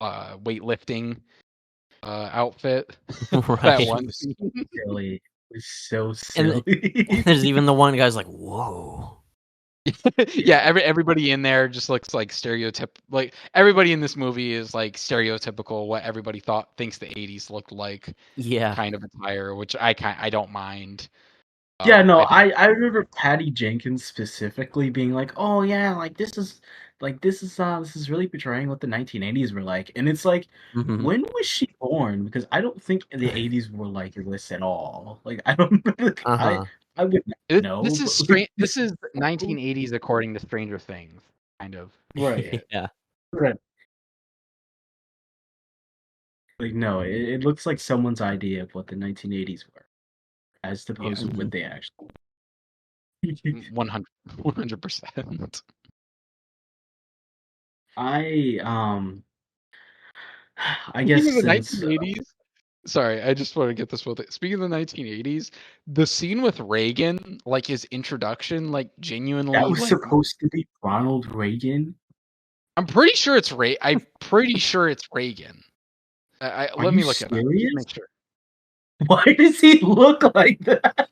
Speaker 1: weightlifting outfit. That
Speaker 2: It
Speaker 3: Right.
Speaker 1: one
Speaker 2: was
Speaker 1: scene.
Speaker 2: silly. It was so
Speaker 3: And
Speaker 2: silly.
Speaker 3: there's even the one guy's like, "Whoa."
Speaker 1: Yeah,
Speaker 2: Yeah.
Speaker 1: everybody in there just looks like like everybody in this movie is like stereotypical what everybody thinks the 80s looked like
Speaker 3: Yeah.
Speaker 1: kind of attire, which I don't mind.
Speaker 2: Yeah, no,
Speaker 1: I think
Speaker 2: I remember Patty Jenkins specifically being like, "Oh yeah, like this is like this is really portraying what the 1980s were like, and it's like,
Speaker 3: Mhm.
Speaker 2: when was she born? Because I don't think the 80s were like this at all. Like I don't like,
Speaker 3: Uh-huh.
Speaker 2: I would
Speaker 1: This
Speaker 2: know,
Speaker 1: is
Speaker 2: but
Speaker 1: strange.
Speaker 2: like,
Speaker 1: This is 1980s according to Stranger Things, kind of.
Speaker 2: right,
Speaker 3: Yeah.
Speaker 2: right. Like no, it looks like someone's idea of what the 1980s were, as opposed to what
Speaker 3: Mhm.
Speaker 2: they actually.
Speaker 1: 100%.
Speaker 2: I I guess
Speaker 1: Speaking of the
Speaker 2: since
Speaker 1: 1980s, sorry, I just want to get this with it. Speaking of the 1980s, the scene with Reagan, like his introduction, like
Speaker 2: that
Speaker 1: genuinely,
Speaker 2: was
Speaker 1: like
Speaker 2: supposed to be Ronald Reagan.
Speaker 1: I'm pretty sure it's Ray. I'm pretty sure it's Reagan.
Speaker 2: Are
Speaker 1: Let
Speaker 2: you
Speaker 1: me look it up. Just
Speaker 2: serious?
Speaker 1: make sure.
Speaker 2: Why does he look like that?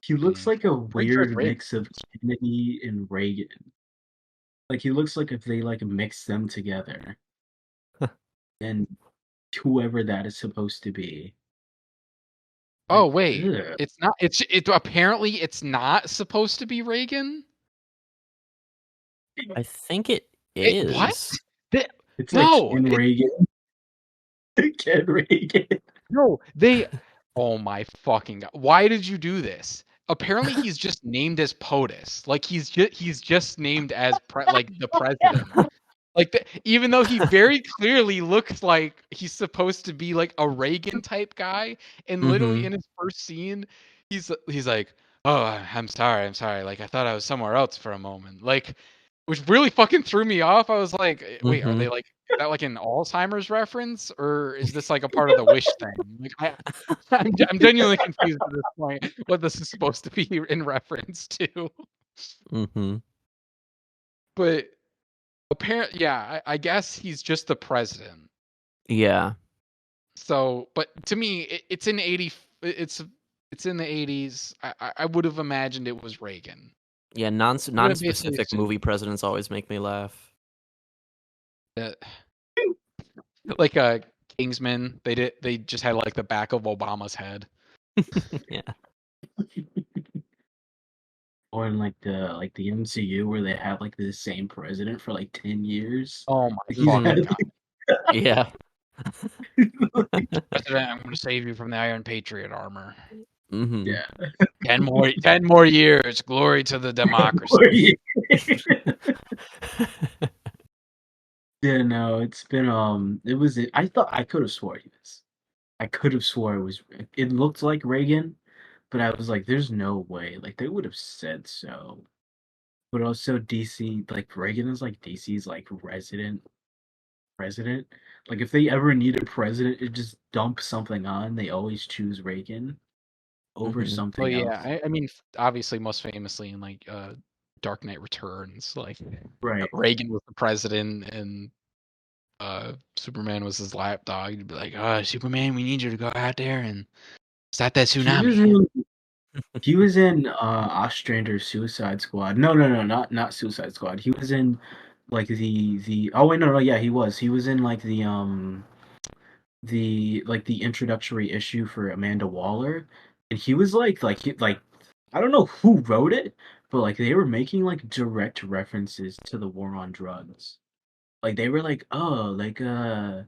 Speaker 2: He looks like a
Speaker 1: Pretty sure it's
Speaker 2: weird
Speaker 1: Reagan.
Speaker 2: mix of Kennedy and Reagan. Like he looks like if they like mixed them together, and whoever that is supposed to be.
Speaker 1: Oh
Speaker 2: Like,
Speaker 1: wait,
Speaker 2: ugh.
Speaker 1: it's not. It apparently it's not supposed to be Reagan.
Speaker 3: I think it
Speaker 1: What?
Speaker 3: is.
Speaker 1: They,
Speaker 2: It's like
Speaker 1: no,
Speaker 2: Ken Reagan. Ken Reagan.
Speaker 1: no, they. Oh my fucking god! Why did you do this? Apparently, he's just named as POTUS. Like he's just named as like the president. Like even though he very clearly looks like he's supposed to be like a Reagan type guy, and literally
Speaker 3: Mhm.
Speaker 1: in his first scene, he's like, "Oh, I'm sorry. Like I thought I was somewhere else for a moment." Like, which really fucking threw me off. I was like, "Wait, are they
Speaker 3: Mhm.
Speaker 1: like is that like an Alzheimer's reference, or is this like a part of the Wish thing?" Like I'm genuinely confused at this point what this is supposed to be in reference to.
Speaker 3: Mhm.
Speaker 1: But apparently, yeah, I guess he's just the president.
Speaker 3: Yeah.
Speaker 1: So, but to me, it's in 80. It's in the 80s. I would have imagined it was Reagan.
Speaker 3: Yeah,
Speaker 1: Would have basically
Speaker 3: non-specific movie
Speaker 1: assumed
Speaker 3: presidents always make me laugh.
Speaker 1: that, like Kingsman, they just had like the back of Obama's head.
Speaker 3: Yeah.
Speaker 2: Or in like the MCU where they have like the same president for like 10 years.
Speaker 1: Oh my
Speaker 2: He's
Speaker 3: Mhm.
Speaker 1: fucking
Speaker 2: had
Speaker 1: god!
Speaker 3: Yeah.
Speaker 1: President, I'm going to save you from the Iron Patriot armor.
Speaker 3: Mhm.
Speaker 2: yeah.
Speaker 1: 10 more years. Glory to the democracy.
Speaker 2: Yeah, no, it's been it was I thought I could have swore he was. I could have swore it was it looked like Reagan, but I was like there's no way. Like they would have said so. But also DC, like Reagan is like DC's like resident president. Like if they ever need a president to just dump something on, they always choose Reagan over
Speaker 3: Mhm.
Speaker 1: Well,
Speaker 2: something
Speaker 1: yeah.
Speaker 2: else.
Speaker 1: I mean, obviously, most famously in like Dark Knight Returns, like
Speaker 2: Right.
Speaker 1: Reagan was the president and Superman was his lapdog. You'd be like, "Oh, Superman, we need you to go out there and stop that
Speaker 2: He was
Speaker 1: tsunami."
Speaker 2: in he was in Ostrander's Suicide Squad. No, not Suicide Squad. He was in like the oh wait no yeah he was. He was in like the like the introductory issue for Amanda Waller, and he was like I don't know who wrote it, but like they were making like direct references to the war on drugs. Like they were like, oh, like I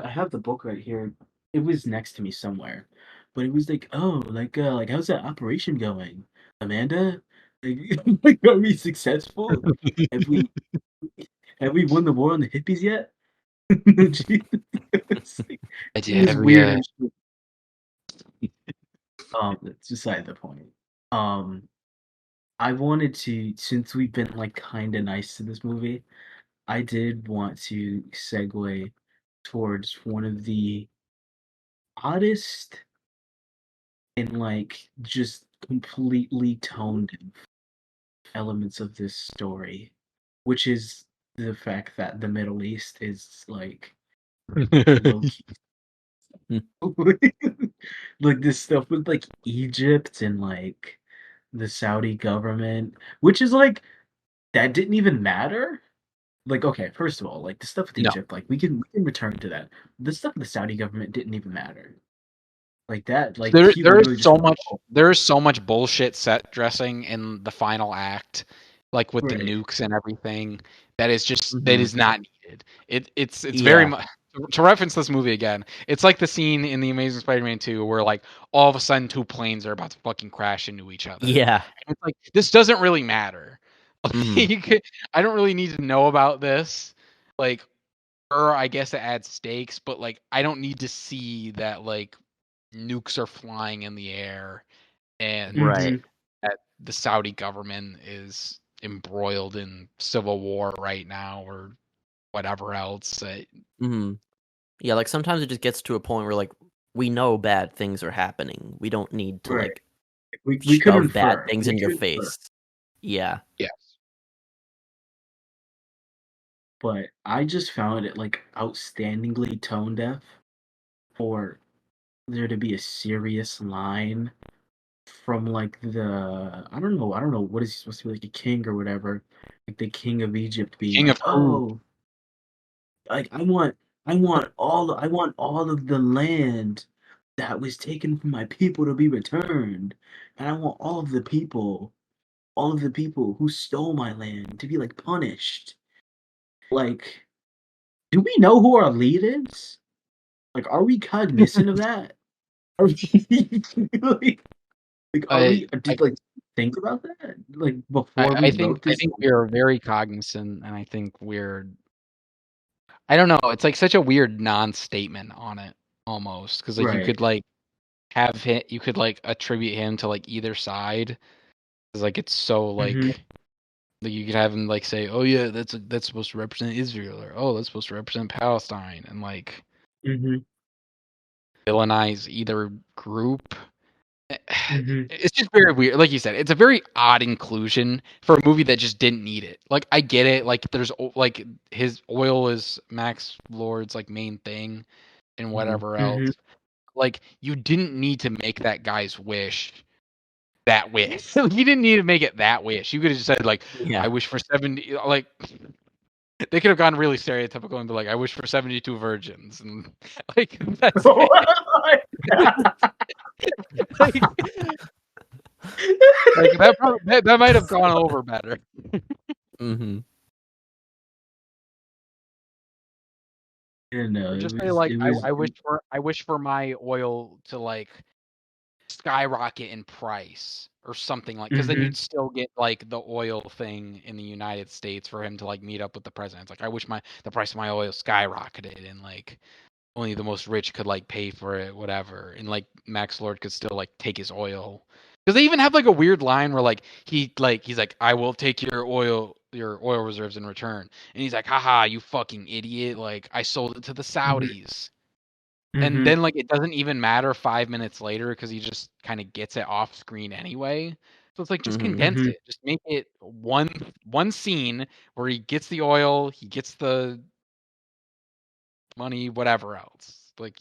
Speaker 2: have the book right here. It was next to me somewhere, but it was like, oh, like how's that operation going, Amanda? Like, like are we successful? Have we have we won the war on the hippies yet?
Speaker 1: I
Speaker 2: It
Speaker 1: did
Speaker 2: was
Speaker 1: every
Speaker 2: weird. That's beside the point. Um, I wanted to, since we've been like kind of nice to this movie, I did want to segue towards one of the oddest and like just completely tone deaf elements of this story, which is the fact that the Middle East is like
Speaker 1: year.
Speaker 2: low key. Like this stuff with like Egypt and like the Saudi government, which is like that didn't even matter. Like, okay, first of all, like the stuff with
Speaker 1: No.
Speaker 2: Egypt, like we can return to that. The stuff with the Saudi government didn't even matter. like that. Like
Speaker 1: There,
Speaker 2: he
Speaker 1: there
Speaker 2: literally
Speaker 1: is
Speaker 2: just
Speaker 1: so much bullshit set dressing in the final act, like with the
Speaker 2: right.
Speaker 1: nukes and everything. That is just that
Speaker 3: Mhm.
Speaker 1: is not needed. It's very
Speaker 3: Yeah.
Speaker 1: much to reference this movie again. It's like the scene in the Amazing Spider-Man 2 where like all of a sudden two planes are about to fucking crash into each other.
Speaker 3: Yeah.
Speaker 1: And it's like this doesn't really matter.
Speaker 3: Mhm.
Speaker 1: I don't really need to know about this. Like, or I guess it adds stakes, but like I don't need to see that like nukes are flying in the air and
Speaker 3: Right.
Speaker 2: Mhm.
Speaker 1: that the Saudi government is embroiled in civil war right now or whatever else.
Speaker 3: Mhm. Yeah, like sometimes it just gets to a point where like we know bad things are happening. We don't need to
Speaker 2: Right.
Speaker 3: like
Speaker 2: We could
Speaker 3: shove bad
Speaker 2: infer.
Speaker 3: things
Speaker 2: We
Speaker 3: in your
Speaker 2: could infer.
Speaker 3: face. Yeah.
Speaker 1: Yes.
Speaker 2: But I just found it like outstandingly tone deaf for there to be a serious line from like I don't know what is he supposed to be, like a king or whatever, like the king of Egypt being
Speaker 1: King
Speaker 2: like,
Speaker 1: of who?
Speaker 2: oh, like I want all of the land that was taken from my people to be returned, and I want all of the people who stole my land to be like punished. Like, do we know who our lead is? Like, are we cognizant of that? Are we like are
Speaker 1: I,
Speaker 2: we did like think about that like before we
Speaker 1: I think
Speaker 2: wrote this?
Speaker 1: we are very cognizant, and I think we're I don't know. It's like such a weird non-statement on it almost because like you
Speaker 2: Right.
Speaker 1: could like have him, you could like attribute him to like either side. 'Cause, like it's so
Speaker 2: Mm-hmm.
Speaker 1: like you could have him like say, "Oh yeah, that's supposed to represent Israel," or "Oh, that's supposed to represent Palestine," and like
Speaker 2: Mm-hmm.
Speaker 1: villainize either group.
Speaker 2: Mm-hmm.
Speaker 1: It's just very weird. Like you said, it's a very odd inclusion for a movie that just didn't need it. Like I get it. Like there's like his oil is Max Lord's like main thing and whatever else.
Speaker 2: Mm-hmm.
Speaker 1: Like you didn't need to make that guy's wish that wish. You didn't need to make it that wish. You could have just said like,
Speaker 3: Yeah.
Speaker 1: I wish for 70. Like they could have gone really stereotypical and be like, I wish for 72 virgins, and like that's it. Like, that might have gone over better.
Speaker 3: Mhm.
Speaker 2: And no,
Speaker 1: Or
Speaker 2: it
Speaker 1: just say
Speaker 2: was
Speaker 1: like,
Speaker 2: it was
Speaker 1: I wish for my oil to like skyrocket in price or something like, because then
Speaker 2: mm-hmm.
Speaker 1: you'd still get like the oil thing in the United States for him to like meet up with the president. It's like I wish the price of my oil skyrocketed and like only the most rich could like pay for it, whatever. And like Max Lord could still like take his oil. Because they even have like a weird line where like he's like, I will take your oil reserves in return. And he's like, haha, you fucking idiot. Like I sold it to the Saudis. And
Speaker 2: Mm-hmm.
Speaker 1: then like it doesn't even matter 5 minutes later because he just kind of gets it off screen anyway. So it's like just
Speaker 3: Mhm.
Speaker 1: condense
Speaker 2: Mm-hmm.
Speaker 1: it. Just make it one scene where he gets the oil, he gets the money, whatever else. Like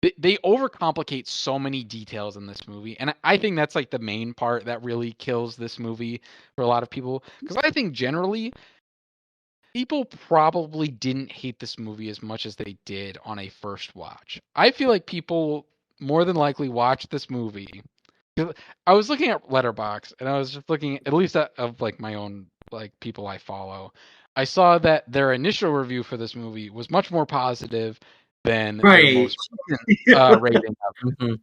Speaker 1: they overcomplicate so many details in this movie, and I think that's like the main part that really kills this movie for a lot of people. Because I think generally people probably didn't hate this movie as much as they did on a first watch. I feel like people more than likely watched this movie. 'Cause I was looking at Letterbox and I was just looking at least of like my own like people I follow. I saw that their initial review for this movie was much more positive than their
Speaker 2: Right.
Speaker 1: most recent rating of it.
Speaker 3: Mhm.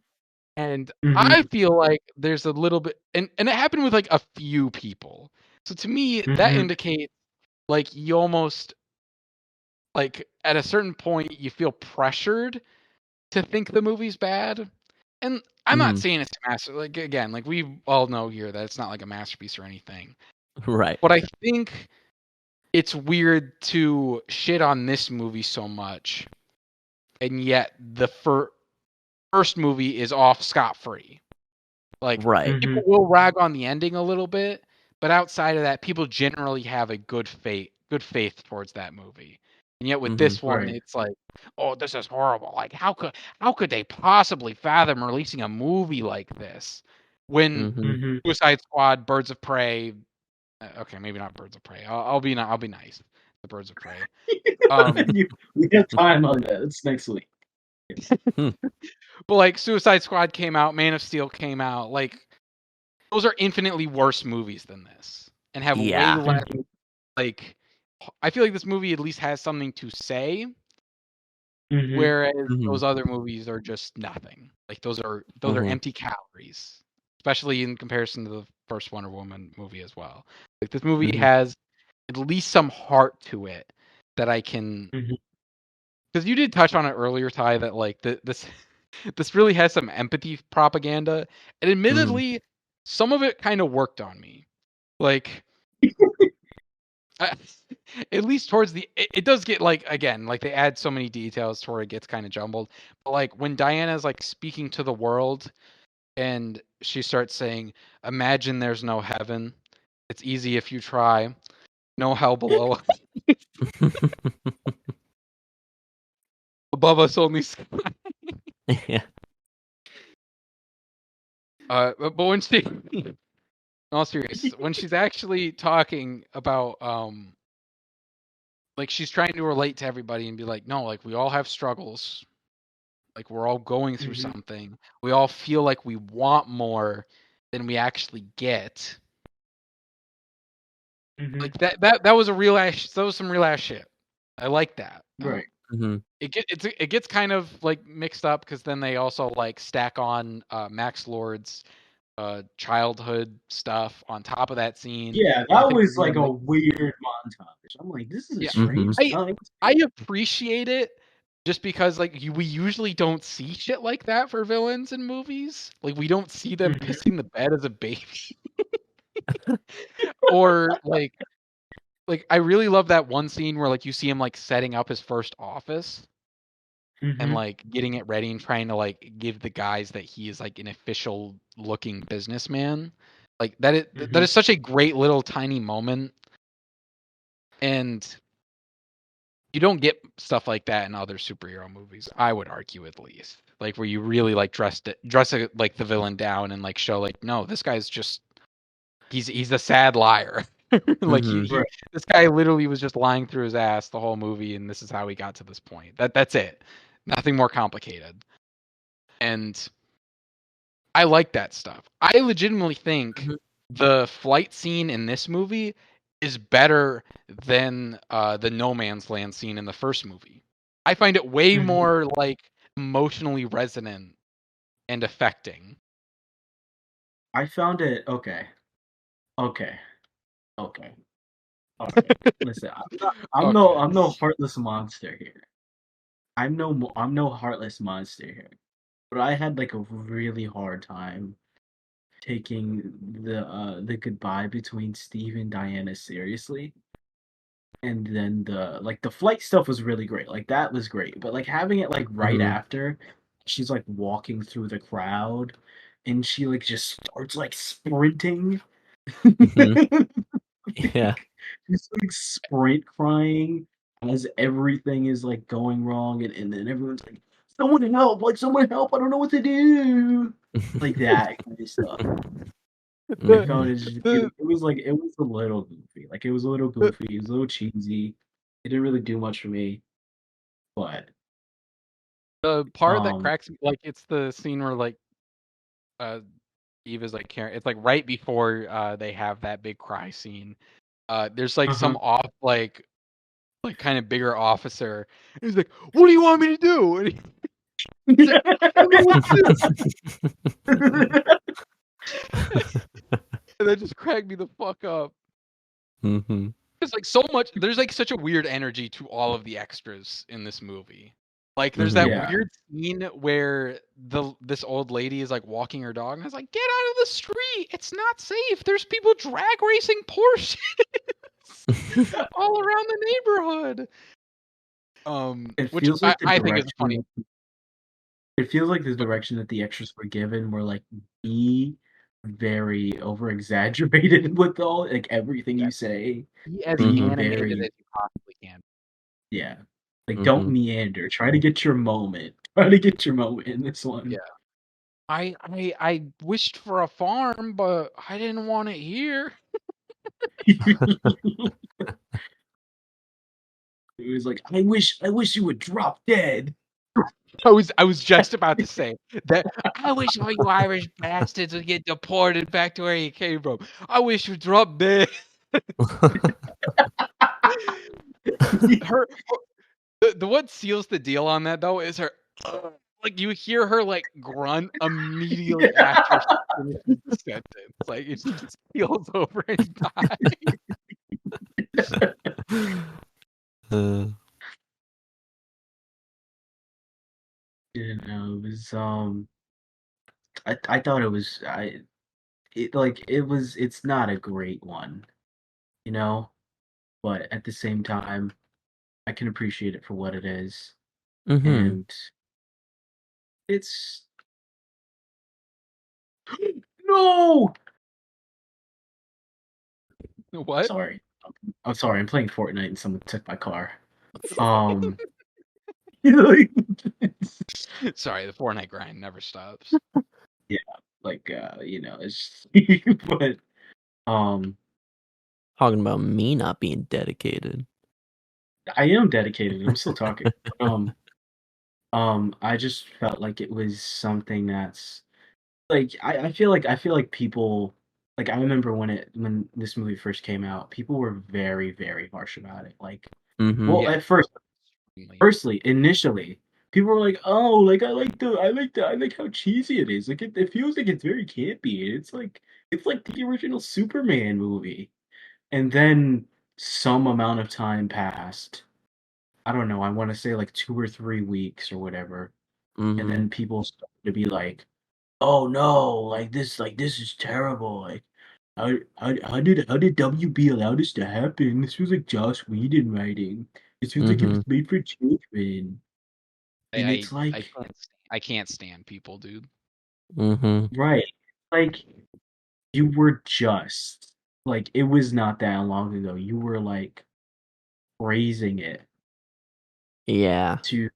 Speaker 1: And
Speaker 2: Mm-hmm.
Speaker 1: I feel like there's a little bit and it happened with like a few people. So to me that
Speaker 2: Mm-hmm.
Speaker 1: indicates like you almost like at a certain point you feel pressured to think the movie's bad. And I'm not
Speaker 3: Mhm.
Speaker 1: saying it's a master like again, like we all know here that it's not like a masterpiece or anything.
Speaker 3: Right.
Speaker 1: But I think it's weird to shit on this movie so much and yet the first movie is off scot-free. Like
Speaker 3: Right.
Speaker 2: Mm-hmm.
Speaker 1: people will rag on the ending a little bit, but outside of that, people generally have a good faith towards that movie. And yet with
Speaker 3: Mhm.
Speaker 1: this one,
Speaker 2: Right.
Speaker 1: it's like, oh, this is horrible. Like how could they possibly fathom releasing a movie like this when
Speaker 3: Mhm.
Speaker 2: Mm-hmm.
Speaker 1: Suicide Squad, Birds of Prey, okay, maybe not Birds of Prey. I'll be nice. The Birds of Prey. Um,
Speaker 2: We have time on that. It's next week.
Speaker 3: Hmm.
Speaker 1: But like Suicide Squad came out, Man of Steel came out, like those are infinitely worse movies than this and have way
Speaker 3: Yeah.
Speaker 1: less like I feel like this movie at least has something to say, whereas those other movies are just nothing. Like those are empty calories, especially in comparison to the first Wonder Woman movie as well. Like this movie has at least some heart to it that I can, because you did touch on it earlier, Ty, that like this this really has some empathy propaganda, and admittedly, some of it kind of worked on me. Like, I, at least towards it does get like again, like they add so many details to where it gets kind of jumbled. But like when Diana's like speaking to the world, and she starts saying, "Imagine there's no heaven. It's easy if you try. No hell below. Above us only sky."
Speaker 3: Yeah.
Speaker 1: But when she, in all serious, when she's actually talking about like she's trying to relate to everybody and be like, no, like we all have struggles. Like we're all going through something. We all feel like we want more than we actually get. Like that was a real ass. That was some real ass shit. I like that.
Speaker 2: Right.
Speaker 1: It gets kind of like mixed up because then they also like stack on Max Lord's childhood stuff on top of that scene.
Speaker 2: Yeah,
Speaker 1: And I
Speaker 2: that
Speaker 1: think
Speaker 2: was like
Speaker 1: again,
Speaker 2: a weird montage. I'm like, this is a
Speaker 1: yeah,
Speaker 2: strange time.
Speaker 1: I appreciate it just because like we usually don't see shit like that for villains in movies. Like we don't see them pissing the bed as a baby. Or like I really love that one scene where like you see him like setting up his first office and like getting it ready and trying to like give the guys that he is like an official looking businessman. Like that is such a great little tiny moment, and you don't get stuff like that in other superhero movies. I would argue at least, like where you really like dress it like the villain down and like show like no, this guy's just he's a sad liar. Like he
Speaker 2: Right.
Speaker 1: this guy literally was just lying through his ass the whole movie, and this is how he got to this point. That's it. Nothing more complicated. And I like that stuff. I legitimately think the flight scene in this movie is better than the No Man's Land scene in the first movie. I find it way more like emotionally resonant and affecting.
Speaker 2: I found it okay. Okay. Okay. All right. Listen,
Speaker 1: Okay.
Speaker 2: I'm no heartless monster here. I'm no heartless monster here. But I had like a really hard time taking the goodbye between Steve and Diana seriously. And then the flight stuff was really great. Like that was great. But like having it like right after she's like walking through the crowd and she like just starts like sprinting.
Speaker 3: Yeah.
Speaker 2: She's like sprint crying as everything is like going wrong and then everyone's like, someone help, like someone help, I don't know what to do. Like that kind of stuff. I found it just it was like it was a little goofy. Like it was a little goofy, it was a little cheesy. It didn't really do much for me. But
Speaker 1: The part that
Speaker 2: um
Speaker 1: cracks me, like it's the scene where like Eve is like carrying. It's like right before they have that big cry scene. There's like some off like kind of bigger officer. He's like, "What do you want me to do?" And he's like, "I don't know what to do." And that just cracked me the fuck up. It's like so much. There's like such a weird energy to all of the extras in this movie. Like there's that
Speaker 2: Yeah.
Speaker 1: weird scene where this old lady is like walking her dog, and I was like, "Get out of the street! It's not safe. There's people drag racing Porsches all around the neighborhood."
Speaker 2: It
Speaker 1: Which
Speaker 2: feels like the
Speaker 1: I think is funny.
Speaker 2: direction it feels like the direction that the extras were given were like be very over exaggerated with all like everything
Speaker 1: Yeah,
Speaker 2: you say.
Speaker 1: be as
Speaker 2: Be
Speaker 1: animated
Speaker 2: very
Speaker 1: as you possibly can.
Speaker 2: yeah. Like don't meander. Try to get your moment. Try to get your moment in this one.
Speaker 1: Yeah. I wished for a farm, but I didn't want it here.
Speaker 2: It was like, I wish you would drop dead.
Speaker 1: I was just about to say that. I wish all you Irish bastards would get deported back to where you came from. I wish you'd drop dead. Her the what seals the deal on that though is her like you hear her like grunt immediately after she finishes the sentence. Like it just keels over and dies.
Speaker 2: You know, it was I thought it was it's not a great one, you know, but at the same time, I can appreciate it for what it is, and it's no.
Speaker 1: What?
Speaker 2: Sorry, I'm sorry. I'm playing Fortnite and someone took my car. Um, like,
Speaker 1: Sorry, the Fortnite grind never stops.
Speaker 2: yeah, like you know, it's but um,
Speaker 3: Talking about me not being dedicated.
Speaker 2: I am dedicated. I'm still talking. I just felt like it was something that's like I feel like people like I remember when this movie first came out, people were very, very harsh about it. Like,
Speaker 3: Mm-hmm.
Speaker 2: well,
Speaker 1: Yeah.
Speaker 2: at firstly, initially, people were like, "Oh, like I like how cheesy it is. Like it feels like it's very campy. It's like the original Superman movie." And then some amount of time passed. I don't know. I want to say like 2 or 3 weeks or whatever. And
Speaker 3: Mm-hmm.
Speaker 2: then people started to be like, "Oh no, like this is terrible. Like how did WB allow this to happen? This was like Joss Whedon writing. This feels like it
Speaker 3: Mm-hmm.
Speaker 2: was made for children." And it's
Speaker 1: I can't stand people, dude.
Speaker 3: Mm-hmm.
Speaker 2: right. Like you were just like it was not that long ago. You were like praising it
Speaker 3: Yeah.
Speaker 2: to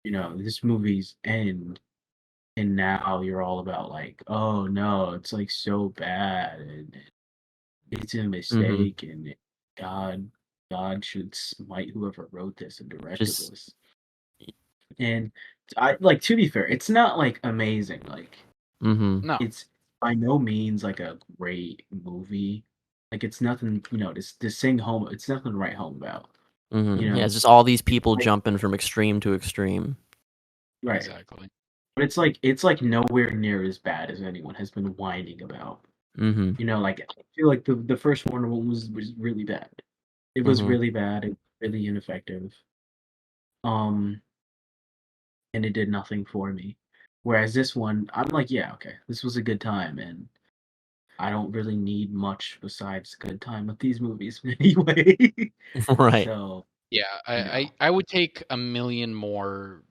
Speaker 2: this movie's end. And now you're all about like, "Oh no, it's like so bad and it's a
Speaker 3: Mm-hmm.
Speaker 2: mistake and God God should smite whoever wrote this and directed
Speaker 3: Just
Speaker 2: this." And I like to be fair, it's not like amazing. Like
Speaker 3: mm-hmm.
Speaker 1: No.
Speaker 2: it's by no means like a great movie. Like it's nothing, to sing home. It's nothing to write home about. You
Speaker 3: Mm-hmm. Yeah,
Speaker 2: know,
Speaker 3: it's just all these
Speaker 2: it's
Speaker 3: people
Speaker 2: like
Speaker 3: jumping from extreme to extreme.
Speaker 2: right,
Speaker 1: Exactly.
Speaker 2: but it's like nowhere near as bad as anyone has been whining about.
Speaker 3: Mm-hmm.
Speaker 2: Like I feel like the first Wonder Woman was really bad. It was
Speaker 3: Mm-hmm.
Speaker 2: really bad. It was really ineffective. Um, and it did nothing for me. Whereas this one, I'm like, yeah, okay, this was a good time, and I don't really need much besides a good time with these movies anyway.
Speaker 3: Right.
Speaker 2: So,
Speaker 1: Yeah,
Speaker 2: you know,
Speaker 1: I would take a million more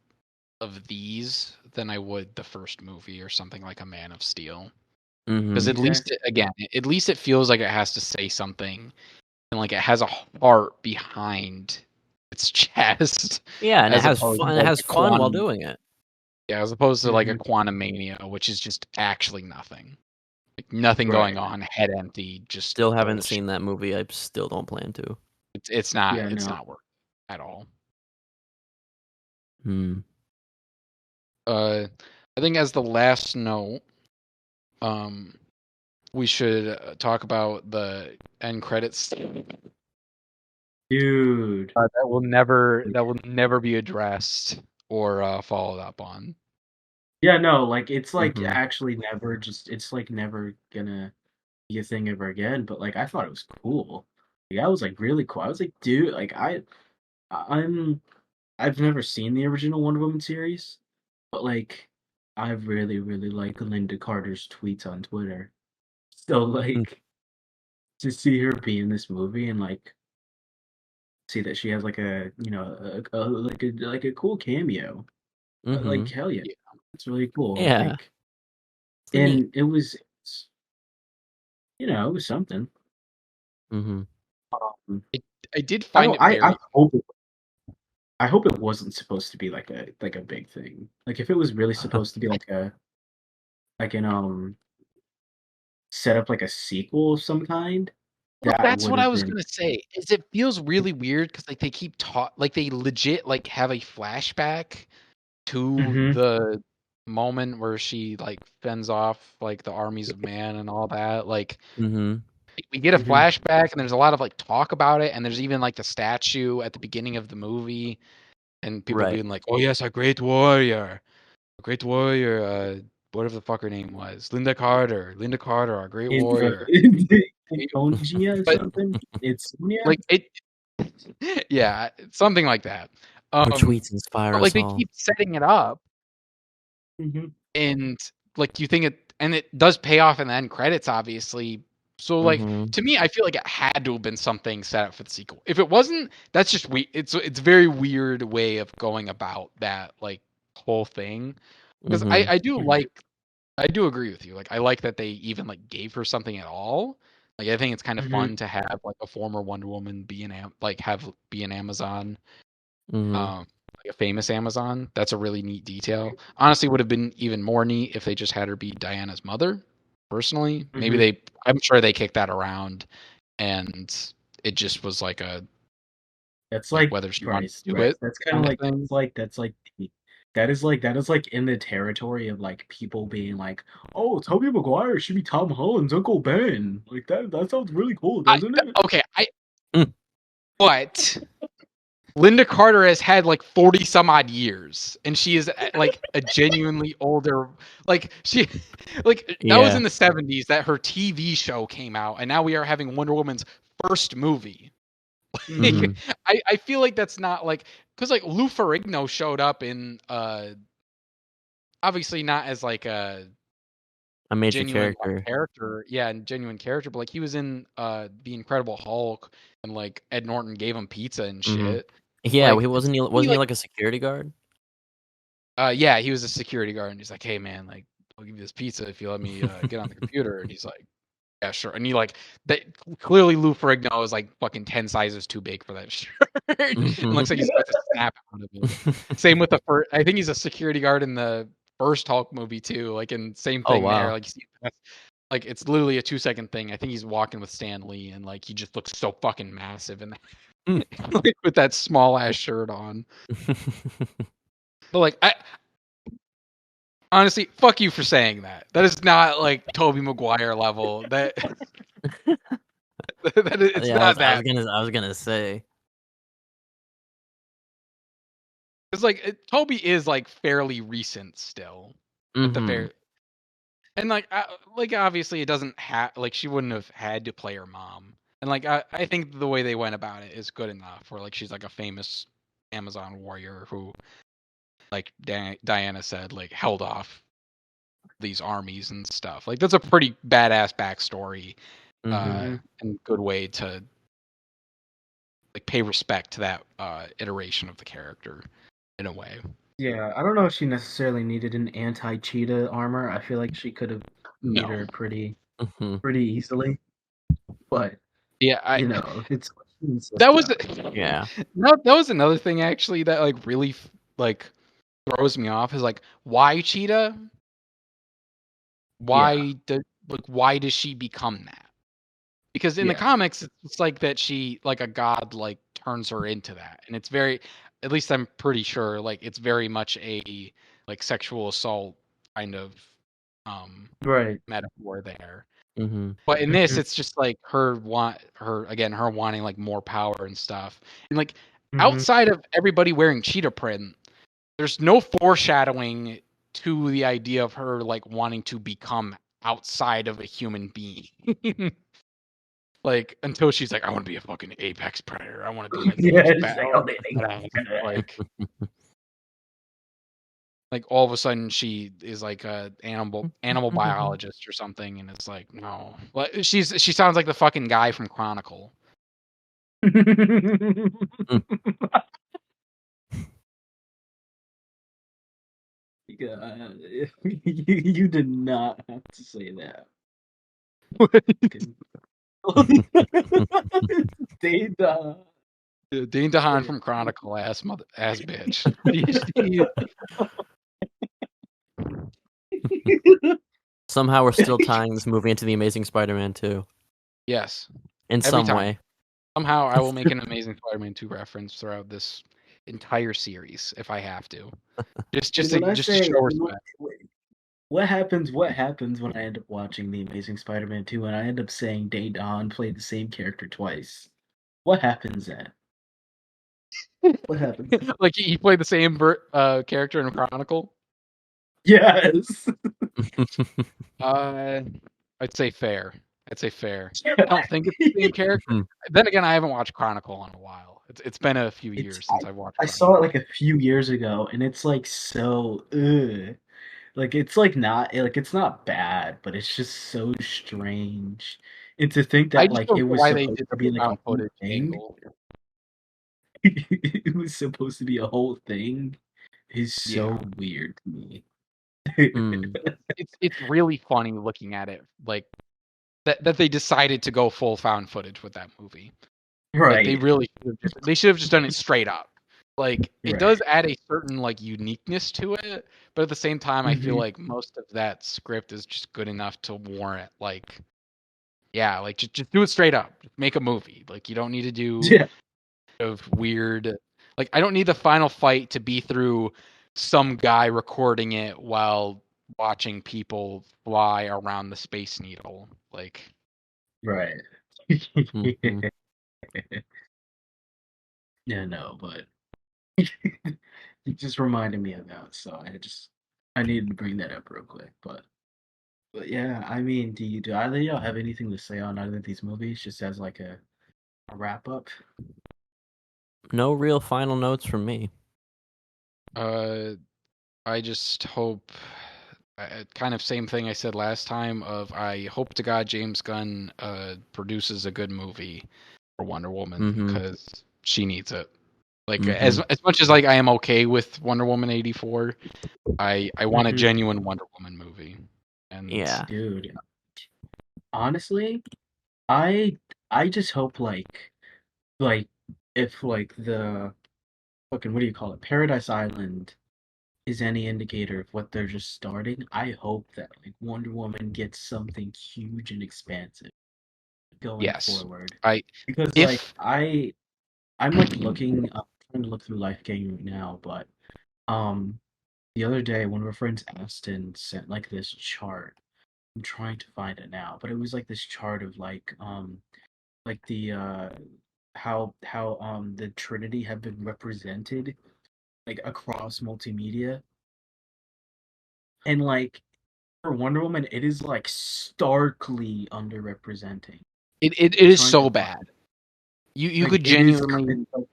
Speaker 1: of these than I would the first movie or something like a Man of Steel. Because
Speaker 3: Mm-hmm.
Speaker 1: at least
Speaker 2: exactly.
Speaker 1: at least it feels like it has to say something and like it has a heart behind its chest,
Speaker 3: Yeah, and it
Speaker 1: as
Speaker 3: has
Speaker 1: opposed
Speaker 3: fun.
Speaker 1: to
Speaker 3: It
Speaker 1: like
Speaker 3: has
Speaker 1: a
Speaker 3: fun while
Speaker 1: quantum.
Speaker 3: doing it.
Speaker 1: Yeah, as opposed to like a
Speaker 2: Hmm.
Speaker 1: Quantum Mania, which is just actually nothing. Like nothing going
Speaker 2: Right.
Speaker 1: on, head empty, just
Speaker 3: Still haven't
Speaker 1: bullshit.
Speaker 3: seen that movie. I still don't plan to.
Speaker 2: Yeah.
Speaker 1: It's
Speaker 2: No.
Speaker 1: not worth it at all.
Speaker 3: Hmm.
Speaker 1: I think as the last note, um, we should talk about the end credits
Speaker 2: Dude.
Speaker 1: that will never be addressed or followed up on.
Speaker 2: Yeah. No. Like it's like
Speaker 3: Mm-hmm.
Speaker 2: actually never. Just it's like never gonna be a thing ever again. But like I thought it was cool. Like I was like really cool. I was like, dude. Like I'm I've never seen the original Wonder Woman series, but like I really, really like Linda Carter's tweets on Twitter. So like to see her be in this movie and like see that she has like a cool cameo.
Speaker 3: Mm-hmm.
Speaker 2: Like hell yeah.
Speaker 1: Yeah.
Speaker 2: It's really cool.
Speaker 3: Yeah, it's neat.
Speaker 2: And it was something.
Speaker 3: Mm-hmm.
Speaker 2: Um,
Speaker 1: I, I did
Speaker 2: I
Speaker 1: find
Speaker 2: don't
Speaker 1: it very
Speaker 2: I hope it wasn't supposed to be like a big thing. Like if it was really supposed to be like an set up like a sequel of some kind,
Speaker 1: well,
Speaker 2: that
Speaker 1: that's
Speaker 2: would
Speaker 1: what I
Speaker 2: have
Speaker 1: was
Speaker 2: been
Speaker 1: gonna say. Is it feels really weird because like they keep like they legit like have a flashback to the moment where she like fends off like the armies of man and all that. Like we get a flashback and there's a lot of like talk about it, and there's even like the statue at the beginning of the movie, and people being like, "Oh yes, a great warrior, whatever the fuck her name was, Linda Carter, our great warrior."
Speaker 2: Antonia or
Speaker 1: But
Speaker 2: something. It's Sonia.
Speaker 1: like it, yeah, something like that.
Speaker 3: Her tweets inspire
Speaker 1: But
Speaker 3: us
Speaker 1: like they
Speaker 3: all.
Speaker 1: keep setting it up, and like you think it does pay off in the end credits, obviously. So like to me, I feel like it had to have been something set up for the sequel. If it wasn't, that's just it's very weird way of going about that like whole thing. Because I do agree with you. Like I like that they even like gave her something at all. Like I think it's kind of fun to have like a former Wonder Woman be an Amazon, like a famous Amazon. That's a really neat detail. Honestly, would have been even more neat if they just had her be Diana's mother. Personally, maybe I'm sure they kicked that around, and it just was like a
Speaker 2: That's like
Speaker 1: whether she wanted
Speaker 2: Bryce.
Speaker 1: to do it.
Speaker 2: That's kind of like that is like in the territory of like people being like, "Oh, Tobey Maguire should be Tom Holland's Uncle Ben." Like that sounds really cool, doesn't it?
Speaker 1: Okay, but Linda Carter has had like 40 some odd years, and she is like a genuinely older, like she, like that was in the 70s that her TV show came out, and now we are having Wonder Woman's first movie. Like, I feel like that's not like, because like Lou Ferrigno showed up in, obviously not as like a
Speaker 3: major
Speaker 1: genuine
Speaker 3: character.
Speaker 1: character, and genuine character, but like he was in The Incredible Hulk, and like Ed Norton gave him pizza and shit.
Speaker 3: Yeah,
Speaker 1: Like,
Speaker 3: wasn't he like a security guard?
Speaker 1: Yeah, he was a security guard, and he's like, "Hey, man, like, I'll give you this pizza if you let me get on the computer." And he's like, "Yeah, sure." And he like that. Clearly, Lou Ferrigno is like fucking 10 sizes too big for that shirt, and looks like he's about to snap out of it. Same with the first. I think he's a security guard in the first Hulk movie too. Like, and same thing there. Like, like it's literally a 2-second thing. I think he's walking with Stan Lee, and like he just looks so fucking massive and like, with that small ass shirt on. But like I honestly, fuck you for saying that. That is not like Tobey Maguire level. That it's not that.
Speaker 3: I was gonna say.
Speaker 1: It's like Toby is like fairly recent still. At the very, and like obviously it doesn't have like she wouldn't have had to play her mom. And like I think the way they went about it is good enough. Where like she's like a famous Amazon warrior who, like Diana said, like held off these armies and stuff. Like that's a pretty badass backstory, and good way to like pay respect to that iteration of the character in a way.
Speaker 2: Yeah, I don't know if she necessarily needed an anti-cheetah armor. I feel like she could have made her pretty easily. But
Speaker 1: yeah,
Speaker 2: you know, it's
Speaker 1: that was
Speaker 3: no,
Speaker 1: that was another thing actually that like really like throws me off is like why cheetah? Why does she become that? Because in the comics, it's like that she like a god like turns her into that, and it's very, at least I'm pretty sure, like it's very much a like sexual assault kind of metaphor there. But in this, it's just like her wanting like more power and stuff, and like outside of everybody wearing cheetah print, there's no foreshadowing to the idea of her like wanting to become outside of a human being. Like until she's like, I want to be a fucking apex predator. I want to do like the most bad, like all of a sudden she is like a animal biologist or something, and it's like no, like she sounds like the fucking guy from Chronicle.
Speaker 2: You did not have to say that.
Speaker 1: Dane DeHaan from Chronicle, ass bitch.
Speaker 3: Somehow we're still tying this movie into the Amazing Spider-Man 2.
Speaker 1: Yes.
Speaker 3: In some way.
Speaker 1: Somehow I will make an Amazing Spider-Man 2 reference throughout this entire series if I have to. Just
Speaker 2: When I
Speaker 1: to
Speaker 2: say
Speaker 1: show respect.
Speaker 2: what happens when I end up watching The Amazing Spider-Man 2 and I end up saying Day Don played the same character twice? What happens then? What happens?
Speaker 1: Like he played the same character in Chronicle.
Speaker 2: Yes.
Speaker 1: I'd say fair. I'd say fair. I don't think it's the same character. Then again, I haven't watched Chronicle in a while. It's been a few years since I've watched
Speaker 2: I
Speaker 1: Chronicle.
Speaker 2: saw it like a few years ago, and it's like so like it's like not like it's not bad, but it's just so strange. And to think
Speaker 1: I
Speaker 2: that
Speaker 1: just
Speaker 2: like
Speaker 1: don't
Speaker 2: it
Speaker 1: know
Speaker 2: was
Speaker 1: why they
Speaker 2: supposed
Speaker 1: did
Speaker 2: to
Speaker 1: the
Speaker 2: be like a
Speaker 1: found
Speaker 2: whole
Speaker 1: footage
Speaker 2: thing.
Speaker 1: angle.
Speaker 2: It was supposed to be a whole thing is so
Speaker 1: Yeah.
Speaker 2: weird to me.
Speaker 1: It's really funny looking at it, like that they decided to go full found footage with that movie. Like they
Speaker 2: Right.
Speaker 1: really should have just done it straight up. Like it
Speaker 2: Right.
Speaker 1: does add a certain like uniqueness to it, but at the same time, I feel
Speaker 2: Mhm.
Speaker 1: like most of that script is just good enough to warrant like, yeah, like just do it straight up. Just make a movie. Like you don't need to do
Speaker 2: Yeah.
Speaker 1: of weird. Like I don't need the final fight to be through some guy recording it while watching people fly around the Space Needle. Like
Speaker 2: Right. Yeah, no, but it just reminded me of that, so I needed to bring that up real quick. But yeah, I mean, do either of y'all have anything to say on either of these movies, just as like a wrap up?
Speaker 3: No real final notes from me.
Speaker 1: I just hope kind of same thing I said last time of I hope to God James Gunn produces a good movie for Wonder Woman because she needs it. Like as much as like I am okay with Wonder Woman 84, I want a
Speaker 2: Mhm.
Speaker 1: genuine Wonder Woman movie. And
Speaker 3: Yeah.
Speaker 2: Dude, honestly, I I just hope like if like the fucking what do you call it, Paradise Island is any indicator of what they're just starting, I hope that like Wonder Woman gets something huge and expansive going
Speaker 1: yes,
Speaker 2: forward.
Speaker 1: I
Speaker 2: Because like
Speaker 1: if
Speaker 2: I'm like I'm trying to look through Life Gang right now, but um the other day one of our friends Aston sent like this chart. I'm trying to find it now, but it was like this chart of like the how the Trinity have been represented like across multimedia. And like for Wonder Woman, it is like starkly underrepresenting.
Speaker 1: it
Speaker 2: I'm
Speaker 1: is
Speaker 2: trying to
Speaker 1: so
Speaker 2: find
Speaker 1: bad. You
Speaker 2: like
Speaker 1: could genuinely
Speaker 2: it's like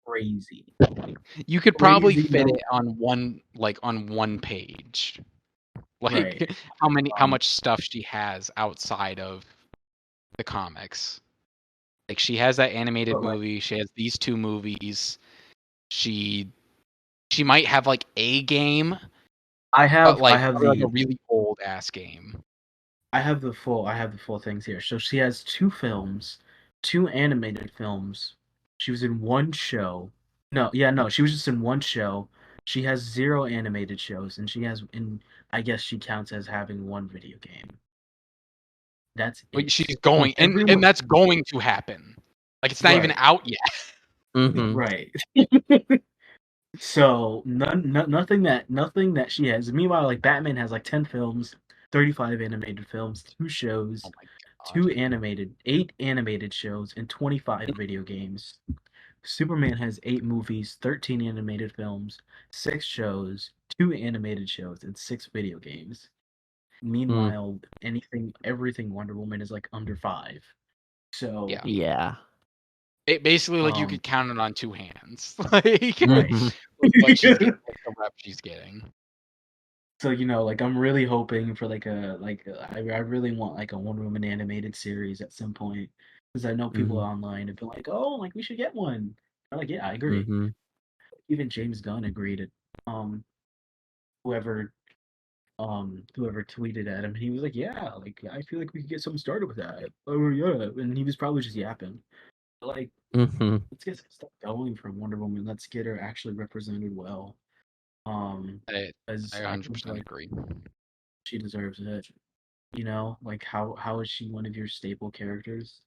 Speaker 2: crazy.
Speaker 1: you could probably
Speaker 2: Crazy
Speaker 1: fit
Speaker 2: no
Speaker 1: it on one page.
Speaker 2: right.
Speaker 1: Like how
Speaker 2: Um
Speaker 1: much stuff she has outside of the comics. Like she has that animated
Speaker 2: but like
Speaker 1: movie, she has these two movies. She she might have like a game, but
Speaker 2: I
Speaker 1: like
Speaker 2: have
Speaker 1: probably like
Speaker 2: the
Speaker 1: a really old ass game.
Speaker 2: I have the full things here. So she has two films, two animated films. She was in one show. No, yeah, no, she was just in one show. She has zero animated shows, and she has in I guess she counts as having one video game. That's
Speaker 1: But
Speaker 2: it.
Speaker 1: she's going and
Speaker 2: Everyone
Speaker 1: that's going to happen. Like it's not even
Speaker 2: right,
Speaker 1: out yet.
Speaker 2: right. So nothing that she has. Meanwhile, like Batman has like 10 films, 35 animated films, two
Speaker 1: Oh
Speaker 2: shows,
Speaker 1: my god.
Speaker 2: eight animated shows, and 25 video games. Superman has 8 movies, 13 animated films, 6 shows, 2 animated shows, and 6 video games. Meanwhile, everything Wonder Woman is like under 5. So,
Speaker 1: Yeah.
Speaker 3: Yeah.
Speaker 1: It basically like you
Speaker 2: um,
Speaker 1: could count it on two hands. Like
Speaker 2: right.
Speaker 1: what she's getting, like the rep she's getting.
Speaker 2: So, like I'm really hoping for I really want like a Wonder Woman animated series at some point because I know people online have been like, "Oh, like we should get one." I'm like, "Yeah, I agree." Even James Gunn agreed it. Um, whoever whoever tweeted at him, he was like, "Yeah, like I feel like we could get something started with that." Oh yeah, and he was probably just yapping. But, like, let's get some stuff going from Wonder Woman. Let's get her actually represented well.
Speaker 1: I
Speaker 2: As I think
Speaker 1: 100%
Speaker 2: like
Speaker 1: agree.
Speaker 2: she deserves it. Like how is she one of your staple characters?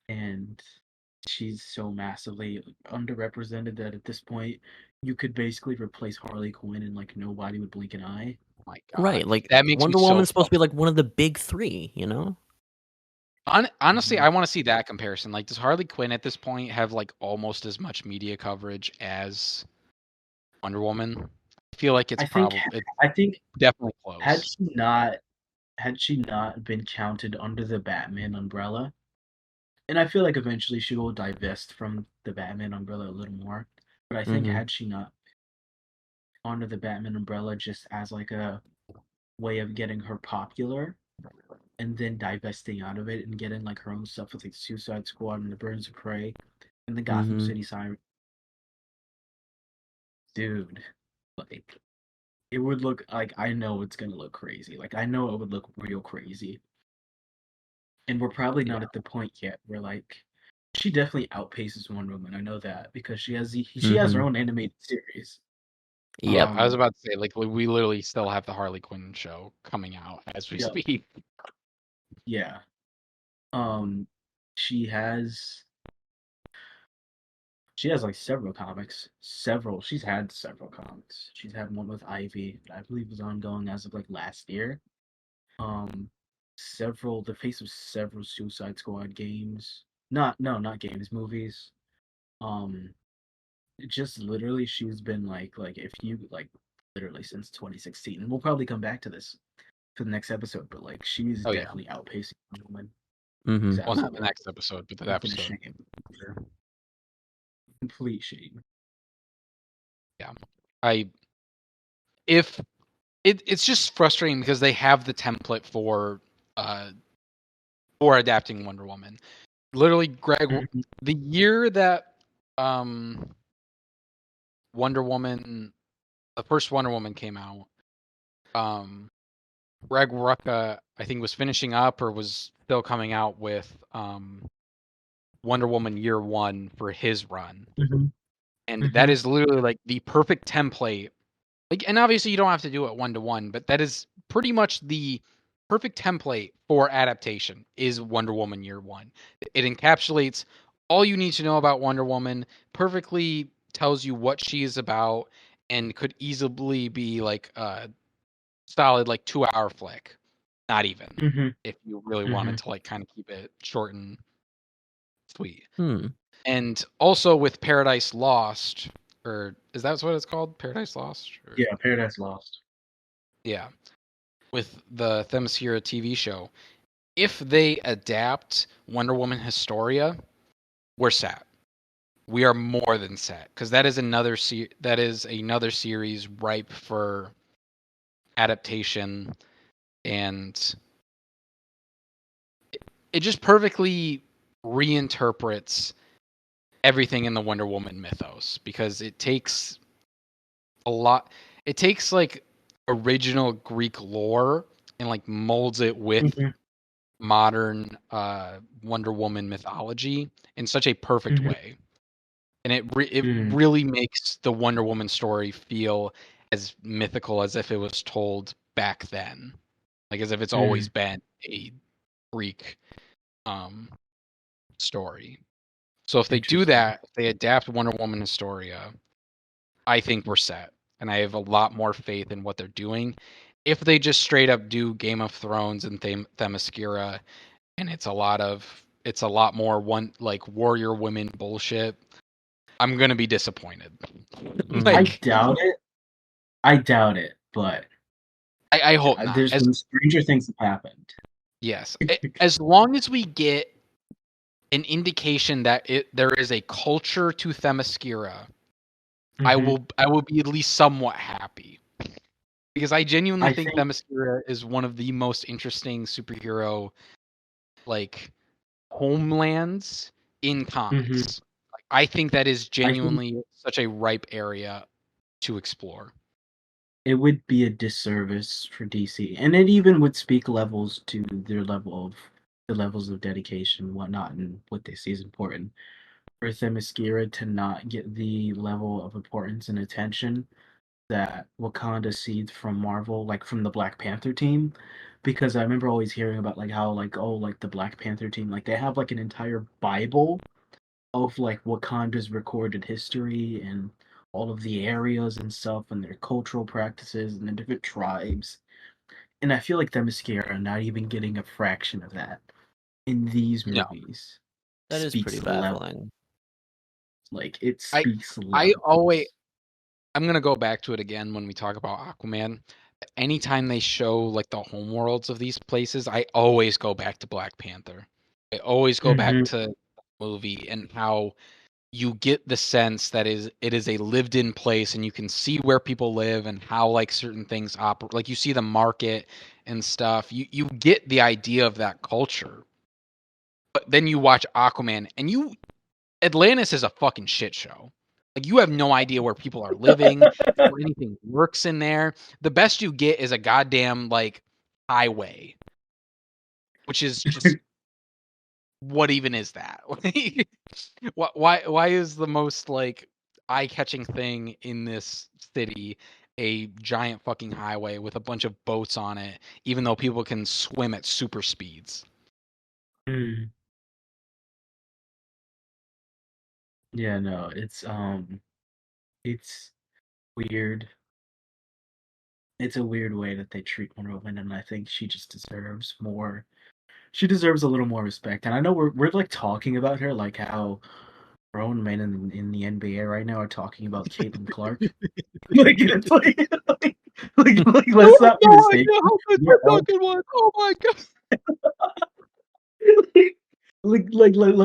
Speaker 2: And she's so massively underrepresented that at this point you could basically replace Harley Quinn and like nobody would blink an eye.
Speaker 1: Oh my
Speaker 3: Right,
Speaker 1: god,
Speaker 3: like,
Speaker 1: that makes me
Speaker 3: Wonder
Speaker 1: so
Speaker 3: Woman's supposed to be, like, one of the big 3, you know?
Speaker 1: honestly,
Speaker 2: Mhm.
Speaker 1: I want to see that comparison. Like, does Harley Quinn at this point have like almost as much media coverage as Wonder Woman? I feel like it's
Speaker 2: I think
Speaker 1: probably
Speaker 2: I think
Speaker 1: definitely
Speaker 2: had
Speaker 1: close.
Speaker 2: she not been counted under the Batman umbrella, and I feel like eventually she will divest from the Batman umbrella a little more. But I think
Speaker 3: Mhm.
Speaker 2: had she not under the Batman umbrella just as like a way of getting her popular and then divesting out of it and getting like her own stuff with like Suicide Squad and the Birds of Prey and the Gotham
Speaker 3: Mhm.
Speaker 2: City Siren, dude, like it would look like I know it's gonna look crazy. Like I know it would look real crazy. And we're probably
Speaker 1: Yeah.
Speaker 2: not at the point yet where like she definitely outpaces Wonder Woman. I know that because she has her
Speaker 3: Mhm.
Speaker 2: own animated series.
Speaker 1: Yeah,
Speaker 3: Yep.
Speaker 1: I was
Speaker 2: Um,
Speaker 1: about to say, like, we literally still have the Harley Quinn show coming out as we
Speaker 2: yeah,
Speaker 1: speak.
Speaker 2: yeah. Um, she has like several comics. Several. She's had several comics. She's had one with Ivy that I believe was ongoing as of like last year. Um, several. The face of several Suicide Squad games. Not no, not games, movies. Um, just literally she's been like if you like literally since 2016, and we'll probably come back to this for the next episode, but like she's
Speaker 1: Oh yeah.
Speaker 2: definitely outpacing Wonder Woman. It's
Speaker 3: Mhm.
Speaker 1: Well, not the
Speaker 2: absolutely
Speaker 1: next episode, but that
Speaker 2: it's been a
Speaker 1: episode.
Speaker 2: shame. Complete shame.
Speaker 1: Yeah. I if it's just frustrating because they have the template uh for adapting Wonder Woman. Literally, Greg,
Speaker 2: Mhm,
Speaker 1: the year that um Wonder Woman, the first Wonder Woman came out, um Greg Rucka, I think, was finishing up or was still coming out with Wonder Woman Year One for his run.
Speaker 2: mhm,
Speaker 1: And that
Speaker 2: mhm,
Speaker 1: is literally like the perfect template. Like, and obviously you don't have to do it 1-to-1, but that is pretty much the perfect template for adaptation is Wonder Woman Year One. It encapsulates all you need to know about Wonder Woman, perfectly tells you what she is about, and could easily be like a solid like 2-hour flick. Not even
Speaker 2: mhm,
Speaker 1: if you really wanted
Speaker 2: mhm.
Speaker 1: to like kind of keep it short and sweet.
Speaker 3: Hmm.
Speaker 1: And also with Paradise Lost, or is that what it's called? Paradise Lost? Or,
Speaker 2: Yeah, Paradise Lost.
Speaker 1: yeah. With the Themyscira TV show, if they adapt Wonder Woman Historia, we're set. We are more than set because that is another series ripe for adaptation, and it just perfectly reinterprets everything in the Wonder Woman mythos because it takes a lot. It takes like original Greek lore and like molds it with
Speaker 2: Mhm,
Speaker 1: modern Wonder Woman mythology in such a perfect
Speaker 2: mhm,
Speaker 1: way, and it
Speaker 2: mhm,
Speaker 1: really makes the Wonder Woman story feel as mythical as if it was told back then, like as if it's always
Speaker 2: mhm.
Speaker 1: been a Greek um, story. So if they do
Speaker 2: Interesting.
Speaker 1: that, if they adapt Wonder Woman Historia, I think we're set. And I have a lot more faith in what they're doing. If they just straight up do Game of Thrones and Themyscira, and it's a lot more one like warrior women bullshit, I'm gonna be disappointed.
Speaker 3: Mhm.
Speaker 2: I
Speaker 1: Like
Speaker 2: doubt it. I doubt it, but
Speaker 1: I hope not.
Speaker 2: there's
Speaker 1: As
Speaker 2: been stranger things have happened.
Speaker 1: yes, as long as we get an indication that there is a culture to Themyscira,
Speaker 2: Mhm.
Speaker 1: I will be at least somewhat happy. Because I genuinely
Speaker 2: I
Speaker 1: think
Speaker 2: think.
Speaker 1: Themyscira is one of the most interesting superhero like homelands in
Speaker 2: Mhm.
Speaker 1: comics. Like, I think that is
Speaker 2: I think
Speaker 1: genuinely such a ripe area to explore.
Speaker 2: it would be a disservice for DC, and it even would speak levels to their level of the levels of dedication and whatnot, and what they see as important. For Themyscira to not get the level of importance and attention that Wakanda sees from Marvel, like from the Black Panther team, because I remember always hearing about like how like oh like the Black Panther team like they have like an entire Bible like Wakanda's recorded history and all of the areas and stuff and their cultural practices and the different tribes. And I feel like Themyscira are not even getting a fraction of that in these
Speaker 1: No,
Speaker 2: movies.
Speaker 3: That is pretty
Speaker 2: Speaks level.
Speaker 3: baffling.
Speaker 2: Like it
Speaker 1: I
Speaker 2: speaks
Speaker 1: I always
Speaker 2: levels.
Speaker 1: I'm gonna go back to it again when we talk about Aquaman. Anytime they show like the homeworlds of these places, I always go back to Black Panther. I always go back
Speaker 2: Mhm.
Speaker 1: to the movie and how you get the sense that it is a lived-in place and you can see where people live and how like certain things operate. Like you see the market and stuff. You get the idea of that culture. But then you watch Aquaman and Atlantis is a fucking shit show. Like you have no idea where people are living, or anything works in there. The best you get is a goddamn like highway, which is just what even is that? Why is the most like eye-catching thing in this city a giant fucking highway with a bunch of boats on it, even though people can swim at super speeds?
Speaker 2: Mm. Yeah, no, it's weird. It's a weird way that they treat Wonder Woman, and I think she just deserves more. She deserves a little more respect. And I know we're like talking about her like how grown men in the NBA right now are talking about Caitlin Clark. Like it's like
Speaker 1: I
Speaker 2: let's
Speaker 1: have
Speaker 2: not be
Speaker 1: no
Speaker 2: mistaken.
Speaker 1: idea how good
Speaker 2: There
Speaker 1: this
Speaker 2: are
Speaker 1: fucking was. Oh my god.
Speaker 2: like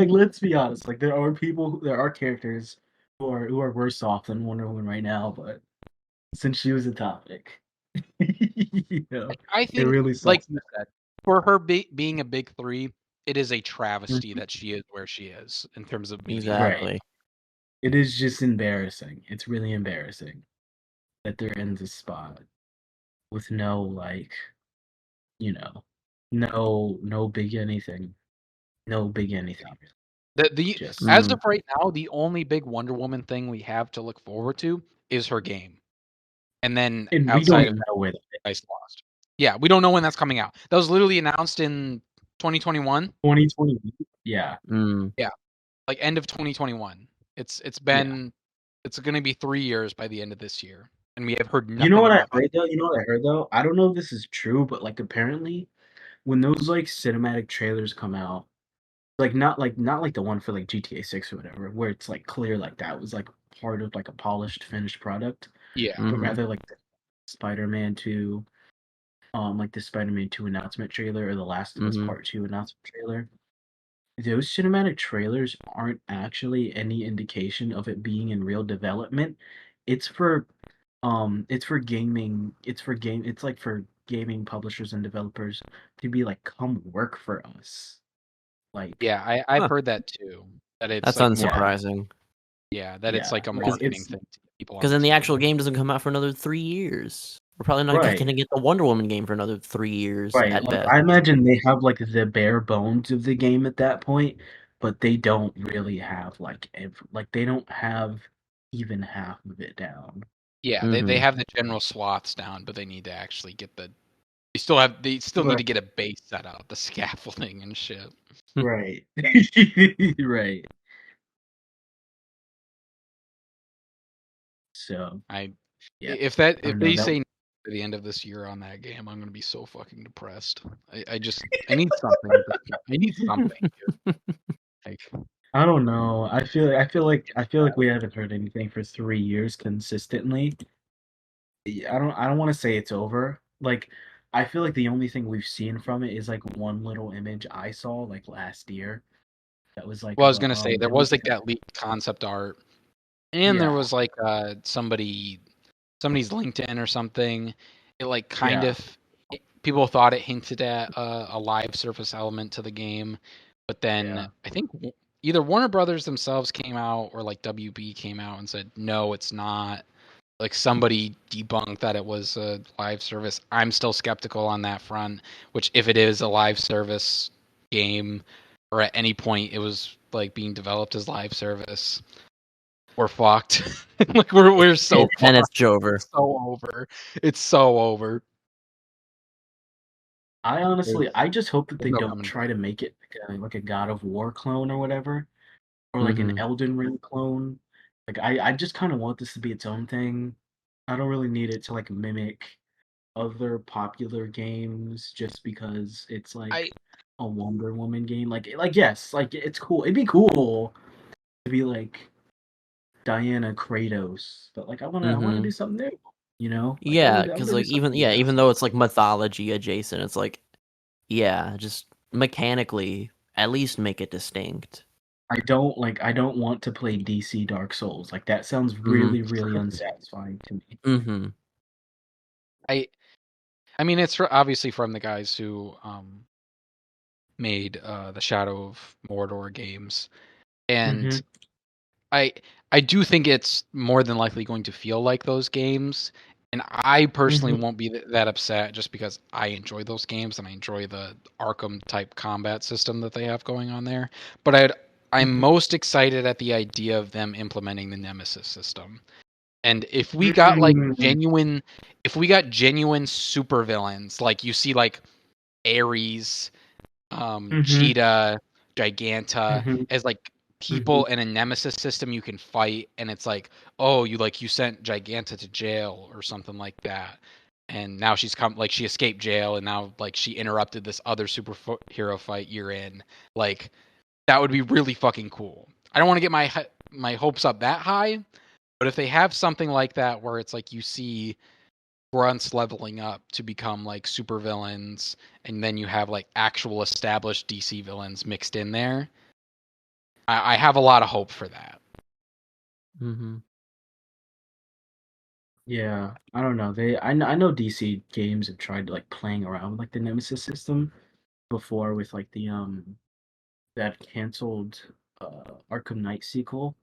Speaker 2: let's be honest. Like there are characters who are worse off than Wonder Woman right now. But since she was a topic, you know,
Speaker 1: I
Speaker 2: it
Speaker 1: think,
Speaker 2: really
Speaker 1: like
Speaker 2: sucks.
Speaker 1: you said, for her being a big three, it is a
Speaker 2: Mhm.
Speaker 1: travesty that she is where she is in terms of media.
Speaker 2: Right.
Speaker 3: Exactly.
Speaker 2: It is just embarrassing. It's really embarrassing that they're in this spot with no like, you know, no big anything, no big anything. Really.
Speaker 1: The
Speaker 2: Just
Speaker 1: as
Speaker 3: Mm.
Speaker 1: of right now, the only big Wonder Woman thing we have to look forward to is her game, and then
Speaker 2: and we don't
Speaker 1: outside of
Speaker 2: even know where that
Speaker 1: Ice Lost. Yeah, we don't know when that's coming out. That was literally announced in 2021.
Speaker 2: 2020. Yeah,
Speaker 3: Mm.
Speaker 1: Yeah, like end of 2021. It's
Speaker 2: yeah.
Speaker 1: been it's going to be 3 years by the end of this year, and we have heard
Speaker 2: You know
Speaker 1: nothing
Speaker 2: what I
Speaker 1: about.
Speaker 2: heard though? You know what I heard though? I don't know if this is true, but like apparently when those like cinematic trailers come out, like not like the one for like GTA 6 or whatever, where it's like clear like that was like part of like a polished finished product,
Speaker 1: Yeah,
Speaker 2: but
Speaker 3: Mhm.
Speaker 2: rather like the Spider-Man 2, like the Spider-Man 2 announcement trailer or the Last of Us
Speaker 3: Mhm.
Speaker 2: Part 2 announcement trailer. Those cinematic trailers aren't actually any indication of it being in real development. It's for it's for gaming, it's like for gaming publishers and developers to be like come work for us. Like
Speaker 1: yeah, I've
Speaker 3: Huh.
Speaker 1: heard that too. That it's
Speaker 3: That's
Speaker 1: like more,
Speaker 2: yeah,
Speaker 3: unsurprising.
Speaker 1: yeah, that it's
Speaker 2: yeah.
Speaker 1: like a
Speaker 2: Cuz
Speaker 1: marketing
Speaker 2: it's
Speaker 1: thing to get people
Speaker 3: Because
Speaker 1: on the
Speaker 3: then the
Speaker 1: team.
Speaker 3: actual game doesn't come out for another 3 years. We're probably not going
Speaker 2: right.
Speaker 3: to get the Wonder Woman game for another 3 years
Speaker 2: Right.
Speaker 3: at
Speaker 2: Like
Speaker 3: best.
Speaker 2: I imagine they have like the bare bones of the game at that point, but they don't really have like like they don't have even half of it down.
Speaker 1: Yeah, they
Speaker 3: Mhm.
Speaker 1: have the general swaths down, but they need to actually get they still need
Speaker 2: Right.
Speaker 1: to get a base set up, the scaffolding and shit.
Speaker 2: Right. Right. So,
Speaker 1: I
Speaker 2: yeah. I
Speaker 1: if
Speaker 2: don't know
Speaker 1: they
Speaker 2: that
Speaker 1: say to the end of this year on that game, I'm gonna be so fucking depressed. I need something at this point. I need something, dude. Like
Speaker 2: I don't know. I feel like we haven't heard anything for 3 years consistently. I don't want to say it's over. Like I feel like the only thing we've seen from it is like one little image I saw like last year that was like
Speaker 1: well, I
Speaker 2: of
Speaker 1: was gonna say there
Speaker 2: it was
Speaker 1: was
Speaker 2: like
Speaker 1: like that leaked concept art, and there
Speaker 2: yeah,
Speaker 1: was like somebody's LinkedIn or something. It like kind
Speaker 2: yeah,
Speaker 1: of people thought it hinted at a live service element to the game, but then
Speaker 2: yeah.
Speaker 1: I think either Warner Brothers themselves came out or like WB came out and said no, it's not. Like somebody debunked that it was a live service. I'm still skeptical on that front. Which if it is a live service game, or at any point it was like being developed as live service, we're fucked. Like we're so
Speaker 3: Then it's
Speaker 1: fucked.
Speaker 3: Jover.
Speaker 1: It's so over. It's so over.
Speaker 2: I honestly
Speaker 1: There's
Speaker 2: I just hope that
Speaker 1: there's
Speaker 2: they
Speaker 1: no
Speaker 2: don't
Speaker 1: coming
Speaker 2: try
Speaker 1: back.
Speaker 2: to make it like a God of War clone or whatever. or like an
Speaker 3: Mhm.
Speaker 2: Elden Ring clone. Like I just kind of want this to be its own thing. I don't really need it to like mimic other popular games just because it's
Speaker 1: I
Speaker 2: like a Wonder Woman game. Like yes, like it's cool. It'd be cool to be like Diana Kratos, but like I wanna do
Speaker 3: Mhm.
Speaker 2: something new. You know, like
Speaker 3: Yeah,
Speaker 2: I'm
Speaker 3: because
Speaker 2: gonna do
Speaker 3: like
Speaker 2: something new.
Speaker 3: even though it's like mythology adjacent, it's like yeah, just mechanically at least make it distinct.
Speaker 2: I don't want to play DC Dark Souls. Like that sounds
Speaker 3: Mhm.
Speaker 2: really unsatisfying to me.
Speaker 3: Mhm.
Speaker 1: I I mean, it's obviously from the guys who made the Shadow of Mordor games, and
Speaker 2: Mhm.
Speaker 1: I I do think it's more than likely going to feel like those games. And I personally
Speaker 2: Mhm.
Speaker 1: won't be that upset just because I enjoy those games and I enjoy the Arkham type combat system that they have going on there. But I'm
Speaker 2: Mhm.
Speaker 1: most excited at the idea of them implementing the Nemesis system. And
Speaker 2: Mm.
Speaker 1: if we got genuine supervillains, like you see like Ares,
Speaker 2: Mhm.
Speaker 1: Cheetah, Giganta
Speaker 2: Mhm.
Speaker 1: as like
Speaker 2: Mhm.
Speaker 1: people in a nemesis system you can fight, and it's like, oh, you sent Giganta to jail or something like that, and now she's come like she escaped jail, and now like she interrupted this other superhero fight you're in. Like that would be really fucking cool. I don't want to get my hopes up that high, but if they have something like that where it's like you see grunts leveling up to become like super villains, and then you have like actual established DC villains mixed in there. I have a lot of hope for that.
Speaker 3: Mhm.
Speaker 2: Yeah, I don't know. I know DC games have tried like playing around with like the Nemesis system before with like the that canceled Arkham Knight sequel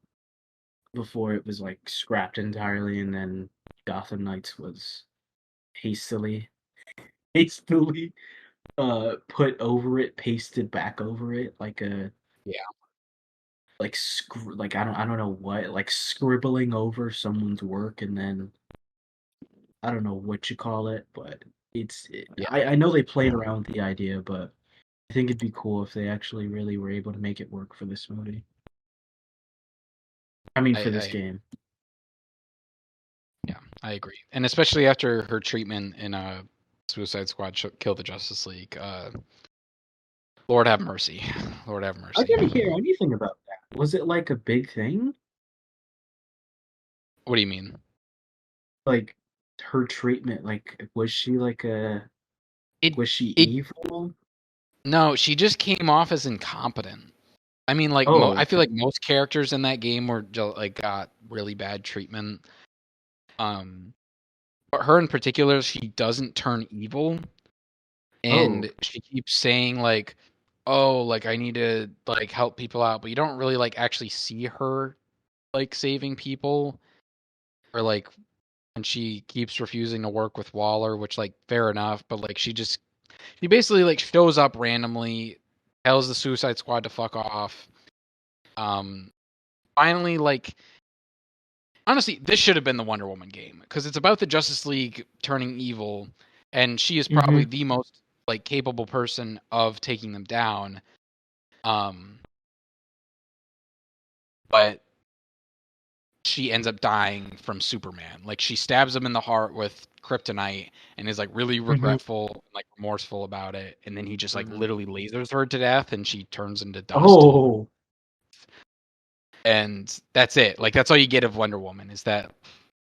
Speaker 2: before it was like scrapped entirely and then Gotham Knights was hastily hastily put over it, pasted back over it like a
Speaker 1: Yeah,
Speaker 2: like I don't know what, like scribbling over someone's work and then I don't know what you call it, but
Speaker 1: yeah,
Speaker 2: I know they played around with the idea, but I think it'd be cool if they actually really were able to make it work for this movie. I mean, for this
Speaker 1: I
Speaker 2: game.
Speaker 1: yeah, I agree, and especially after her treatment in Suicide Squad Kill the Justice League. Lord have mercy, Lord have
Speaker 2: I
Speaker 1: mercy.
Speaker 2: didn't hear anything about that. Was it like a big thing?
Speaker 1: What do you mean?
Speaker 2: Like her treatment, like
Speaker 1: It
Speaker 2: was she
Speaker 1: it
Speaker 2: evil?
Speaker 1: No, she just came off as incompetent. I mean, like
Speaker 2: Oh,
Speaker 1: I feel like most characters in that game were like got really bad treatment. Um, but her in particular, she doesn't turn evil,
Speaker 2: oh,
Speaker 1: and she keeps saying like, "Oh, like I need to like help people out," but you don't really like actually see her like saving people, or like when she keeps refusing to work with Waller, which like fair enough, but like she basically like shows up randomly, tells the Suicide Squad to fuck off. Um, Finally, like honestly, this should have been the Wonder Woman game because it's about the Justice League turning evil, and she is probably
Speaker 2: mm-hmm,
Speaker 1: the most like capable person of taking them down. Um, but she ends up dying from Superman. Like she stabs him in the heart with kryptonite and is like really
Speaker 2: mm-hmm.
Speaker 1: regretful, like remorseful about it, and then he just like
Speaker 2: Mm-hmm.
Speaker 1: literally lasers her to death, and she turns into dust.
Speaker 2: Oh,
Speaker 1: And that's it. Like that's all you get of Wonder Woman is that,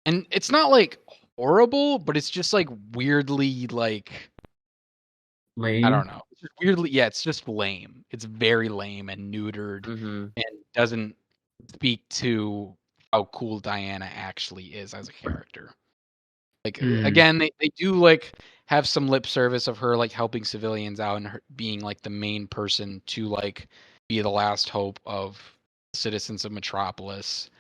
Speaker 1: and it's not like horrible, but it's just like weirdly like I
Speaker 2: lame.
Speaker 1: don't know. It's just weirdly, yeah, it's just lame. It's very lame and neutered,
Speaker 3: Mhm.
Speaker 1: and doesn't speak to how cool Diana actually is as a character. Like
Speaker 2: Mm,
Speaker 1: again, they do like have some lip service of her like helping civilians out and her being like the main person to like be the last hope of citizens of Metropolis.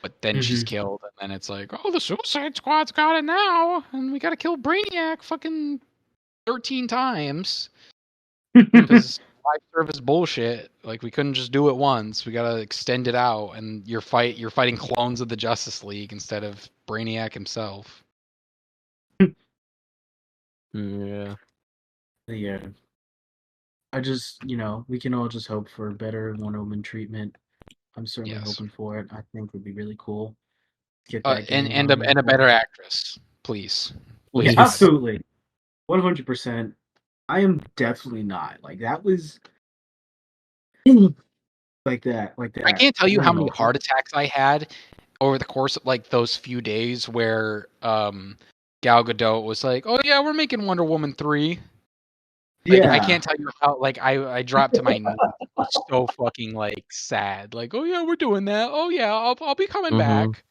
Speaker 1: But then she's
Speaker 2: mm-hmm.
Speaker 1: killed, and then it's like, oh, the Suicide Squad's got it now, and we got to kill Brainiac fucking 13 times because live service bullshit. Like we couldn't just do it once. We got to extend it out, and you're fighting clones of the Justice League instead of Brainiac himself.
Speaker 3: Yeah.
Speaker 2: Yeah. I just, we can all just hope for better Wonder Woman treatment. I'm certainly
Speaker 1: Yes.
Speaker 2: hoping for it. I think would be really cool. Get that
Speaker 1: And
Speaker 2: game
Speaker 1: and a,
Speaker 2: running.
Speaker 1: and a better actress, please. Please,
Speaker 3: Yes.
Speaker 1: God.
Speaker 2: Absolutely, 100%. I am definitely not like that was like that.
Speaker 1: I can't tell
Speaker 2: I
Speaker 1: you how
Speaker 2: don't
Speaker 1: many
Speaker 2: know.
Speaker 1: heart attacks I had over the course of like those few days where Gal Gadot was like, "Oh yeah, we're making Wonder Woman 3." Like I
Speaker 2: Yeah,
Speaker 1: can't tell you how like I dropped to my knees. I was so fucking like sad. Like, "Oh yeah, we're doing that. Oh yeah, I'll be coming
Speaker 3: Mhm.
Speaker 1: back."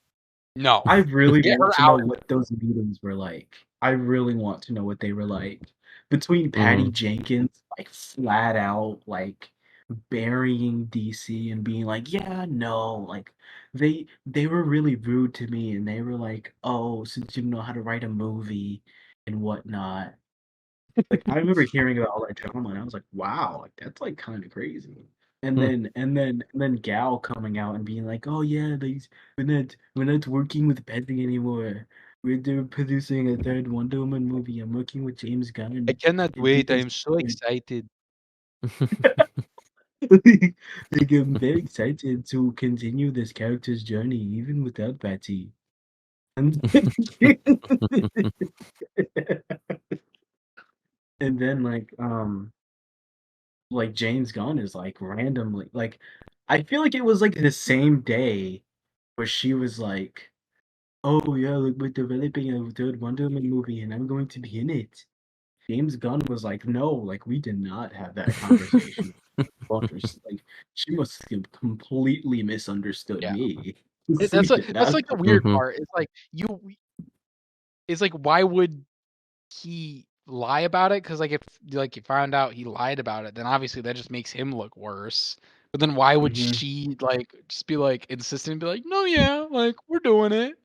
Speaker 1: No.
Speaker 2: I really
Speaker 1: Get
Speaker 2: want
Speaker 1: her
Speaker 2: to know
Speaker 1: out.
Speaker 2: what those meetings were like. I really want to know what they were like between Patty
Speaker 3: Mhm.
Speaker 2: Jenkins, like flat out, like burying DC and being like, yeah, no, like they were really rude to me, and they were like, oh, since you know how to write a movie and whatnot. Like I remember hearing about all that drama, and I was like, wow, like that's like kind of crazy. And
Speaker 3: Hmm.
Speaker 2: then Gal coming out and being like, oh yeah, we're not working with Betty anymore. They're producing a third Wonder Woman movie. I'm working with James
Speaker 1: I
Speaker 2: Gunn.
Speaker 1: cannot
Speaker 2: And
Speaker 1: wait. I
Speaker 2: things
Speaker 1: am so excited.
Speaker 2: like, I'm very excited to continue this character's journey even without Betty. And and then like James Gunn is like randomly like I feel like it was like the same day where she was like, "Oh yeah, like we're developing a third Wonder Woman movie and I'm going to be in it." James Gunn was like, "No, like we did not have that conversation." Like she must have completely misunderstood
Speaker 1: Yeah.
Speaker 2: me. We
Speaker 1: That's
Speaker 2: did
Speaker 1: that's
Speaker 2: not.
Speaker 1: like the weird
Speaker 3: Mhm.
Speaker 1: part. It's like why would he lie about it? Because like if like you found out he lied about it, then obviously that just makes him look worse. But then why would
Speaker 2: Mhm.
Speaker 1: she like just be like insistent and be like, no, yeah, like we're doing it?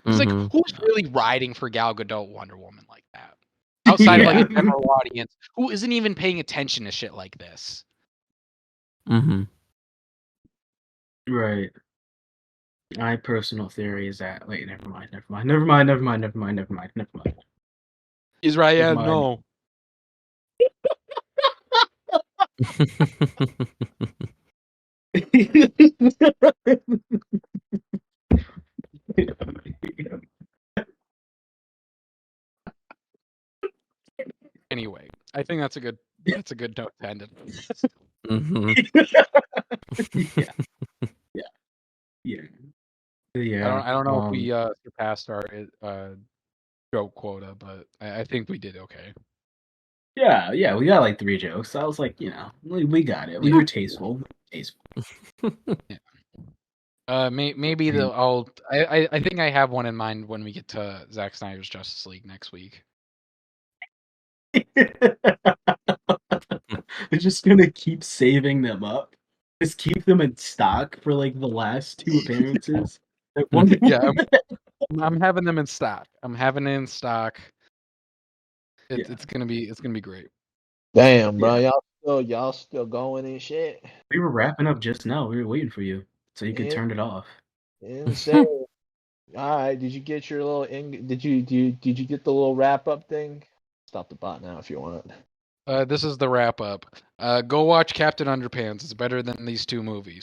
Speaker 1: Because like
Speaker 3: Mhm.
Speaker 1: who's really riding for Gal Gadot Wonder Woman like that? Outside of like
Speaker 2: Yeah.
Speaker 1: the general audience, who isn't even paying attention to shit like this?
Speaker 3: Mhm.
Speaker 2: Right. My personal theory is that wait, never mind. Never
Speaker 1: Israel,
Speaker 2: mind.
Speaker 1: no. Anyway, I think that's a good note to end it on.
Speaker 3: Mhm.
Speaker 2: Yeah, yeah, yeah, yeah.
Speaker 1: I don't know if we surpassed our joke quota, but I think we did okay.
Speaker 2: Yeah. We got like 3 jokes. I was like, we got it. We
Speaker 1: Yeah.
Speaker 2: were tasteful. Tasteful.
Speaker 1: Yeah. Maybe
Speaker 2: And
Speaker 1: I think I have one in mind when we get to Zack Snyder's Justice League next week.
Speaker 2: we're just gonna keep saving them up. Just keep them in stock for like the last 2 appearances. Like, Wonder
Speaker 1: Yeah,
Speaker 2: Woman.
Speaker 1: I'm having them in stock. I'm having it in stock.
Speaker 2: Yeah,
Speaker 1: It's gonna be great.
Speaker 4: Damn, bro,
Speaker 2: yeah.
Speaker 4: y'all still going and shit.
Speaker 2: We were wrapping up just now. We were waiting for you so you could
Speaker 4: In,
Speaker 2: turn it off.
Speaker 4: insane. All right, did you get your little did you get the little wrap up thing? Stop the bot now if you want.
Speaker 1: This is the wrap up. Go watch Captain Underpants. It's better than these two movies.